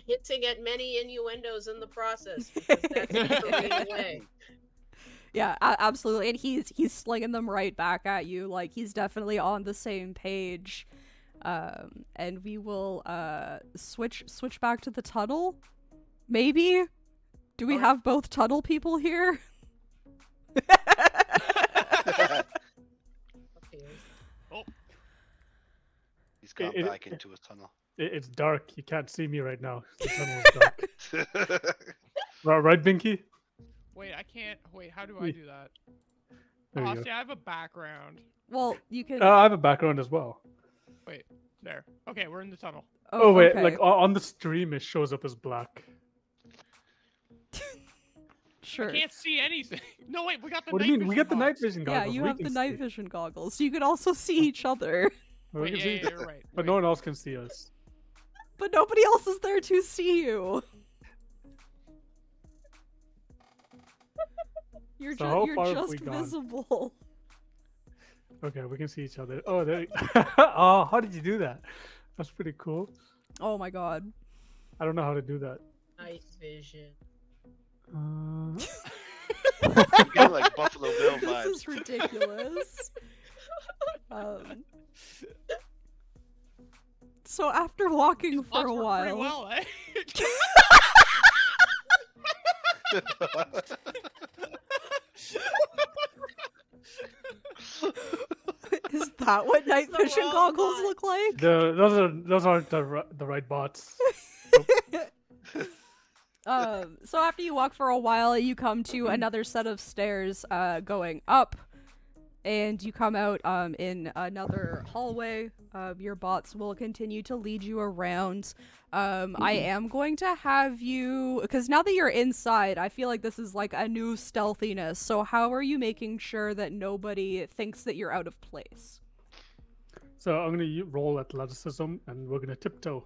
hinting at many innuendos in the process, because that's the Korean way. Yeah, absolutely. And he's slinging them right back at you. Like, he's definitely on the same page. And we will switch back to the tunnel. Maybe? Do we have both tunnel people here? Oh. He's gone back into his tunnel. It's dark. You can't see me right now. The tunnel is dark. Right, Binky? Wait, I can't. Wait, how do I do that? There you Oh, go. see, I have a background. Well, you can. I have a background as well. Wait, there. Okay, we're in the tunnel. Oh wait, okay. like on the stream, it shows up as black. Sure. I can't see anything. No, wait, we got the What night do you mean? vision We got the night box. vision Yeah, goggles. you We have the can night see. vision goggles. You can also see each other. We Wait, can see, you're right. but Wait. no one else can see us. But nobody else is there to see you. You're, So how you're far have just we gone? visible. Okay, we can see each other. Oh, there. Oh, how did you do that? That's pretty cool. Oh my god. I don't know how to do that. Night vision. Getting like Buffalo Bill This vibes. is ridiculous. So after walking for Odds a work while, pretty well, eh? is that what night the vision wrong goggles bot. look like? Those aren't the right bots. So after you walk for a while, you come to another set of stairs going up, and you come out in another hallway. Your bots will continue to lead you around. I am going to have you, because now that you're inside, I feel like this is like a new stealthiness. So how are you making sure that nobody thinks that you're out of place? So I'm gonna roll athleticism, and we're gonna tiptoe.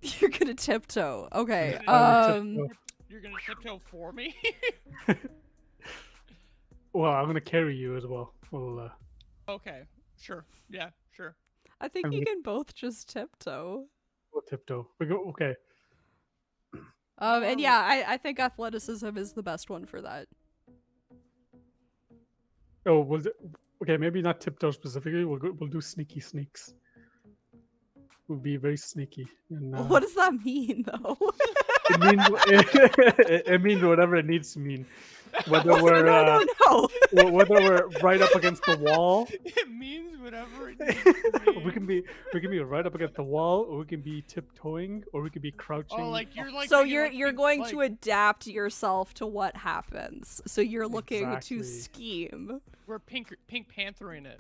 You're gonna tiptoe. Okay. Tiptoe. You're gonna tiptoe for me? Well, I'm gonna carry you as well. We'll Okay, sure. Yeah, sure. I think And you we- can both just tiptoe. we'll tiptoe. We go. Okay. And yeah, I think athleticism is the best one for that. Oh, okay. Maybe not tiptoe specifically. We'll do sneaky sneaks. We'll be very sneaky. And, What does that mean, though? it means it means whatever it needs to mean. Whether we're no. whether we're right up against the wall, It means whatever it needs to mean. we can be right up against the wall, or we can be tiptoeing, or we can be crouching. Oh, like you're like. So thinking, you're like, you're think, going like, to adapt yourself to what happens. So you're looking Exactly. to scheme. We're Pink Panthering it.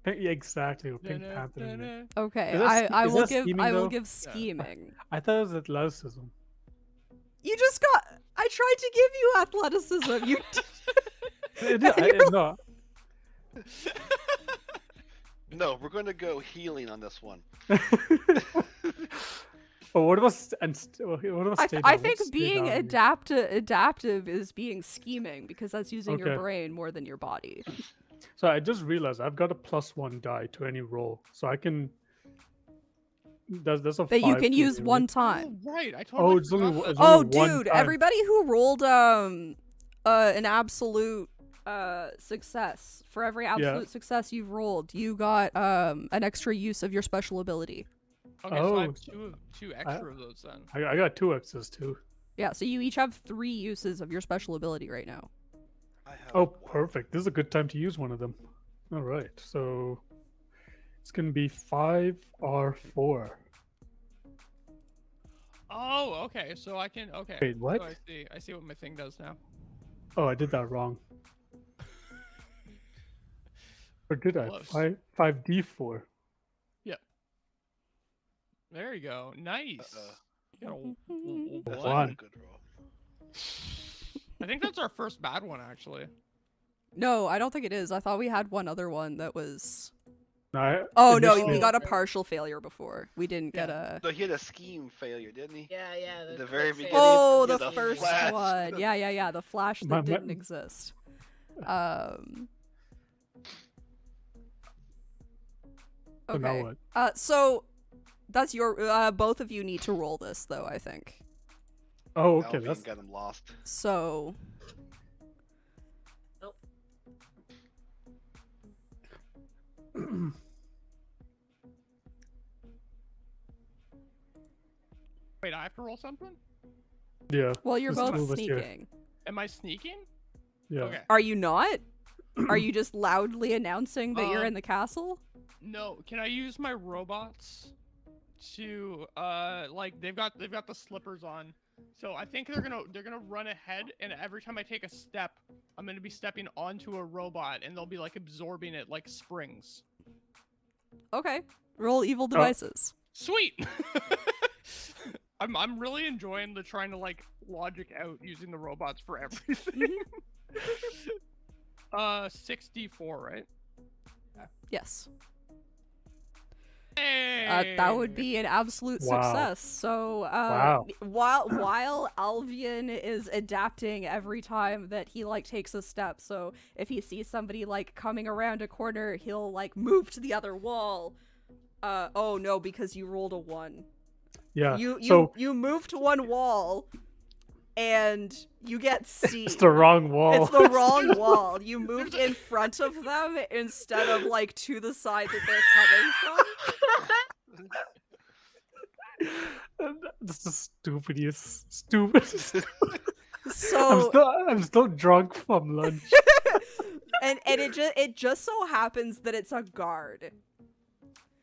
Yeah, exactly. Or Pink Panther. Da-da-da-da. Okay, Is that- I is will that give scheming, I will though? give scheming. I thought it was athleticism. You just got. I tried to give you athleticism. You. No. No, we're gonna go healing on this one. Oh, what about what about I think being adaptive is being scheming, because that's using your Okay. brain more than your body. So I just realized I've got a +1 die to any roll, so I can. That's a That you 5 can for use me, one right? time. Oh, right. I Oh, totally it's only, forgot. it's Oh, only one dude! time. Everybody who rolled an absolute success, for every absolute success you've rolled, you got an extra use of your special ability. Okay, so I have Oh, two extra of those then. I got 2 X's too. Yeah, so you each have 3 uses of your special ability right now. I have Oh, one. perfect. This is a good time to use one of them. All right, so it's gonna be 5R4. Oh, okay. So I can. Okay. Wait, what? So I see what my thing does now. Oh, I did that wrong. Or did I? Close. 5D4. There you go. Nice. You got a That's one. not a good roll. I think that's our first bad one, actually. No, I don't think it is. I thought we had one other one that was Oh no, we initially- got a partial failure before. We didn't get Yeah. a. So he had a scheme failure, didn't he? Yeah. At the very quick save. beginning. Oh, Yeah, the the first flash. one. Yeah. The flash that My- didn't exist. So now Okay. what? So that's your. Both of you need to roll this, though. I think. Oh, okay. Albion That's got him lost. So. Wait, I have to roll something? yeah. Well, you're Just both move us here. sneaking. Am I sneaking? Yeah. Okay. Are you not? Are you just loudly announcing that you're in the castle? No. Can I use my robots to like they've got the slippers on. So I think they're gonna run ahead, and every time I take a step, I'm gonna be stepping onto a robot, and they'll be like absorbing it like springs. Okay. Roll evil devices. Sweet. I'm really enjoying the trying to like logic out using the robots for everything. 64, right? Yes. Hey! That would be an absolute Wow. success. So, Wow. while Alvian is adapting every time that he like takes a step, so if he sees somebody like coming around a corner, he'll like move to the other wall. Oh no, because you rolled a 1. Yeah. You move to one wall, and you get seen. It's the wrong wall. It's the wrong wall. You moved in front of them instead of like to the side that they're coming from. This is stupid. So I'm still drunk from lunch. and it just so happens that it's a guard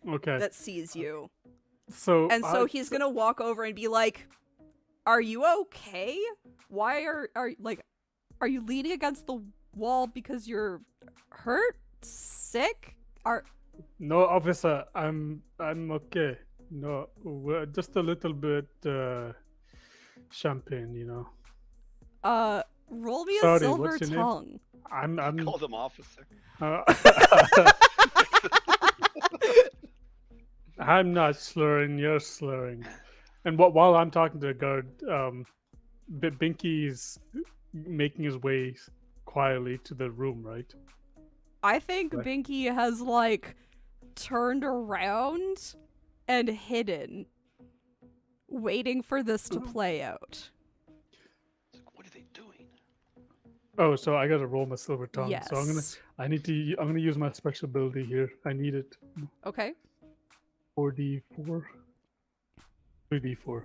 Okay. that sees you. So And so he's gonna walk over and be like, "Are you okay? Why are you leaning against the wall because you're hurt? Sick? No, officer, I'm okay. No, we're just a little bit champagne, you know. Roll me a Sorry, silver what's your name? tongue." I'm Called him officer. I'm not slurring. You're slurring. And while I'm talking to the guard, Binky's making his way quietly to the room, right? I think Right. Binky has like turned around and hidden, waiting for this to play out. It's like, what are they doing? Oh, so I gotta roll my silver tongue. Yes. So I'm gonna use my special ability here. I need it. Okay. 4d4. 3d4.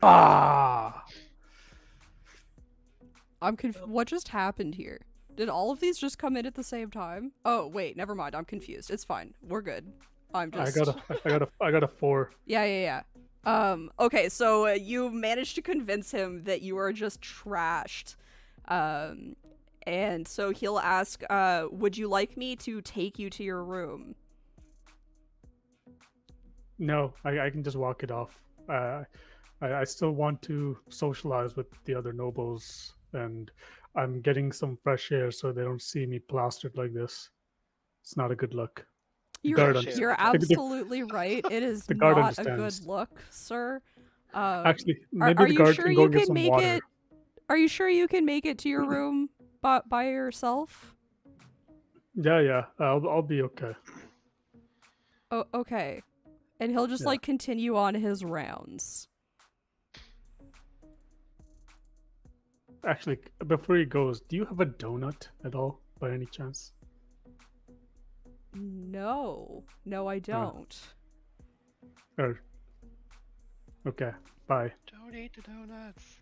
Ah! What just happened here? Did all of these just come in at the same time? Oh wait, never mind. I'm confused. It's fine. We're good. I'm just. I got a 4. Yeah. Okay, so you managed to convince him that you are just trashed. And so he'll ask, would you like me to take you to your room? No, I can just walk it off. I still want to socialize with the other nobles, and I'm getting some fresh air so they don't see me plastered like this. It's not a good look. You're, guard understands. you're The- absolutely right. It is the guard not a good understands. look, sir. Actually, Are maybe the you guard sure can go you and get can some make water. it? Are you sure you can make it to your room by yourself? Yeah. I'll be okay. Oh, okay. And he'll just Yeah. like continue on his rounds. Actually, before he goes, do you have a donut at all, by any chance? No, I don't. Or okay, bye. Don't eat the donuts.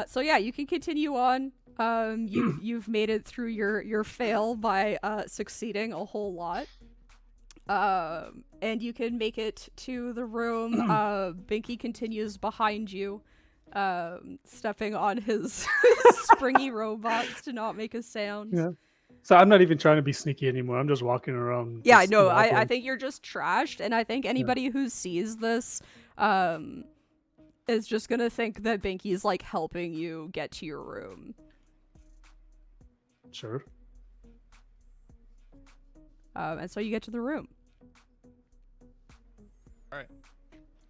So yeah, you can continue on. You've made it through your fail by succeeding a whole lot. And you can make it to the room. Binky continues behind you, stepping on his springy robots to not make a sound. Yeah. So I'm not even trying to be sneaky anymore. I'm just walking around. Yeah, just no, I wobbling. think you're just trashed, and I think anybody who sees this, is just gonna think that Binky's like helping you get to your room. Sure. And so you get to the room.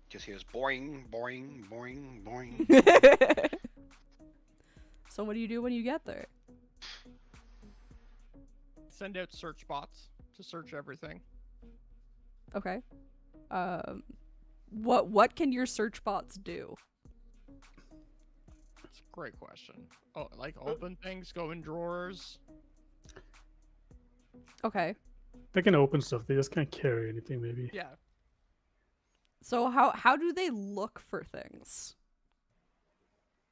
Just hears boing, boing, boing, boing. So what do you do when you get there? Send out search bots to search everything. Okay. What can your search bots do? That's a great question. Oh, like open things, go in drawers. Okay. They can open stuff. They just can't carry anything. Maybe. Yeah. So how do they look for things?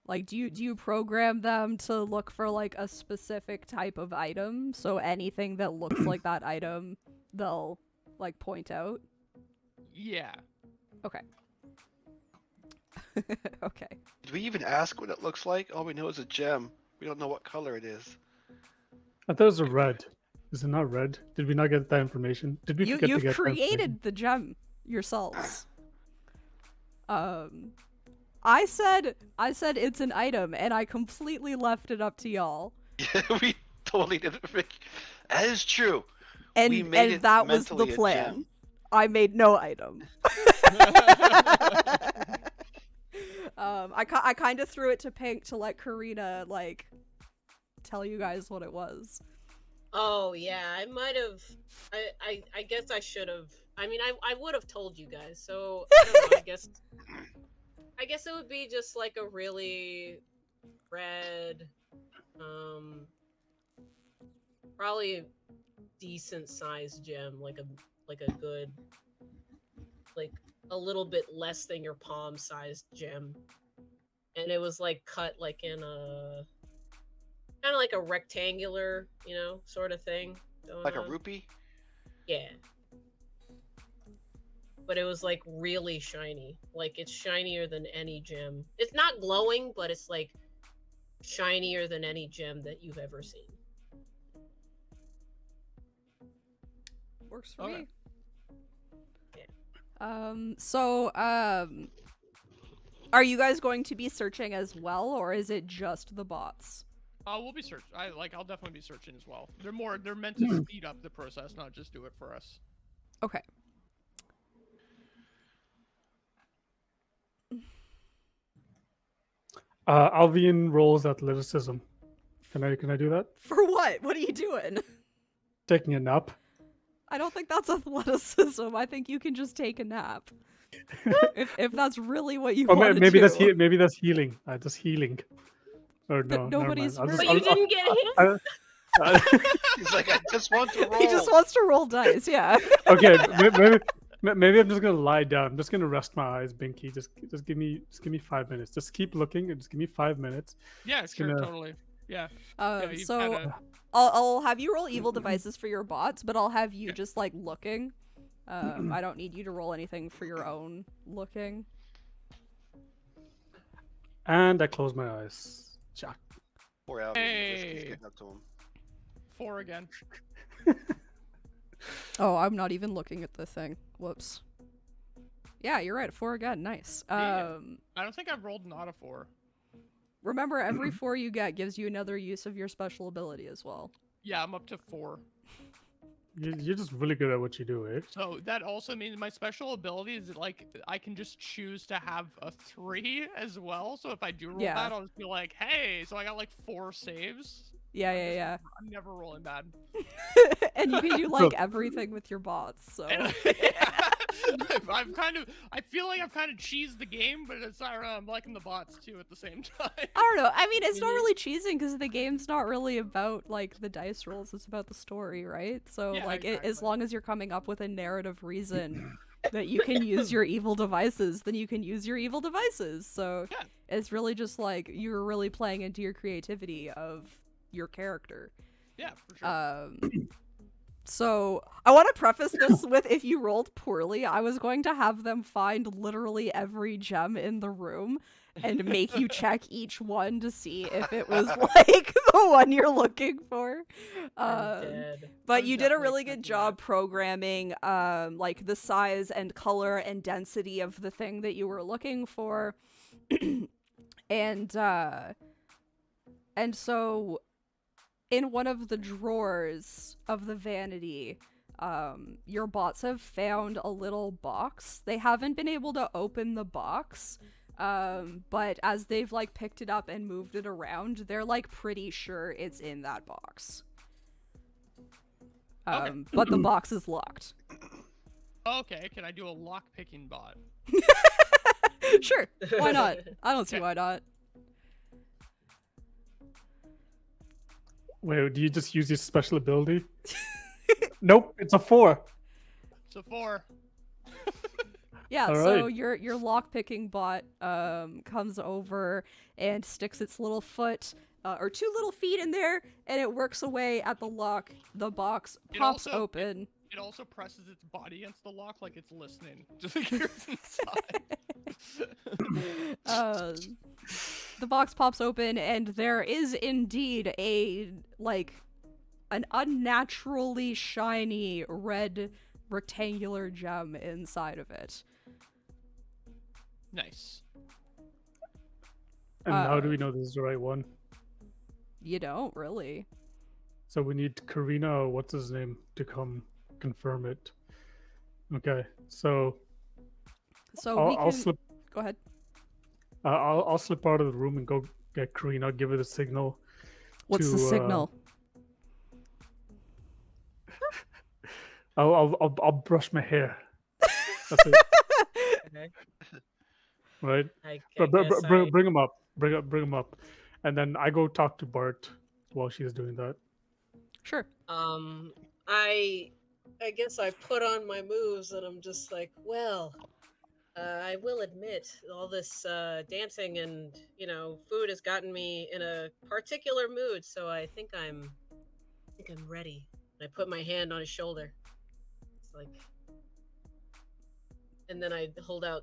Like, do you program them to look for like a specific type of item? So anything that looks like that item, they'll like point out. Yeah. Okay. Okay. Did we even ask what it looks like? All we know is a gem. We don't know what color it is. I thought it was a red. Is it not red? Did we not get that information? Did we forget to You've get that information? created the gem yourselves. I said it's an item, and I completely left it up to y'all. Yeah, we totally didn't think. That is true. And We made it that was the mentally a plan. gem. I made no item. I kind of threw it to Pink to let Karina like tell you guys what it was. Oh yeah, I might have. I guess I should have. I mean, I would have told you guys. So I don't know, I guess it would be just like a really red, probably a decent sized gem, like a good, like a little bit less than your palm sized gem, and it was like cut like in a kind of like a rectangular, sort of thing. Like a rupee? Yeah. But it was like really shiny. Like it's shinier than any gem. It's not glowing, but it's like shinier than any gem that you've ever seen. Works for Okay. me. Yeah. Are you guys going to be searching as well, or is it just the bots? We'll be searching. I'll definitely be searching as well. They're meant to speed up the process, not just do it for us. Okay. Alvian rolls athleticism. Can I do that? For what? What are you doing? Taking a nap. I don't think that's athleticism. I think you can just take a nap. if that's really what you Or want to maybe do. maybe that's healing. Just healing. Or But no, nobody's never mind. But you didn't get him? He's like, I just want to roll. He just wants to roll dice, yeah. Okay, maybe I'm just gonna lie down. I'm just gonna rest my eyes, Binky. Just give me 5 minutes. Just keep looking and just give me 5 minutes. Yeah, sure, gonna- totally. Yeah. Yeah, you So kinda- I'll have you roll evil devices for your bots, but I'll have you just like looking. I don't need you to roll anything for your own looking. And I close my eyes. Jack. Poor Alvin. Hey. He's getting up to him. 4 again. Oh, I'm not even looking at the thing. Whoops. Yeah, you're right. 4 again. Nice. Yeah. I don't think I've rolled not a 4. Remember, every 4 you get gives you another use of your special ability as well. Yeah, I'm up to 4. You're just really good at what you do, eh? So that also means my special ability is that, like, I can just choose to have a 3 as well. So if I do roll Yeah. that, I'll just be like, hey, so I got like 4 saves. Yeah. I'm never rolling bad. And you can do like everything with your bots. So And, I feel like I've kind of cheesed the game, but it's not. I'm liking the bots too at the same time. I don't know. I mean, it's not really cheesing because the game's not really about like the dice rolls. It's about the story, right? So Yeah, like, as exactly. long as you're coming up with a narrative reason that you can use your evil devices, then you can use your evil devices. So Yeah. it's really just like you're really playing into your creativity of your character. Yeah, for sure. So I want to preface this with, if you rolled poorly, I was going to have them find literally every gem in the room and make you check each one to see if it was like the one you're looking for. I'm dead. But I'm you did a definitely really good checking job that. programming like the size and color and density of the thing that you were looking for. and so in one of the drawers of the vanity, your bots have found a little box. They haven't been able to open the box, but as they've like picked it up and moved it around, they're like pretty sure it's in that box. Okay. But the box is locked. Okay, can I do a lock picking bot? Sure, why not? I don't see Okay. why not. Wait, do you just use your special ability? Nope, it's a 4. So 4. Yeah, All so right. your lock-picking bot comes over and sticks its little foot, or 2 little feet in there, and it works away at the lock. The box It pops also- open. It also presses its body against the lock like it's listening. Just like it's inside. The box pops open, and there is indeed an unnaturally shiny red rectangular gem inside of it. Nice. And how do we know this is the right one? You don't really. So we need Karina, or what's his name, to come confirm it. Okay, so So I'll, we can I'll slip. go ahead. I'll slip out of the room and go get Karina. Give her the signal. What's the to, signal? I'll brush my hair. That's it, Okay. right? I But guess bring him up. Bring him up, and then I go talk to Bart while she's doing that. Sure. I guess I put on my moves and I'm just like, well, I will admit all this dancing and food has gotten me in a particular mood, so I think I'm ready. And I put my hand on his shoulder. It's like, and then I hold out,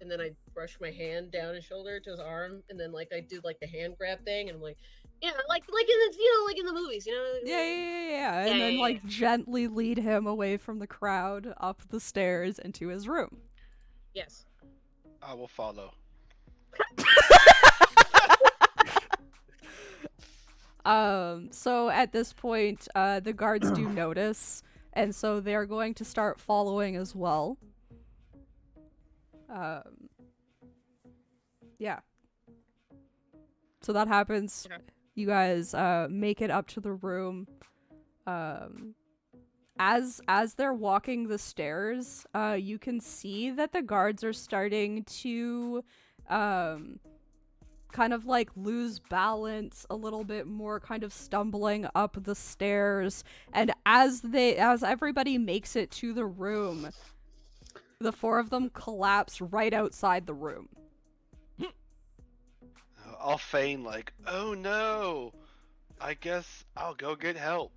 and then I brush my hand down his shoulder to his arm, and then like I do like the hand grab thing, and I'm like, yeah, like in the like in the movies, Yeah. And then like gently lead him away from the crowd up the stairs into his room. Yes. I will follow. So at this point, the guards do notice, and so they're going to start following as well. Yeah. So that happens. Okay. You guys make it up to the room. As they're walking the stairs, you can see that the guards are starting to kind of like lose balance a little bit more, kind of stumbling up the stairs. And as everybody makes it to the room, the 4 of them collapse right outside the room. I'll feign like, oh no, I guess I'll go get help.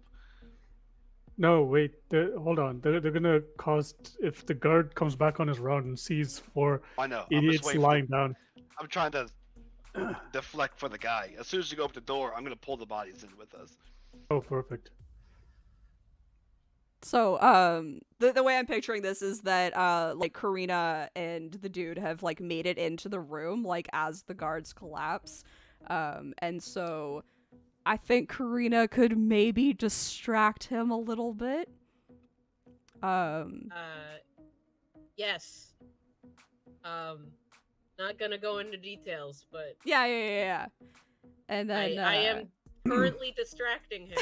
No, wait. Hold on. They're gonna cause, if the guard comes back on his round and sees 4 I know. I'm just idiots waiting for lying down. I'm trying to deflect for the guy. As soon as you go up the door, I'm gonna pull the bodies in with us. Oh, perfect. So, the way I'm picturing this is that, like, Karina and the dude have, like, made it into the room, like, as the guards collapse. And so I think Karina could maybe distract him a little bit. Yes. Not gonna go into details, but Yeah. And then, I am currently distracting him.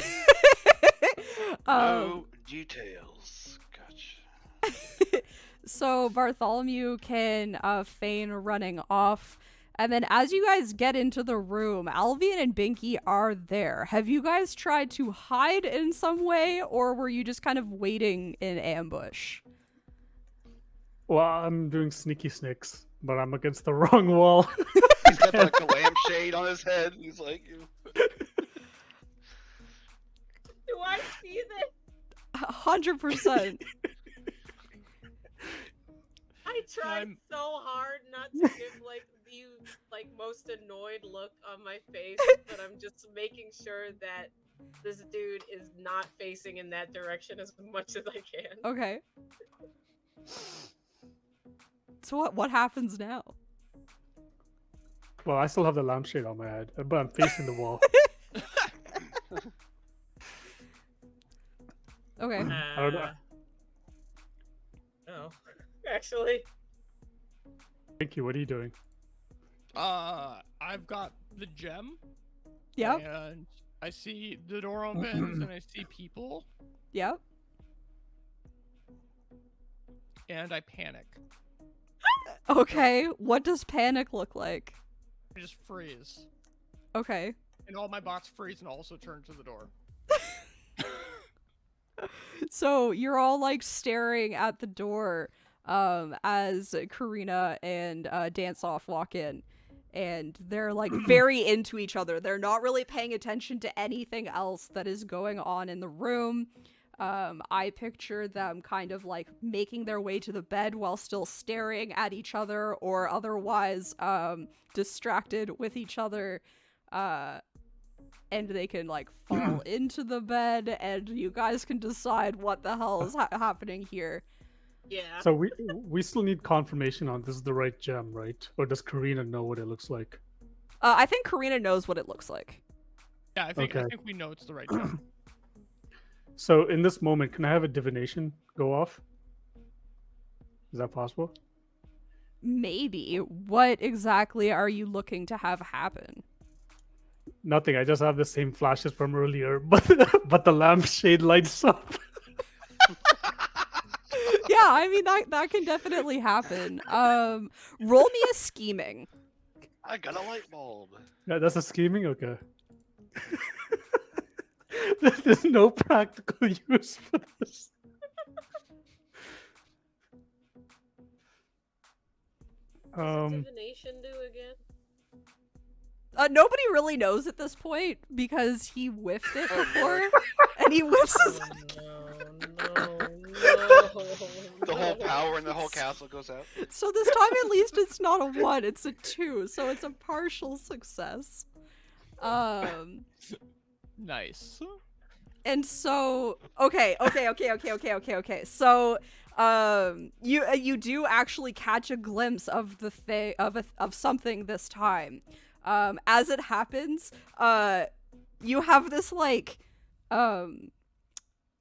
No details. Gotcha. So Bartholomew can feign running off, and then as you guys get into the room, Alvian and Binky are there. Have you guys tried to hide in some way, or were you just kind of waiting in ambush? Well, I'm doing sneaky snicks, but I'm against the wrong wall. He's got like a lampshade on his head. He's like, Do I see this? 100%. I tried I'm- so hard not to give like the most annoyed look on my face, but I'm just making sure that this dude is not facing in that direction as much as I can. Okay. So what happens now? Well, I still have the lampshade on my head, but I'm facing the wall. Okay. I don't know. Oh, actually, Thank you. What are you doing? I've got the gem. Yep. And I see the door opens and I see people Yep. and I panic. Okay. What does panic look like? I just freeze. Okay. And all my bots freeze and also turn to the door. So you're all like staring at the door as Karina and Dance Off walk in. And they're like very into each other. They're not really paying attention to anything else that is going on in the room. I picture them kind of like making their way to the bed while still staring at each other or otherwise distracted with each other. And they can like fall into the bed and you guys can decide what the hell is happening here. yeah. So we still need confirmation on this is the right gem, right? Or does Karina know what it looks like? I think Karina knows what it looks like. Yeah, I think Okay. we know it's the right gem. So in this moment, can I have a divination go off? Is that possible? Maybe. What exactly are you looking to have happen? Nothing. I just have the same flashes from earlier, but the lampshade lights up. Yeah, I mean that can definitely happen. Roll me a scheming. I got a light bulb. Yeah, that's a scheming. Okay. There's no practical use for this. What's divination do again? Nobody really knows at this point because he whiffed it before, and he whiffs his. No. The whole power in the whole castle goes out. So this time at least it's not a 1, it's a 2, so it's a partial success. Nice. And so okay. So you do actually catch a glimpse of the of something this time. As it happens, you have this like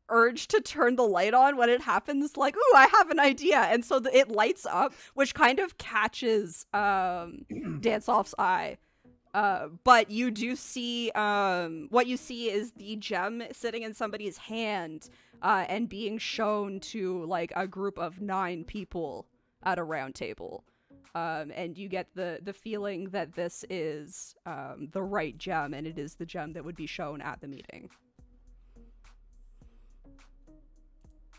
urge to turn the light on when it happens, like, ooh, I have an idea. And so it lights up, which kind of catches Dance Off's eye. But you do see, what you see is the gem sitting in somebody's hand and being shown to like a group of 9 people at a round table. And you get the feeling that this is the right gem, and it is the gem that would be shown at the meeting.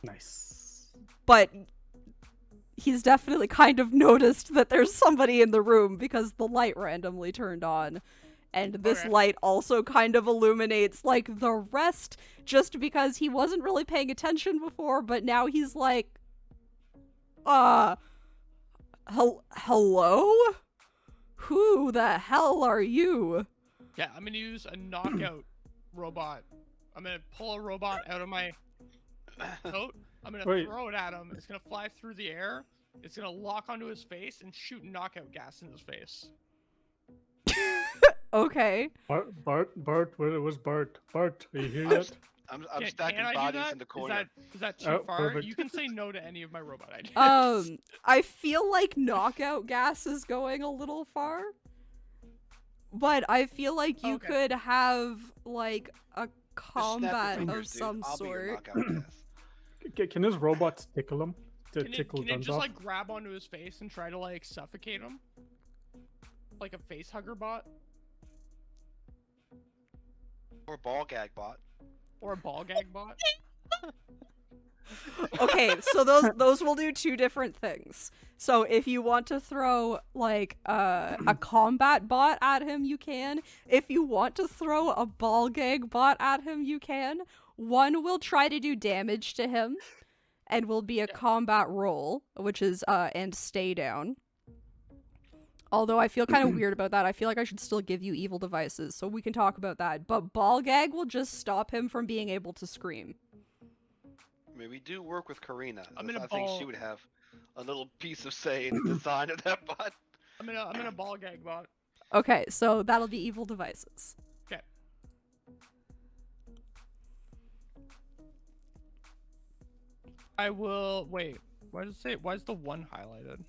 Nice. But he's definitely kind of noticed that there's somebody in the room because the light randomly turned on. And this Okay. light also kind of illuminates like the rest just because he wasn't really paying attention before, but now he's like, hello? Who the hell are you? Yeah, I'm gonna use a knockout robot. I'm gonna pull a robot out of my coat. I'm gonna Wait. throw it at him. It's gonna fly through the air. It's gonna lock onto his face and shoot knockout gas in his face. Okay. Bart, where was Bart? Bart, are you here I'm, yet? I'm Can stacking I do bodies that? in the corner. Is that too Oh, far? perfect. You can say no to any of my robot ideas. I feel like knockout gas is going a little far. But I feel like you Okay. could have like a Just snap your combat fingers, of dude. some I'll be your sort. knockout gas. Can his robots tickle him? To Can tickle it guns just off? like grab onto his face and try to like suffocate him? Like a face hugger bot? Or ball gag bot. Or a ball gag bot? Okay, so those will do 2 different things. So if you want to throw like a combat bot at him, you can. If you want to throw a ball gag bot at him, you can. One will try to do damage to him, and will be a combat roll, which is and stay down. Although I feel kind of weird about that. I feel like I should still give you evil devices, so we can talk about that. But ball gag will just stop him from being able to scream. I mean, we do work with Karina. I'm I gonna think she ball- would have a little piece of say in the design of that bot. I'm gonna ball gag bot. Okay, so that'll be evil devices. Okay. I will wait. Why does it say? Why is the 1 highlighted?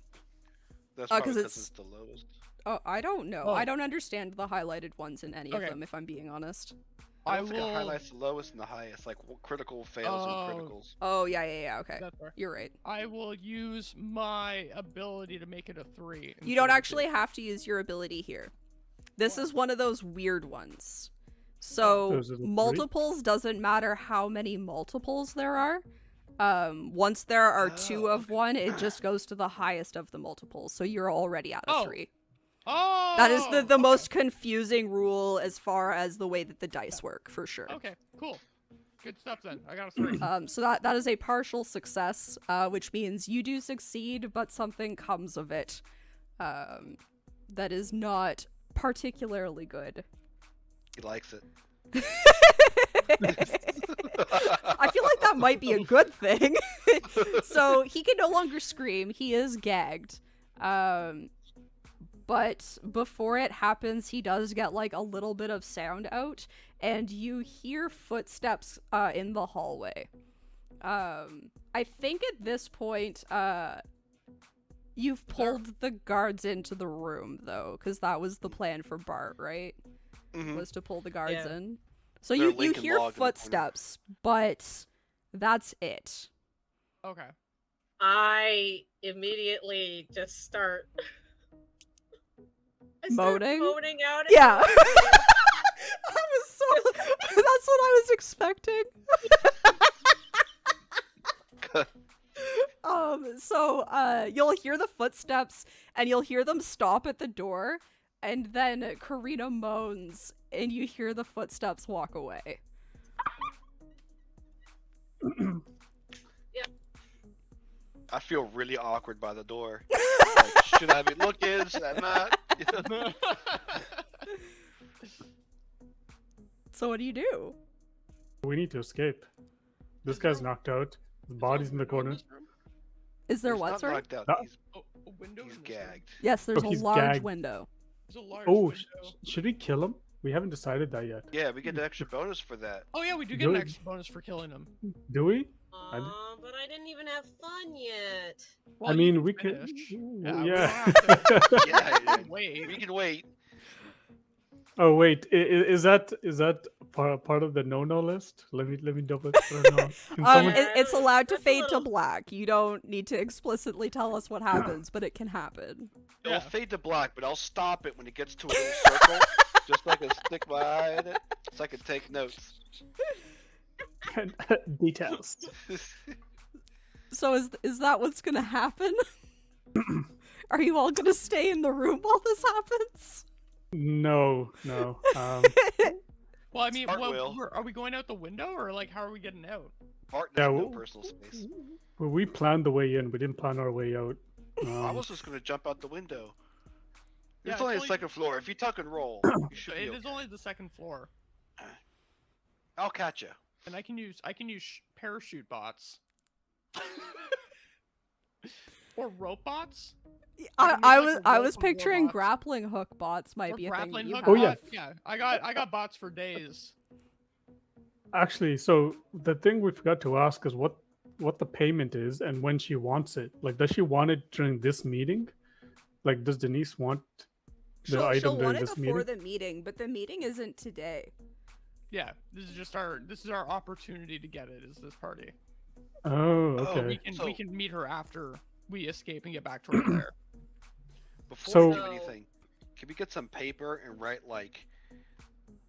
That's 'cause probably it's- because it's the lowest. Oh, I don't know. Oh. I don't understand the highlighted ones in any Okay. of them, if I'm being honest. I I don't think it will. highlights the lowest and the highest, like critical fails Oh. and criticals. Oh, yeah, okay. That's fair. You're right. I will use my ability to make it a 3. You instead don't of a actually 2. have to use your ability here. This What? is one of those weird ones. So, Those are the three? multiples doesn't matter how many multiples there are. Once there are 2 Oh, of okay. one, it just goes to the highest of the multiples. So you're already at a Oh. 3. Oh. That is the okay. most confusing rule as far as the way that the dice work, for sure. Okay. Cool. Good stuff then. I got a 3. So that is a partial success, which means you do succeed, but something comes of it that is not particularly good. He likes it. I feel like that might be a good thing. So he can no longer scream. He is gagged. But before it happens, he does get like a little bit of sound out, and you hear footsteps in the hallway. I think at this point, you've pulled the guards into the room though, because that was the plan for Bart, right? Mhm. Was to pull the guards Yeah. in. So They're you Lincoln hear Log in the corner. footsteps, but that's it. Okay. I immediately just start. Moaning? Moaning out. at Yeah. them. I was so. That's what I was expecting. So you'll hear the footsteps, and you'll hear them stop at the door, and then Karina moans, and you hear the footsteps walk away. I feel really awkward by the door. Like, should I be looking? Should I not? You know? So what do you do? We need to escape. This guy's knocked out. The body's in the corner. Is there He's what, not sorry? knocked out. Ah. Oh, a window. He's in this room. gagged. Yes, there's Oh, a he's large gagged. window. There's a large Oh, window. should we kill him? We haven't decided that yet. Yeah, we get an extra bonus for that. Oh yeah, we do get an Good. extra bonus for killing him. Do we? But I didn't even have fun yet. Well, I you mean, can we could. finish. Yeah. we don't have to- Yeah, Wait. we can wait. Oh wait, is that part of the no list? Let me double. Or no? Can someone- It's allowed to That's a fade little- to black. You don't need to explicitly tell us what happens, but it can happen. It'll Yeah. fade to black, but I'll stop it when it gets to a little circle, just so I can stick my eye in it, so I can take notes. Details. So is that what's gonna happen? Are you all gonna stay in the room while this happens? No. Well, I mean, Smart will. are we going out the window or like how are we getting out? Bart Yeah, doesn't know well- personal space. Well, we planned the way in. We didn't plan our way out. I was just gonna jump out the window. Yeah, It's it's only the only- second floor. If you tuck and roll, you should be It okay. is only the second floor, I'll catch you. and I can use parachute bots or rope bots. I can make, like, was a I rope was of war picturing bots. grappling hook bots might Or be a thing. that grappling you hook have. Oh, yeah. bots. Yeah, I got bots for days. Actually, so the thing we forgot to ask is what the payment is and when she wants it. Like, does she want it during this meeting? Like, does Denise want the She'll item during want it this before meeting? the meeting, but the meeting isn't today. Yeah, this is our opportunity to get it. Is this party? Oh, Oh, okay. We can meet her after we escape and get back to her there. Before So- we do anything, can we get some paper and write like,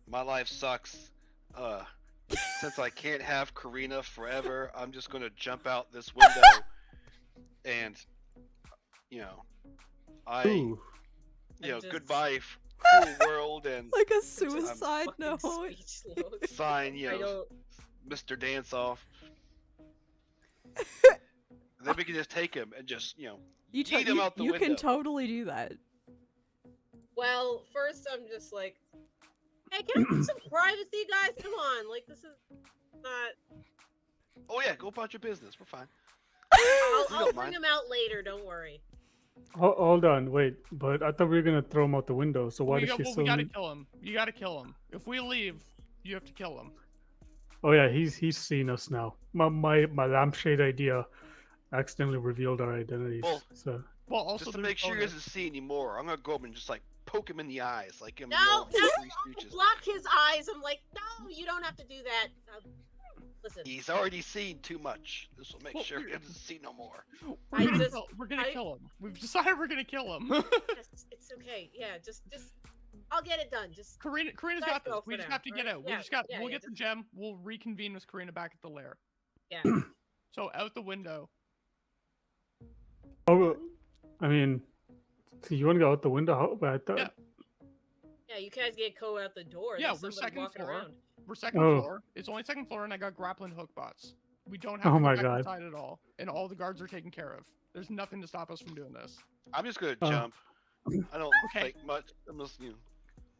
"My life sucks. Since I can't have Karina forever, I'm just gonna jump out this window, and Ooh. And just- goodbye, cruel world, and Like a Just suicide fucking note. speechless. sign, I don't. Mr. Dance Off." And then we can just take him and just, You yeet him out the you window. can totally do that. Well, first I'm just like, hey, can I have some privacy, guys? Come on, like this is not. Oh yeah, go about your business. We're fine. I'll don't bring mind. him out later. Don't worry. Hold on, wait. But I thought we were gonna throw him out the window. So why does she we still gotta need... kill him. You gotta kill him. If we leave, you have to kill him. Oh yeah, he's seen us now. My lampshade idea accidentally revealed our identities. Well, So Well, also just to there's make sure he bonus. doesn't see anymore, I'm gonna go up and just like poke him in the eyes, like him. No, Three no, Stooges. block his eyes. I'm like, no, you don't have to do that. Listen, He's already seen too much. This will make sure he doesn't see no more. We're gonna kill him. We've decided we're gonna kill him. yes, it's okay. Yeah, just, I'll get it done. Just Karina's Let's got this. go We for just now, have to get alright? out. Yeah, We'll yeah, get the gem. We'll reconvene with Karina back at the lair. yeah. So out the window. oh, I mean, so you want to go out the window? I thought... Yeah. Yeah, you guys get Ko out the door. Yeah, There's we're somebody second walking floor. around. We're second Oh. floor. It's only second floor, and I got grappling hook bots. We don't have Oh to go my back God. inside at all, and all the guards are taken care of. There's nothing to stop us from doing this. I'm just gonna Oh. jump. I don't Okay. think much. Unless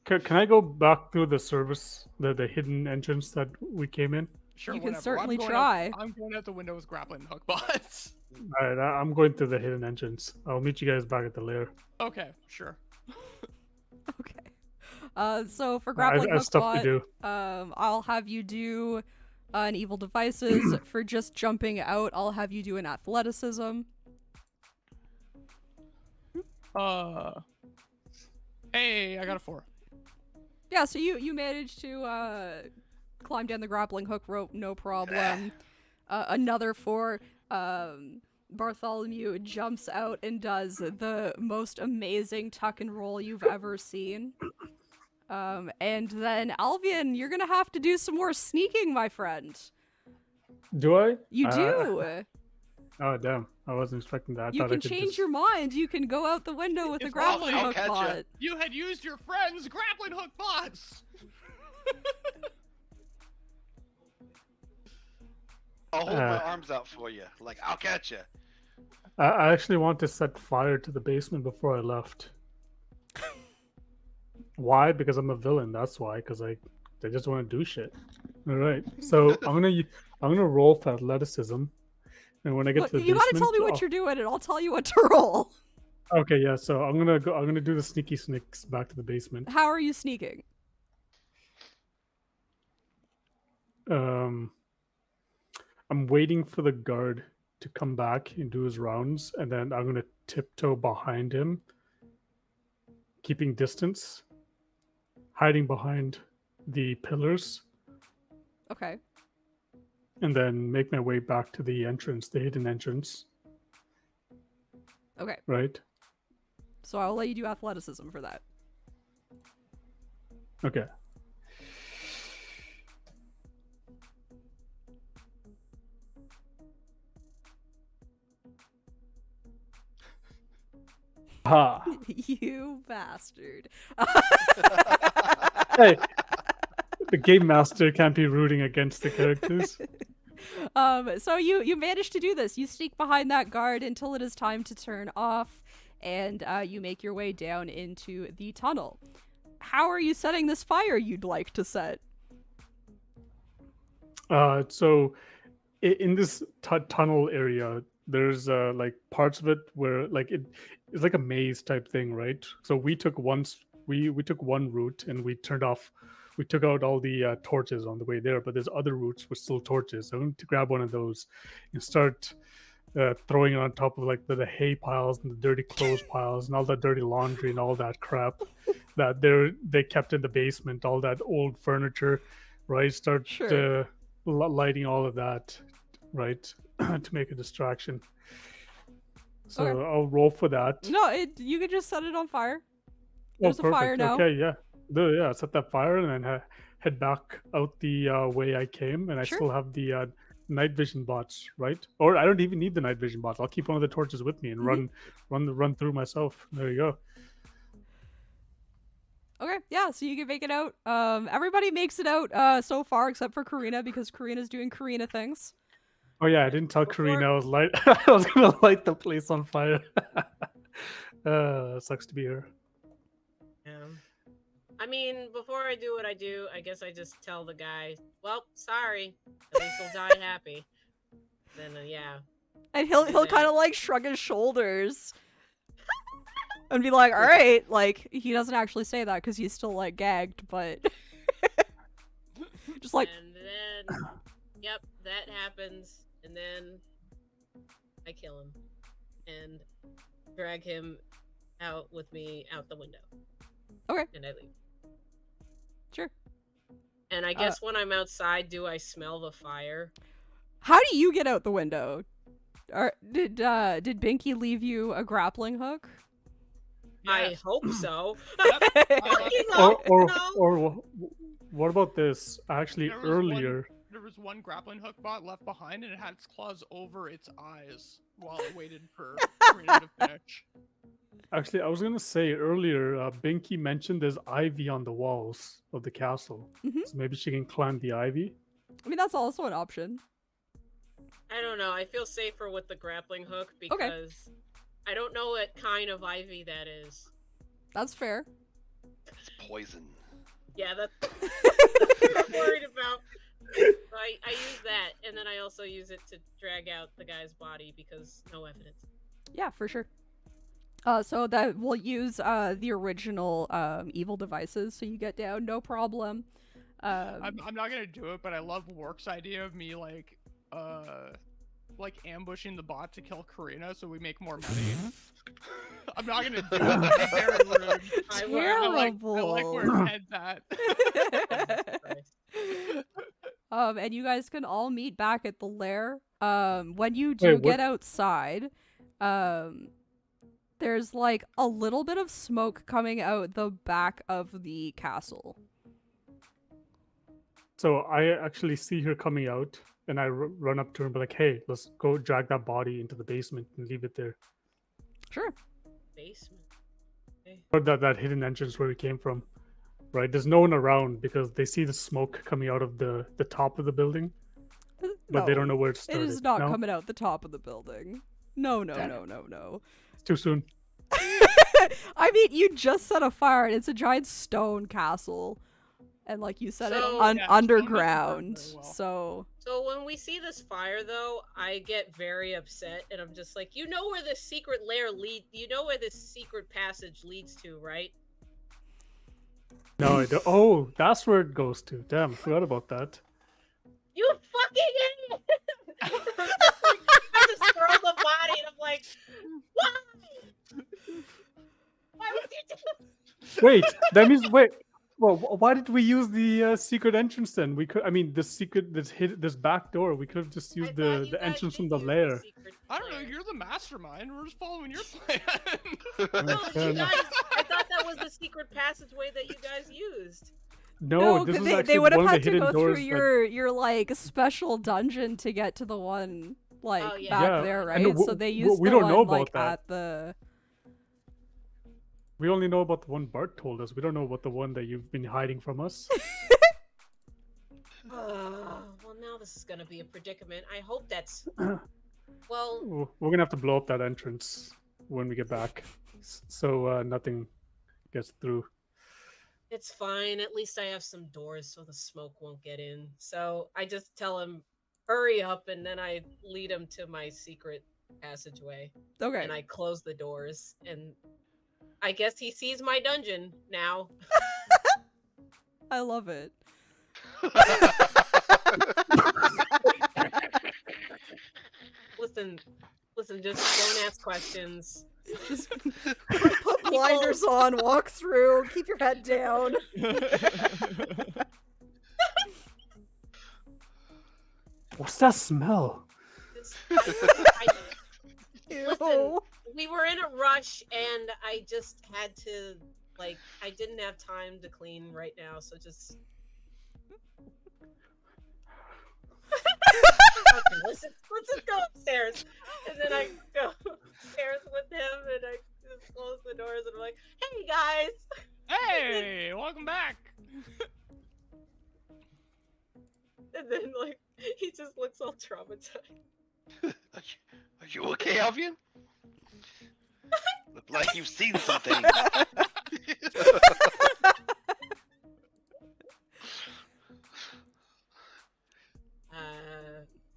Can I go back through the service, the hidden entrance that we came in? Sure, You can whatever. certainly I'm going try. I'm going out the window with grappling hook bots. All right, I'm going through the hidden entrance. I'll meet you guys back at the lair. Okay, sure. Okay. So for I grappling have hook stuff to bot, do. I'll have you do an evil devices. For just jumping out, I'll have you do an athleticism. Hey, I got a 4. Yeah, so you managed to climb down the grappling hook rope, no problem. Another 4. Bartholomew jumps out and does the most amazing tuck and roll you've ever seen. And then Alvian, you're gonna have to do some more sneaking, my friend. Do I? You do. Oh damn! I wasn't expecting that. I You thought I can could change just... your mind. You can go out the window with a It's grappling I'll hook catch ya. bot. You had used your friend's grappling hook bots. I'll hold my arms out for you. Like I'll catch you. I actually want to set fire to the basement before I left. Why? Because I'm a villain. That's why. Because I just want to do shit. All right. So I'm gonna roll for athleticism, and when I get Look, to the you basement, gotta tell me what you're doing, and I'll tell you what to roll. Okay, yeah. So I'm gonna do the sneaky snicks back to the basement. How are you sneaking? I'm waiting for the guard to come back and do his rounds, and then I'm gonna tiptoe behind him, keeping distance, hiding behind the pillars, Okay. and then make my way back to the entrance, the hidden entrance. Okay. Right? So I'll let you do athleticism for that. Okay. Ha! You bastard. Hey, the game master can't be rooting against the characters. So you managed to do this. You sneak behind that guard until it is time to turn off, and you make your way down into the tunnel. How are you setting this fire you'd like to set? So in this tunnel area, there's like parts of it where like it's like a maze type thing, right? So we took one route and we took out all the torches on the way there, but there's other routes with still torches. So I'm going to grab one of those and start throwing it on top of like the hay piles and the dirty clothes piles and all that dirty laundry and all that crap that they kept in the basement, all that old furniture, right? Start Sure. lighting all of that, right, to make a distraction. So Okay. I'll roll for that. No, you could just set it on fire. There's a fire now. Okay, yeah. Yeah, set that fire and then head back out the way I came, and I Sure. still have the night vision bots, right? Or I don't even need the night vision bots. I'll keep one of the torches with me and run through myself. There you go. Okay, yeah, so you can make it out. Everybody makes it out so far except for Karina, because Karina's doing Karina things. Oh yeah, I didn't tell Before- Karina I was I was gonna light the place on fire. Sucks to be her. Yeah. I mean, before I do what I do, I guess I just tell the guy, "Well, sorry. At least he'll die happy." Then yeah. And he'll Do kind of that. like shrug his shoulders and be like, "All right." Like he doesn't actually say that because he's still like gagged, but just like And then, yep, that happens, and then I kill him and drag him out with me out the window. Okay. And I leave. Sure. And I guess when I'm outside, do I smell the fire? How do you get out the window? Or did Binky leave you a grappling hook? I Yes. hope so. Or what about this? Actually, There was earlier. There was one grappling hook bot left behind, and it had its claws over its eyes while it waited for Karina to finish. Actually, I was gonna say earlier, Binky mentioned there's ivy on the walls of the castle, Mhm. so maybe she can climb the ivy. I mean, that's also an option. I don't know. I feel safer with the grappling hook because I don't know what kind of ivy that is. That's fair. It's poison. Yeah, that's what I'm worried about. So I use that, and then I also use it to drag out the guy's body because no evidence. Yeah, for sure. So that we'll use the original evil devices, so you get down, no problem. I'm not gonna do it, but I love Work's idea of me like ambushing the bot to kill Karina so we make more money. I'm not gonna do it. That'd be very rude. I like where his head's at. And you guys can all meet back at the lair. When you do Wait, get outside, there's like a little bit of smoke coming out the back of the castle. So I actually see her coming out, and I run up to her and be like, "Hey, let's go drag that body into the basement and leave it there." Sure. Basement. Or that hidden entrance where we came from. Right? There's no one around because they see the smoke coming out of the top of the building, but they don't know where it It started. is not No? coming out the top of the building. No. It's too soon. I mean, you just set a fire and it's a giant stone castle. And like you said, So- it Yeah, stone doesn't burn underground. very well. So So when we see this fire, though, I get very upset, and I'm just like, you know where this secret lair you know where this secret passage leads to, right? No, I don't. Oh, that's where it goes to. Damn, I forgot about that. You fucking idiot! I just throw the body, and I'm like, why? Why would you do? Wait, that means wait. Well, why did we use the secret entrance then? We could. I mean, this back door. We could have just I used thought you the guys entrance did from the use lair. secret I don't know. lair. You're the mastermind. We're just following your plan. No, Fair you enough. guys. I thought that was the secret passageway that you guys used. No, this is they actually would have one of the had to hidden go through doors. your like special dungeon to get to the one like Oh, yeah. back Yeah, there, and right? w- So they w- used we the don't one know about like that. at the We only know about the one Bart told us. We don't know about the one that you've been hiding from us. Well, now this is gonna be a predicament. I hope that's. Well, We're gonna have to blow up that entrance when we get back, so nothing gets through. it's fine. At least I have some doors so the smoke won't get in. So I just tell him, hurry up, and then I lead him to my secret passageway. Okay. And I close the doors. And I guess he sees my dungeon now. I love it. Listen, just don't ask questions. Just put blinders on, walk through, keep your head down. What's that smell? Ew. We were in a rush, and I just had to, like, I didn't have time to clean right now, so just. Okay, let's just go upstairs, and then I go upstairs with him, and I just close the doors, and I'm like, "Hey guys!" Hey, welcome back. And then like He just looks all traumatized. Are you okay, Alvian? Look like you've seen some things.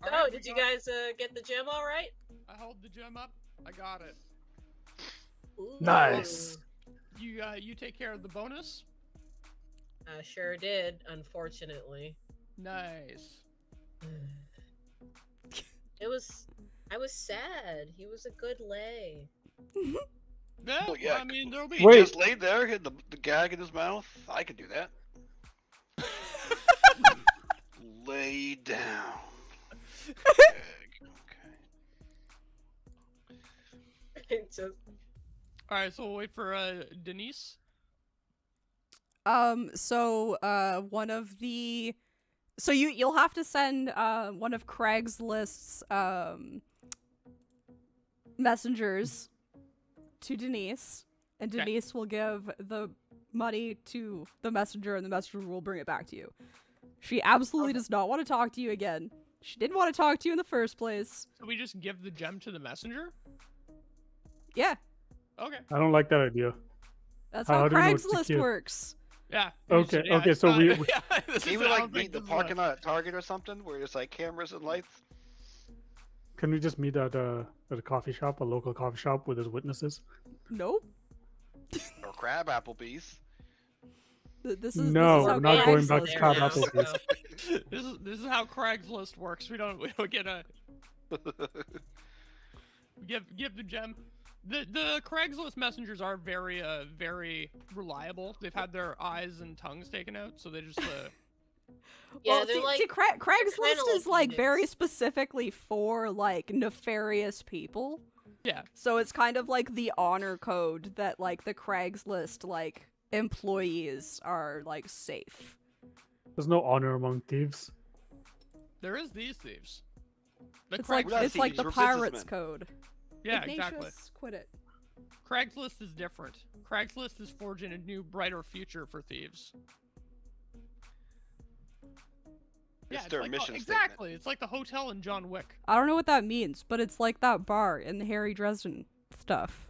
So, Alright, did you guys get the gem all right? I hold the gem up. I got it. Ooh. Nice. You take care of the bonus. Sure did, unfortunately. Nice. I was sad. He was a good lay. Yeah, Well, yeah, I mean, there'll be. He Wait. just laid there, had the gag in his mouth. I can do that. Lay down. Gag. Okay. Just All right, so we'll wait for Denise. One of the, so you'll have to send one of Craigslist's messengers to Denise, and Okay. Denise will give the money to the messenger, and the messenger will bring it back to you. She absolutely Okay. does not want to talk to you again. She didn't want to talk to you in the first place. So we just give the gem to the messenger. Yeah, Okay. I don't like that idea. that's How how do we know it's Craigslist secure? works. Yeah. Okay, yeah, okay, it's so not- we- yeah, this Can is- we I like don't meet think the this is parking lot at Target or something, where there's like cameras and lights? Can we just meet at a coffee shop, a local coffee shop with his witnesses? Nope. Or Crab Applebee's? This is No, this is how we're not going back Craigslist to Crab works. Applebee's. This is how Craigslist works. We don't get a give the gem. The Craigslist messengers are very very reliable. They've had their eyes and tongues taken out, so they just Yeah, Well, they're like see, Craigslist kinda is like like very eunuchs. specifically for like nefarious people. yeah. So it's kind of like the honor code that like the Craigslist like employees are like safe. There's no honor among thieves. There is these thieves. The It's like We're not it's like thieves, the we're pirates businessmen. code. yeah, Ignatius, exactly. quit it. Craigslist is different. Craigslist is forging a new, brighter future for thieves. It's their like, mission exactly. It's like the hotel in John Wick. I don't know what that means, but it's like that bar in the Harry Dresden stuff.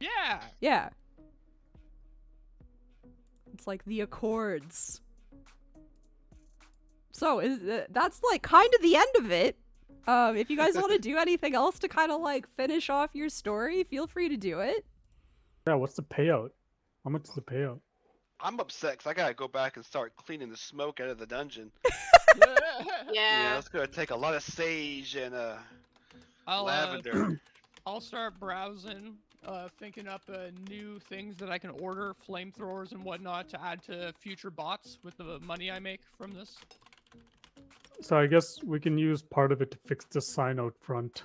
Yeah. Yeah. It's like the Accords. So that's like kind of the end of it. If you guys want to do anything else to kind of like finish off your story, feel free to do it. Yeah, what's the payout? How much is the payout? I'm upset because I gotta go back and start cleaning the smoke out of the dungeon. Yeah. Yeah, it's gonna take a lot of sage and I'll lavender. I'll start browsing, thinking up new things that I can order, flamethrowers and whatnot, to add to future bots with the money I make from this. So I guess we can use part of it to fix the sign out front.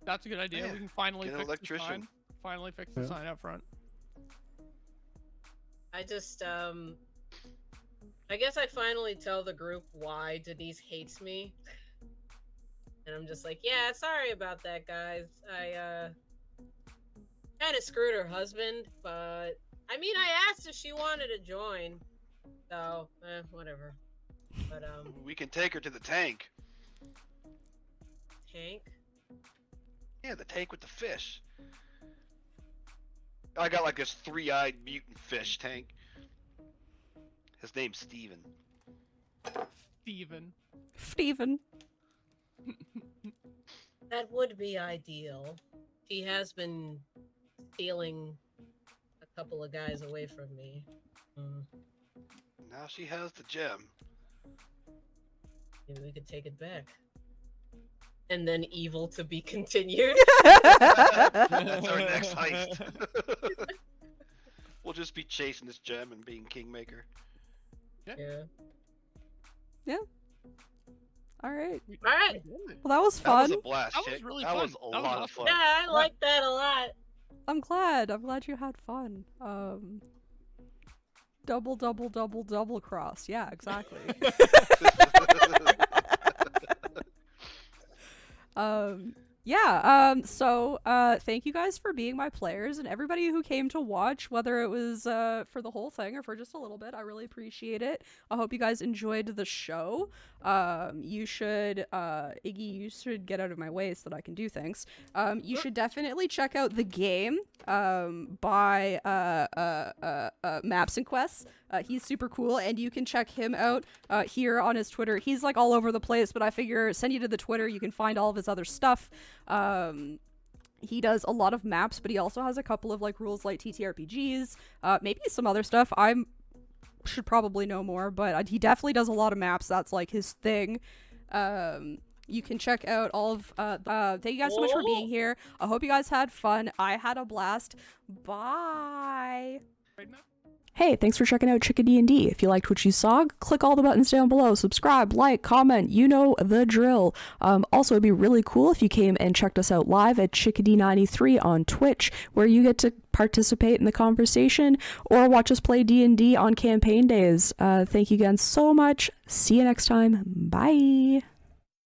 That's a good idea. Yeah, We can finally get an fix the electrician. sign. Finally fix the Yeah. sign up front. I just I guess I finally tell the group why Denise hates me. And I'm just like, yeah, sorry about that, guys. I kind of screwed her husband, but I mean, I asked if she wanted to join. So, whatever. But We can take her to the tank. Hank. Yeah, the tank with the fish. I got like this three-eyed mutant fish tank. His name's Steven. Steven. Steven. That would be ideal. She has been stealing a couple of guys away from me. Now she has the gem. Maybe we could take it back. And then evil to be continued. That's our next heist. We'll just be chasing this gem and being kingmaker. Yeah. All right. All right. Well, that was That was fun. a blast, That was chick. really that fun. was a That was lot of awesome. fun. Yeah, I like that a lot. I'm glad. I'm glad you had fun. Double cross. Yeah, exactly. Thank you guys for being my players, and everybody who came to watch, whether it was for the whole thing or for just a little bit. I really appreciate it. I hope you guys enjoyed the show. You should Iggy, you should get out of my way so that I can do things. You should definitely check out the game by Maps and Quests. He's super cool, and you can check him out here on his Twitter. He's like all over the place, but I figure send you to the Twitter, you can find all of his other stuff. He does a lot of maps, but he also has a couple of like rules like TTRPGs, maybe some other stuff. Should probably know more, but he definitely does a lot of maps. That's like his thing. You can check out all of thank you guys so much for being here. I hope you guys had fun. I had a blast. Bye. Hey, thanks for checking out Chicka D&D. If you liked what you saw, click all the buttons down below. Subscribe, like, comment, you know the drill. Also, it'd be really cool if you came and checked us out live at Chickadee93 on Twitch, where you get to participate in the conversation or watch us play D&D on campaign days. Thank you again so much. See you next time. Bye.